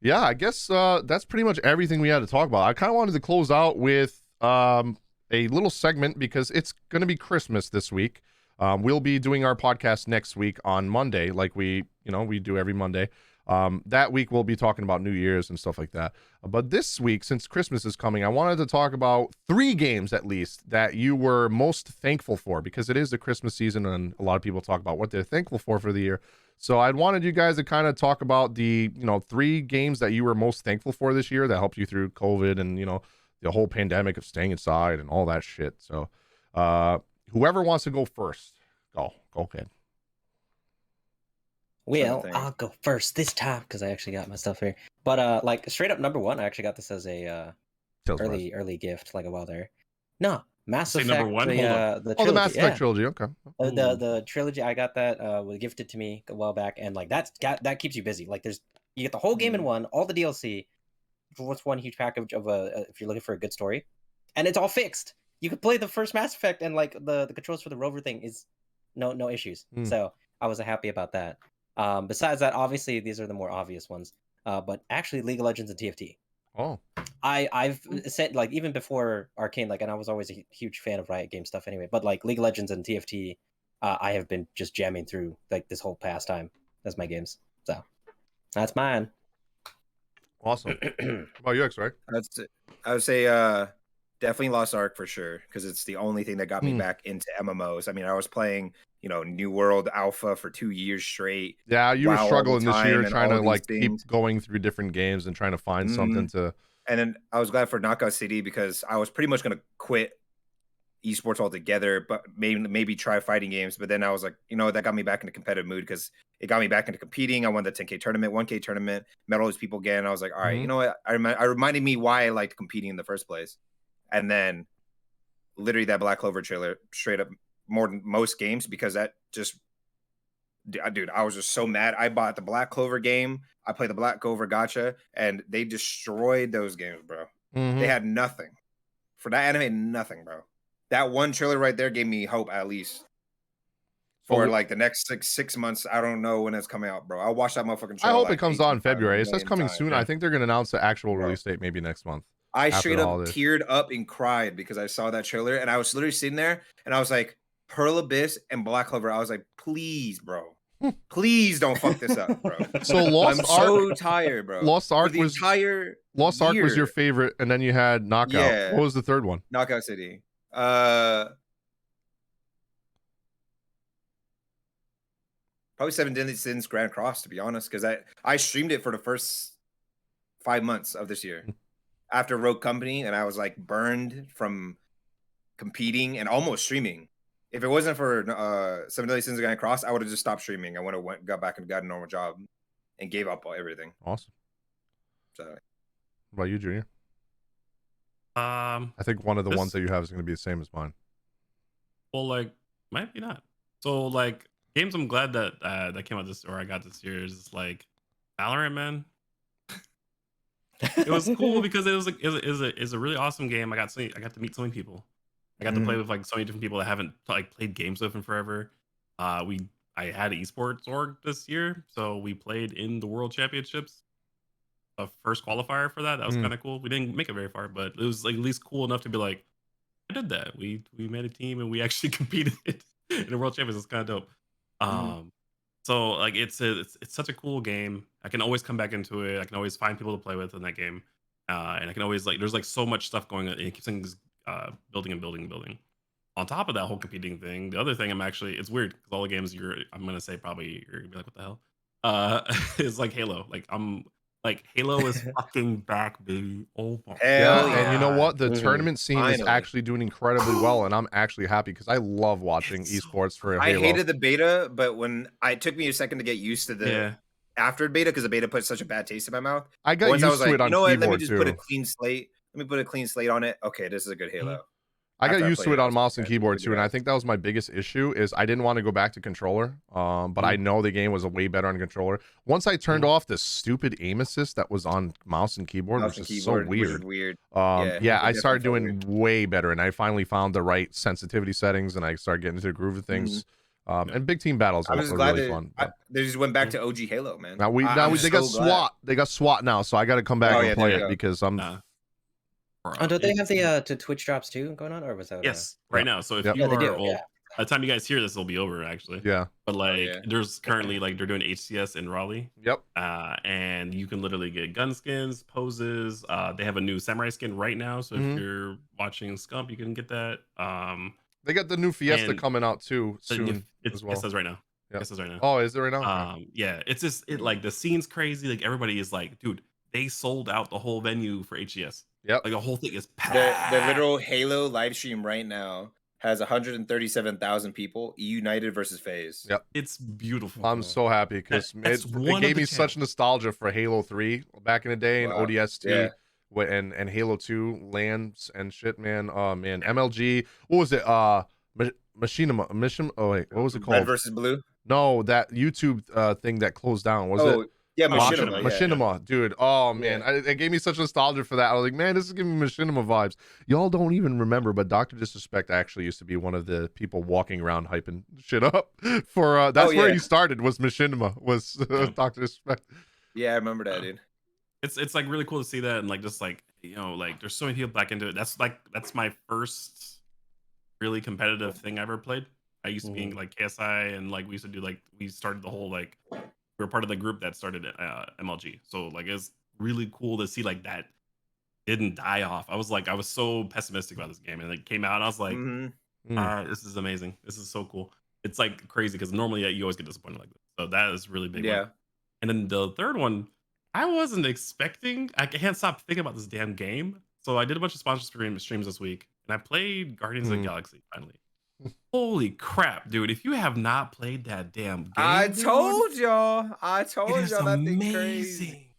[SPEAKER 1] Yeah, I guess that's pretty much everything we had to talk about. I kind of wanted to close out with a little segment because it's going to be Christmas this week. We'll be doing our podcast next week on Monday, like we do every Monday. That week we'll be talking about New Year's and stuff like that. But this week, since Christmas is coming, I wanted to talk about 3 games at least that you were most thankful for, because it is the Christmas season and a lot of people talk about what they're thankful for the year. So I wanted you guys to kind of talk about the 3 games that you were most thankful for this year that helped you through COVID and the whole pandemic of staying inside and all that shit. So whoever wants to go first, go ahead.
[SPEAKER 4] Well, I'll go first this time because I actually got my stuff here. But like straight up number 1, I actually got this as a early gift like a while there. No, Mass Effect.
[SPEAKER 3] Number 1?
[SPEAKER 4] The trilogy,
[SPEAKER 1] the Mass Effect trilogy. Okay.
[SPEAKER 4] The trilogy, I got that was gifted to me a while back, and like that keeps you busy. Like you get the whole game in one, all the DLC. What's one huge package of if you're looking for a good story, and it's all fixed. You could play the first Mass Effect, and like the controls for the rover thing is no issues. So I was happy about that. Besides that, obviously these are the more obvious ones. But actually, League of Legends and TFT.
[SPEAKER 1] Oh,
[SPEAKER 4] I've said like even before Arcane, like, and I was always a huge fan of Riot Game stuff anyway. But like League of Legends and TFT, I have been just jamming through like this whole past time as my games. So that's mine.
[SPEAKER 1] Awesome. What about you, X-Ray?
[SPEAKER 2] I would say definitely Lost Ark for sure, because it's the only thing that got me back into MMOs. I mean, I was playing New World Alpha for 2 years straight.
[SPEAKER 1] Yeah, you were struggling this year trying to like keep going through different games and trying to find something to.
[SPEAKER 2] And then I was glad for Knockout City because I was pretty much going to quit esports altogether, but maybe try fighting games. But then I was like, that got me back in a competitive mood because it got me back into competing. I won the 10K tournament, 1K tournament, met all these people again. I was like, all right, you know what? I reminded me why I liked competing in the first place. And then literally that Black Clover trailer, straight up more than most games, because that just, dude, I was just so mad. I bought the Black Clover game. I played the Black Clover gacha, and they destroyed those games, bro. They had nothing. For that anime, nothing, bro. That one trailer right there gave me hope, at least. For like the next six months. I don't know when it's coming out, bro. I'll watch that motherfucking trailer.
[SPEAKER 1] I hope it comes out in February. It says coming soon. I think they're going to announce the actual release date maybe next month.
[SPEAKER 2] I straight up teared up and cried because I saw that trailer, and I was literally sitting there, and I was like, Pearl Abyss and Black Clover. I was like, please, bro. Please don't fuck this up, bro.
[SPEAKER 1] So Lost Ark. I'm
[SPEAKER 2] so tired, bro.
[SPEAKER 1] Lost Ark was your favorite, and then you had Knockout. Yeah. What was the third one?
[SPEAKER 2] Knockout City. Probably 7 Deadly Sins Grand Cross, to be honest, because I streamed it for the first 5 months of this year after Rogue Company, and I was like burned from competing and almost streaming. If it wasn't for 7 Deadly Sins Grand Cross, I would have just stopped streaming. I would have got back and got a normal job and gave up everything.
[SPEAKER 1] Awesome.
[SPEAKER 2] So,
[SPEAKER 1] what about you, Junior?
[SPEAKER 3] I
[SPEAKER 1] think one of the ones that you have is going to be the same as mine.
[SPEAKER 3] Well, like, might be not. So, like, games I'm glad that that came out I got this year is like Valorant, man. It was cool because it was a really awesome game. I got to meet so many people. I got to play with like so many different people that I haven't like played games with in forever. I had an esports org this year, so we played in the World Championships. A first qualifier for that. That was kind of cool. We didn't make it very far, but it was like at least cool enough to be like, I did that. We made a team and we actually competed in the World Championships. It's kind of dope. So like it's such a cool game. I can always come back into it. I can always find people to play with in that game, and I can always like there's like so much stuff going on. And it keeps things building and building and building. On top of that whole competing thing, the other thing it's weird because all the games I'm gonna say probably you're gonna be like, what the hell? Is like Halo. Like I'm Like Halo is fucking back, baby. Oh my
[SPEAKER 2] Hell
[SPEAKER 1] And you know
[SPEAKER 2] yeah.
[SPEAKER 1] what? The
[SPEAKER 4] Mhm.
[SPEAKER 1] tournament scene is
[SPEAKER 2] Finally.
[SPEAKER 1] actually doing incredibly well, and I'm actually happy because I love watching
[SPEAKER 3] It's so
[SPEAKER 1] esports for
[SPEAKER 2] I
[SPEAKER 1] Halo.
[SPEAKER 2] hated the beta, but it took me a second to get used to the
[SPEAKER 3] Yeah.
[SPEAKER 2] after beta because the beta put such a bad taste in my mouth.
[SPEAKER 1] I got
[SPEAKER 2] Once I
[SPEAKER 1] used
[SPEAKER 2] was
[SPEAKER 1] to
[SPEAKER 2] like,
[SPEAKER 1] it on
[SPEAKER 2] you know what? Let me
[SPEAKER 1] keyboard
[SPEAKER 2] just put a
[SPEAKER 1] too.
[SPEAKER 2] clean slate. Let me put a clean slate on it. Okay, this is a good Halo.
[SPEAKER 1] I got
[SPEAKER 2] After
[SPEAKER 1] used to
[SPEAKER 2] played
[SPEAKER 1] it
[SPEAKER 2] I
[SPEAKER 1] on
[SPEAKER 2] was
[SPEAKER 1] mouse
[SPEAKER 2] like,
[SPEAKER 1] and
[SPEAKER 2] okay,
[SPEAKER 1] keyboard
[SPEAKER 2] good
[SPEAKER 1] too, and I
[SPEAKER 2] guys.
[SPEAKER 1] think that was my biggest issue is I didn't want to go back to controller. But I know the game was a way better on controller. Once I turned off the stupid aim assist that was on mouse and keyboard,
[SPEAKER 2] Mouse
[SPEAKER 1] which
[SPEAKER 2] and
[SPEAKER 1] is so
[SPEAKER 2] keyboard, which is
[SPEAKER 1] weird.
[SPEAKER 2] weird.
[SPEAKER 1] Yeah, I
[SPEAKER 2] it
[SPEAKER 1] started
[SPEAKER 2] definitely
[SPEAKER 1] doing
[SPEAKER 2] felt
[SPEAKER 1] way better, and I finally found the right sensitivity settings, and I started getting into the groove of things. And big team battles
[SPEAKER 2] I
[SPEAKER 1] are
[SPEAKER 2] was glad
[SPEAKER 1] really
[SPEAKER 2] that
[SPEAKER 1] fun. But
[SPEAKER 2] they just went back to OG Halo, man.
[SPEAKER 1] now
[SPEAKER 2] I'm
[SPEAKER 1] they got
[SPEAKER 2] so glad.
[SPEAKER 1] SWAT. They got SWAT now, so I got to come back
[SPEAKER 2] Oh,
[SPEAKER 1] and
[SPEAKER 2] yeah,
[SPEAKER 1] play
[SPEAKER 2] there
[SPEAKER 1] it
[SPEAKER 2] you go.
[SPEAKER 1] because I'm.
[SPEAKER 4] Oh, don't they have the to Twitch drops too going on, or was that?
[SPEAKER 3] Yes, right now. So if
[SPEAKER 1] Yep.
[SPEAKER 3] you
[SPEAKER 4] Yeah, they
[SPEAKER 3] are,
[SPEAKER 4] do,
[SPEAKER 3] well,
[SPEAKER 4] yeah.
[SPEAKER 3] by the time you guys hear this, it'll be over actually.
[SPEAKER 1] Yeah.
[SPEAKER 3] But like,
[SPEAKER 2] yeah.
[SPEAKER 3] there's currently like they're doing HCS in Raleigh.
[SPEAKER 1] Yep.
[SPEAKER 3] And you can literally get gun skins, poses. They have a new samurai skin right now, so if you're watching Scump, you can get that.
[SPEAKER 1] They got the new Fiesta
[SPEAKER 3] and
[SPEAKER 1] coming out too soon
[SPEAKER 3] It's
[SPEAKER 1] as well.
[SPEAKER 3] it says right now.
[SPEAKER 1] Yep.
[SPEAKER 3] It says right now.
[SPEAKER 1] Oh, is it right now? Okay.
[SPEAKER 3] Yeah, it's just like the scene's crazy. Like everybody is like, dude, they sold out the whole venue for HCS.
[SPEAKER 1] Yep.
[SPEAKER 3] Like the whole thing is packed.
[SPEAKER 2] The literal Halo live stream right now has 137,000 people. United versus FaZe.
[SPEAKER 1] Yep.
[SPEAKER 3] It's beautiful.
[SPEAKER 1] I'm so happy because it gave me such nostalgia for Halo 3 back in the day and
[SPEAKER 2] Wow.
[SPEAKER 1] ODST and Halo 2 lands and shit, man. Oh man, MLG. What was it? Machinima. Oh wait, what was it called?
[SPEAKER 2] Red versus Blue.
[SPEAKER 1] No, that YouTube thing that closed down. Was it?
[SPEAKER 2] Yeah,
[SPEAKER 3] Machinima.
[SPEAKER 1] Machinima, dude. Oh man, it gave me such nostalgia for that. I was like, man, this is giving me Machinima vibes. Y'all don't even remember, but Dr. Disrespect actually used to be one of the people walking around hyping shit up for. That's where he started. Was Machinima? Was Dr. Disrespect?
[SPEAKER 2] Yeah, I remember that, dude.
[SPEAKER 3] It's like really cool to see that, and like just like, you know, like there's so many people back into it. That's my first really competitive thing I ever played. I used to be in like KSI, and like we used to do like we started the whole like. We were part of the group that started MLG, so like it's really cool to see like that didn't die off. I was so pessimistic about this game, and it came out, and I was like, this is amazing. This is so cool. It's like crazy because normally you always get disappointed like this. So that is really big.
[SPEAKER 2] Yeah.
[SPEAKER 3] One. And then the third one, I wasn't expecting. I can't stop thinking about this damn game. So I did a bunch of sponsorship streams this week, and I played Guardians of the Galaxy finally. Holy crap, dude. If you have not played that damn game,
[SPEAKER 2] I told y'all
[SPEAKER 3] it's
[SPEAKER 2] that thing's
[SPEAKER 3] amazing.
[SPEAKER 2] crazy.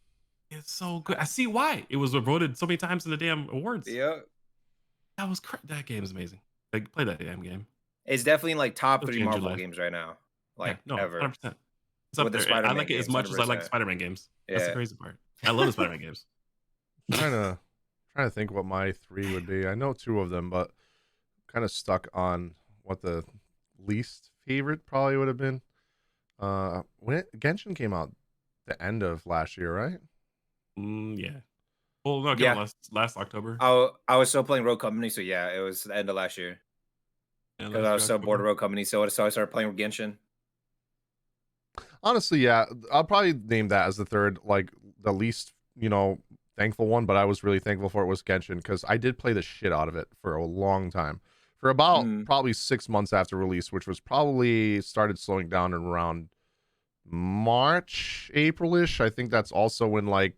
[SPEAKER 3] It's so good. I see why it was voted so many times in the damn awards.
[SPEAKER 2] Yep.
[SPEAKER 3] That game is amazing. Like, play that damn game.
[SPEAKER 2] It's definitely like top
[SPEAKER 3] It'll
[SPEAKER 2] 3
[SPEAKER 3] change your
[SPEAKER 2] Marvel
[SPEAKER 3] life.
[SPEAKER 2] games right now. Like
[SPEAKER 3] no,
[SPEAKER 2] ever.
[SPEAKER 3] 100%. It's up
[SPEAKER 2] With the
[SPEAKER 3] there. I
[SPEAKER 2] Spider-Man
[SPEAKER 3] like it as
[SPEAKER 2] games,
[SPEAKER 3] much as I like
[SPEAKER 2] 100%.
[SPEAKER 3] Spider-Man games. That's the
[SPEAKER 2] Yeah.
[SPEAKER 3] crazy part. I love the Spider-Man games.
[SPEAKER 1] trying to think what my 3 would be. I know 2 of them, but kind of stuck on what the least favorite probably would have been. When Genshin came out the end of last year, right?
[SPEAKER 3] Yeah. Well, no, it came out last October.
[SPEAKER 2] I was still playing Rogue Company, so yeah, it was the end of last year.
[SPEAKER 3] Yeah,
[SPEAKER 2] Because I was so bored of Rogue Company, so I started playing Genshin.
[SPEAKER 1] Honestly, yeah, I'll probably name that as the third, like the least, thankful one, but I was really thankful for it was Genshin because I did play the shit out of it for a long time. For about probably 6 months after release, which was probably started slowing down around March, April-ish. I think that's also when like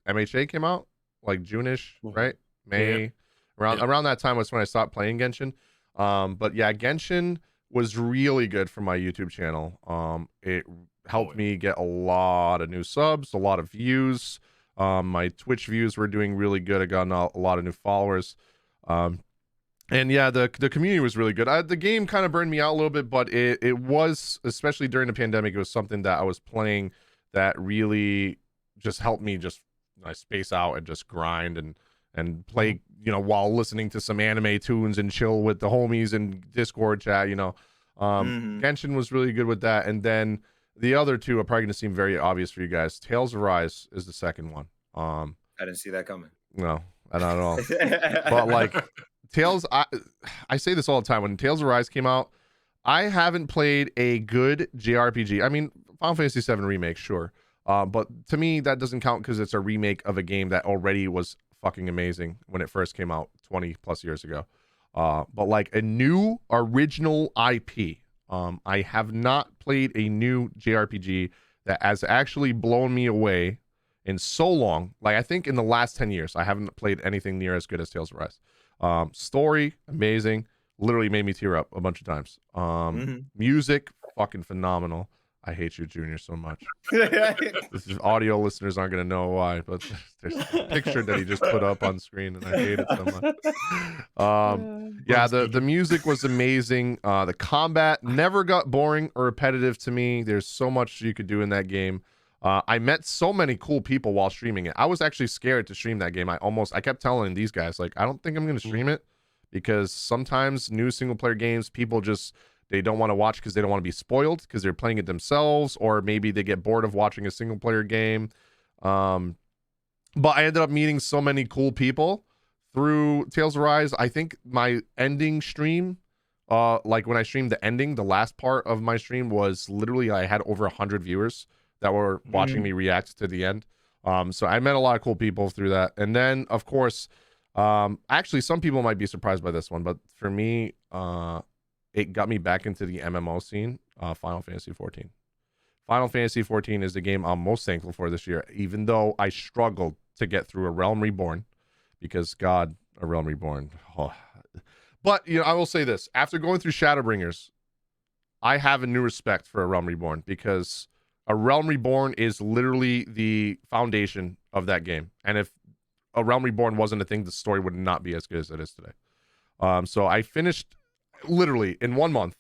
[SPEAKER 1] MHA came out, like June-ish, right? May. Around that time was when I stopped playing Genshin. But yeah, Genshin was really good for my YouTube channel. It helped me get a lot of new subs, a lot of views. My Twitch views were doing really good. I got a lot of new followers. And yeah, the community was really good. The game kind of burned me out a little bit, but it was, especially during the pandemic, it was something that I was playing that really just helped me just space out and just grind and play, while listening to some anime tunes and chill with the homies and Discord chat, Genshin was really good with that. And then the other 2 are probably going to seem very obvious for you guys. Tales of Rise is the second one.
[SPEAKER 2] I didn't see that coming.
[SPEAKER 1] No, not at all. But like Tales, I say this all the time. When Tales of Rise came out, I haven't played a good JRPG. I mean, Final Fantasy VII Remake, sure. But to me, that doesn't count because it's a remake of a game that already was fucking amazing when it first came out 20 plus years ago. But like a new original IP, I have not played a new JRPG that has actually blown me away in so long. Like, I think in the last 10 years, I haven't played anything near as good as Tales of Rise. Story, amazing. Literally made me tear up a bunch of times. Music, fucking phenomenal. I hate you, Junior, so much. This is, audio listeners aren't going to know why, but there's a picture that he just put up on screen, and I hate it so much. Yeah, the music was amazing. The combat never got boring or repetitive to me. There's so much you could do in that game. I met so many cool people while streaming it. I was actually scared to stream that game. I kept telling these guys, like, I don't think I'm going to stream it, because sometimes new single-player games, people just... they don't want to watch because they don't want to be spoiled because they're playing it themselves, or maybe they get bored of watching a single player game. But I ended up meeting so many cool people through Tales of Rise. I think my ending stream, like when I streamed the ending, the last part of my stream was literally, I had over 100 viewers that were watching me react to the end. So I met a lot of cool people through that. And then, of course, actually, some people might be surprised by this one, but for me, it got me back into the MMO scene, Final Fantasy 14. Final Fantasy 14 is the game I'm most thankful for this year, even though I struggled to get through A Realm Reborn, because God, A Realm Reborn. Oh. But, you know, I will say this. After going through Shadowbringers, I have a new respect for A Realm Reborn, because A Realm Reborn is literally the foundation of that game. And if A Realm Reborn wasn't a thing, the story would not be as good as it is today. So I finished... literally in 1 month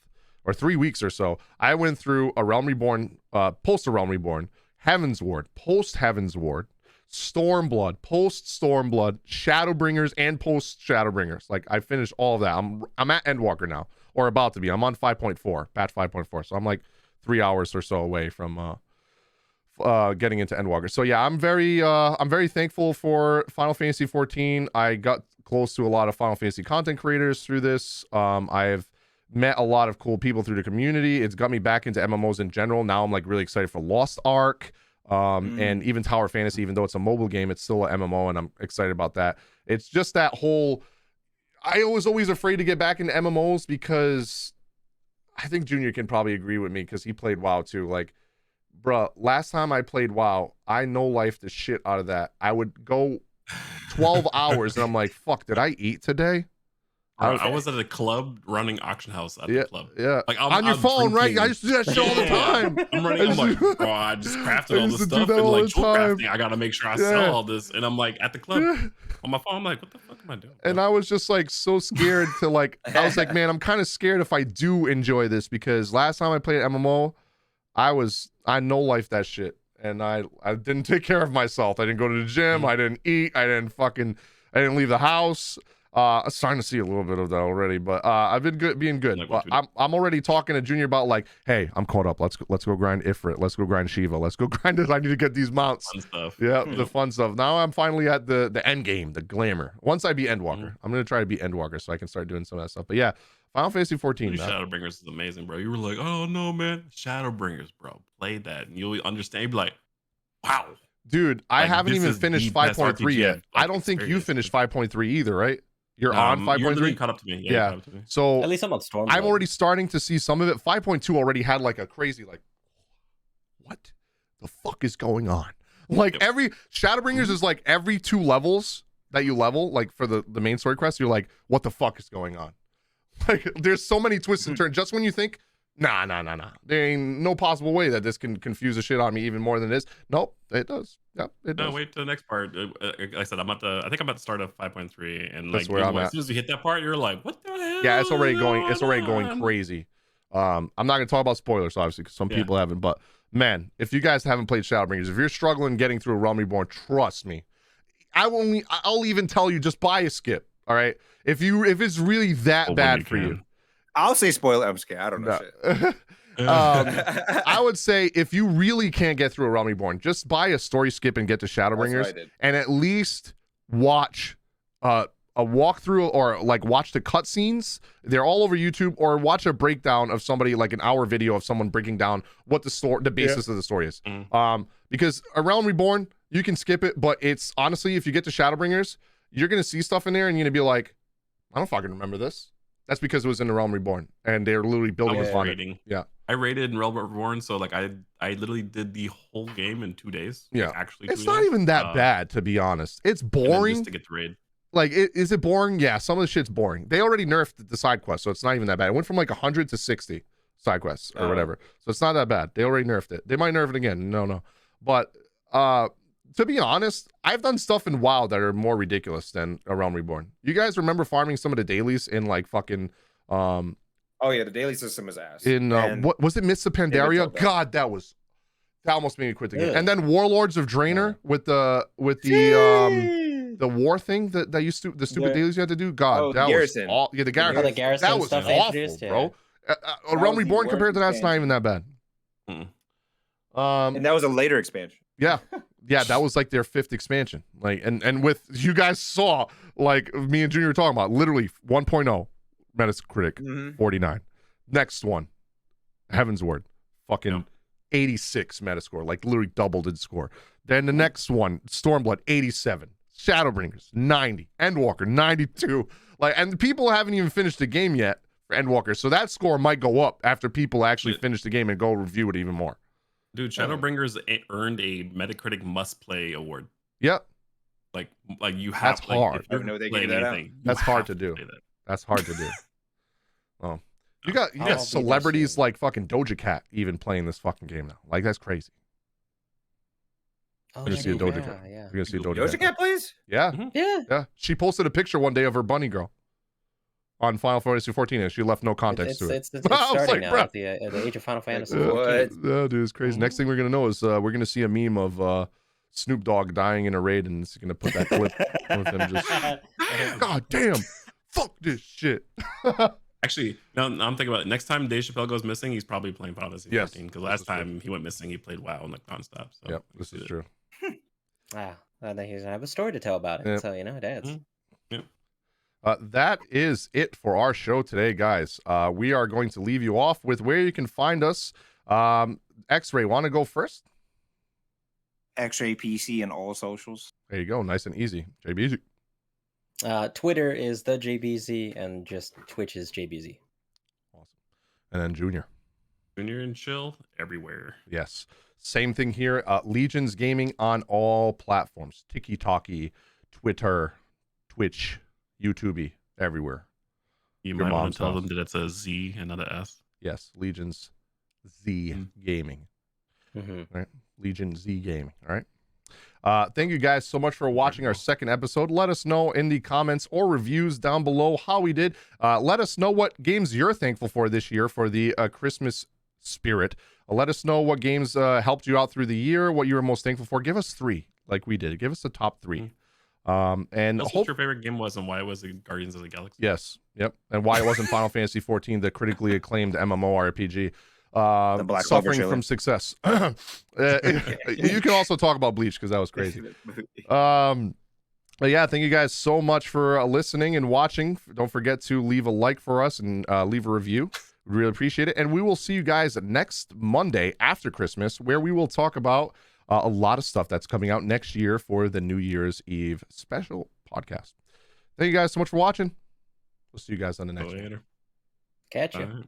[SPEAKER 1] or 3 weeks or so, I went through A Realm Reborn, post A Realm Reborn, Heaven's Ward, post Heaven's Ward, Stormblood, post Stormblood, Shadowbringers, and post Shadowbringers. Like, I finished all of that. I'm at Endwalker now, or about to be. I'm on 5.4, patch 5.4. So I'm like 3 hours or so away from getting into Endwalker. So yeah, I'm very thankful for Final Fantasy 14. I got close to a lot of Final Fantasy content creators through this. I've met a lot of cool people through the community. It's got me back into MMOs in general. Now I'm like really excited for Lost Ark, and even Tower Fantasy. Even though it's a mobile game, it's still an MMO, and I'm excited about that. It's just that whole... I was always afraid to get back into MMOs, because I think Junior can probably agree with me, because he played WoW too. Like, bruh, last time I played WoW, I no-lifed the shit out of that. I would go 12 hours and I'm like, fuck, did I eat today?
[SPEAKER 3] I was at a club running auction house at the club.
[SPEAKER 1] Yeah.
[SPEAKER 3] Like,
[SPEAKER 1] on your phone, right? I used to do that shit all the time.
[SPEAKER 3] I'm like, bro, I just crafted all this stuff, and like jewel crafting, I gotta make sure I sell all this. And I'm like at the club on my phone, I'm like, what the fuck am I doing?
[SPEAKER 1] And I was just like so scared to like, I was like, man, I'm kind of scared if I do enjoy this, because last time I played MMO, I no-life that shit. And I didn't take care of myself. I didn't go to the gym. I didn't eat. I didn't leave the house. I'm starting to see a little bit of that already, but I've been being good. I'm already talking to Junior about like, hey, I'm caught up. Let's go grind Ifrit. Let's go grind Shiva. Let's go grind it. I need to get these mounts.
[SPEAKER 3] Fun stuff.
[SPEAKER 1] Yeah, the fun stuff. Now I'm finally at the end game, the glamour. Once I beat Endwalker, I'm gonna try to beat Endwalker so I can start doing some of that stuff. But yeah, Final Fantasy 14.
[SPEAKER 3] Shadowbringers is amazing, bro. You were like, oh no, man, Shadowbringers, bro. Play that, and you'll understand. You'll be like, wow.
[SPEAKER 1] Dude, I haven't even finished 5.3 yet. I don't think you finished 5.3 either, right? You're on 5.3?
[SPEAKER 3] You caught up to me.
[SPEAKER 1] Yeah.
[SPEAKER 3] Caught up to me.
[SPEAKER 1] So
[SPEAKER 4] at least I'm on Storm.
[SPEAKER 1] I'm already starting to see some of it. 5.2 already had like a crazy, like, what the fuck is going on? Like every Shadowbringers is like every 2 levels that you level, like for the main story quest, you're like, what the fuck is going on? Like, there's so many twists and turns. Just when you think, nah. There ain't no possible way that this can confuse the shit on me even more than it is. Nope, it does. Yep, it does.
[SPEAKER 3] No, wait till the next part. Like I said, I think I'm at the start of 5.3, and
[SPEAKER 1] that's
[SPEAKER 3] like
[SPEAKER 1] where I'm
[SPEAKER 3] as
[SPEAKER 1] at.
[SPEAKER 3] soon as you hit that part, you're like, what the hell?
[SPEAKER 1] Yeah, it's already going crazy. I'm not gonna talk about spoilers, obviously, because some people haven't. But man, if you guys haven't played Shadowbringers, if you're struggling getting through A Realm Reborn, trust me. I'll even tell you, just buy a skip. All right, if it's really that bad for you.
[SPEAKER 2] I'll say spoiler. I'm just kidding. I don't know shit.
[SPEAKER 1] I would say if you really can't get through A Realm Reborn, just buy a story skip and get to Shadowbringers, and at least watch a walkthrough, or like watch the cutscenes. They're all over YouTube, or watch a breakdown of somebody, like an hour video of someone breaking down what the basis of the story is. Because A Realm Reborn, you can skip it, but it's honestly, if you get to Shadowbringers, you're gonna see stuff in there and you're gonna be like, I don't fucking remember this. That's because it was in the Realm Reborn, and they're literally building upon it. Yeah,
[SPEAKER 3] I rated in Realm Reborn, so like I literally did the whole game in 2 days.
[SPEAKER 1] Yeah,
[SPEAKER 3] like, actually,
[SPEAKER 1] it's not even that bad, to be honest. It's boring.
[SPEAKER 3] Just to get to raid.
[SPEAKER 1] Like, is it boring? Yeah, some of the shit's boring. They already nerfed the side quests, so it's not even that bad. It went from like 100 to 60 side quests or whatever, so it's not that bad. They already nerfed it. They might nerf it again. No, but to be honest, I've done stuff in WoW that are more ridiculous than A Realm Reborn. You guys remember farming some of the dailies in like fucking
[SPEAKER 2] oh yeah, the daily system is ass.
[SPEAKER 1] In what was it, Mists of Pandaria? God, that almost made me quit the game.
[SPEAKER 4] Yeah.
[SPEAKER 1] And then Warlords of Draenor with the war thing that you the stupid dailies you had to do. God, that was all. Yeah, the garrison.
[SPEAKER 4] The garrison
[SPEAKER 1] that was
[SPEAKER 4] stuff
[SPEAKER 1] awful, bro. A Realm Reborn compared to that's not even that bad.
[SPEAKER 2] And that was a later expansion.
[SPEAKER 1] Yeah, that was like their 5th expansion. Like, and with you guys saw, like me and Junior were talking about, literally 1.0 Metacritic 49. Next one, Heaven's Word, fucking 86 Metascore, like literally doubled its score. Then the next one, Stormblood, 87. Shadowbringers, 90. Endwalker, 92. Like, and people haven't even finished the game yet for Endwalker, so that score might go up after people actually finish the game and go review it even more.
[SPEAKER 3] Dude, Shadowbringers earned a Metacritic Must Play award.
[SPEAKER 1] Yep.
[SPEAKER 3] Like you have.
[SPEAKER 1] That's hard.
[SPEAKER 2] I don't know they gave that out.
[SPEAKER 1] That's hard to do. That's hard to do. Oh, you got celebrities like fucking Doja Cat even playing this fucking game now. Like, that's crazy.
[SPEAKER 4] Oh,
[SPEAKER 1] You're gonna see a Doja Cat.
[SPEAKER 4] Yeah.
[SPEAKER 1] You're gonna see a
[SPEAKER 2] Doja Cat plays?
[SPEAKER 1] Yeah.
[SPEAKER 4] Yeah.
[SPEAKER 1] She posted a picture one day of her bunny girl on Final Fantasy 14, and she left no context to it.
[SPEAKER 4] It's starting now at the age of Final Fantasy.
[SPEAKER 2] What?
[SPEAKER 1] Yeah, dude, it's crazy. Next thing we're gonna know is we're gonna see a meme of Snoop Dogg dying in a raid, and it's gonna put that clip with him just, God damn, fuck this shit.
[SPEAKER 3] Actually, now I'm thinking about it. Next time Dave Chappelle goes missing, he's probably playing Final Fantasy 14, because last time he went missing, he played WoW like nonstop. So
[SPEAKER 1] yep, this is true.
[SPEAKER 4] I think he's gonna have a story to tell about it. So it adds.
[SPEAKER 1] That is it for our show today, guys. We are going to leave you off with where you can find us. X-Ray, want to go first?
[SPEAKER 2] X-Ray PC and all socials.
[SPEAKER 1] There you go, nice and easy. JBZ.
[SPEAKER 4] Twitter is the JBZ, and just Twitch is JBZ.
[SPEAKER 1] Awesome. And then Junior
[SPEAKER 3] and Chill everywhere.
[SPEAKER 1] Yes, same thing here. Legions Gaming on all platforms: TikTok, Twitter, Twitch, YouTube, everywhere.
[SPEAKER 3] You might want to tell them that it's a Z and not a S.
[SPEAKER 1] Yes, Legions Z Gaming. Right? Legion Z Gaming. All right. Thank you guys so much for watching our second episode. Let us know in the comments or reviews down below how we did. Let us know what games you're thankful for this year for the Christmas spirit. Let us know what games helped you out through the year, what you were most thankful for. Give us 3 like we did. Give us the top 3. And
[SPEAKER 3] that's what your favorite game was, and why was it Guardians of the Galaxy?
[SPEAKER 1] Yes. Yep. And why it wasn't Final Fantasy 14, the critically acclaimed MMORPG. Suffering from success. You can also talk about Bleach, because that was crazy. But yeah, thank you guys so much for listening and watching. Don't forget to leave a like for us and leave a review. We really appreciate it. And we will see you guys next Monday after Christmas, where we will talk about a lot of stuff that's coming out next year for the New Year's Eve special podcast. Thank you guys so much for watching. We'll see you guys on the next one.
[SPEAKER 4] Catch you.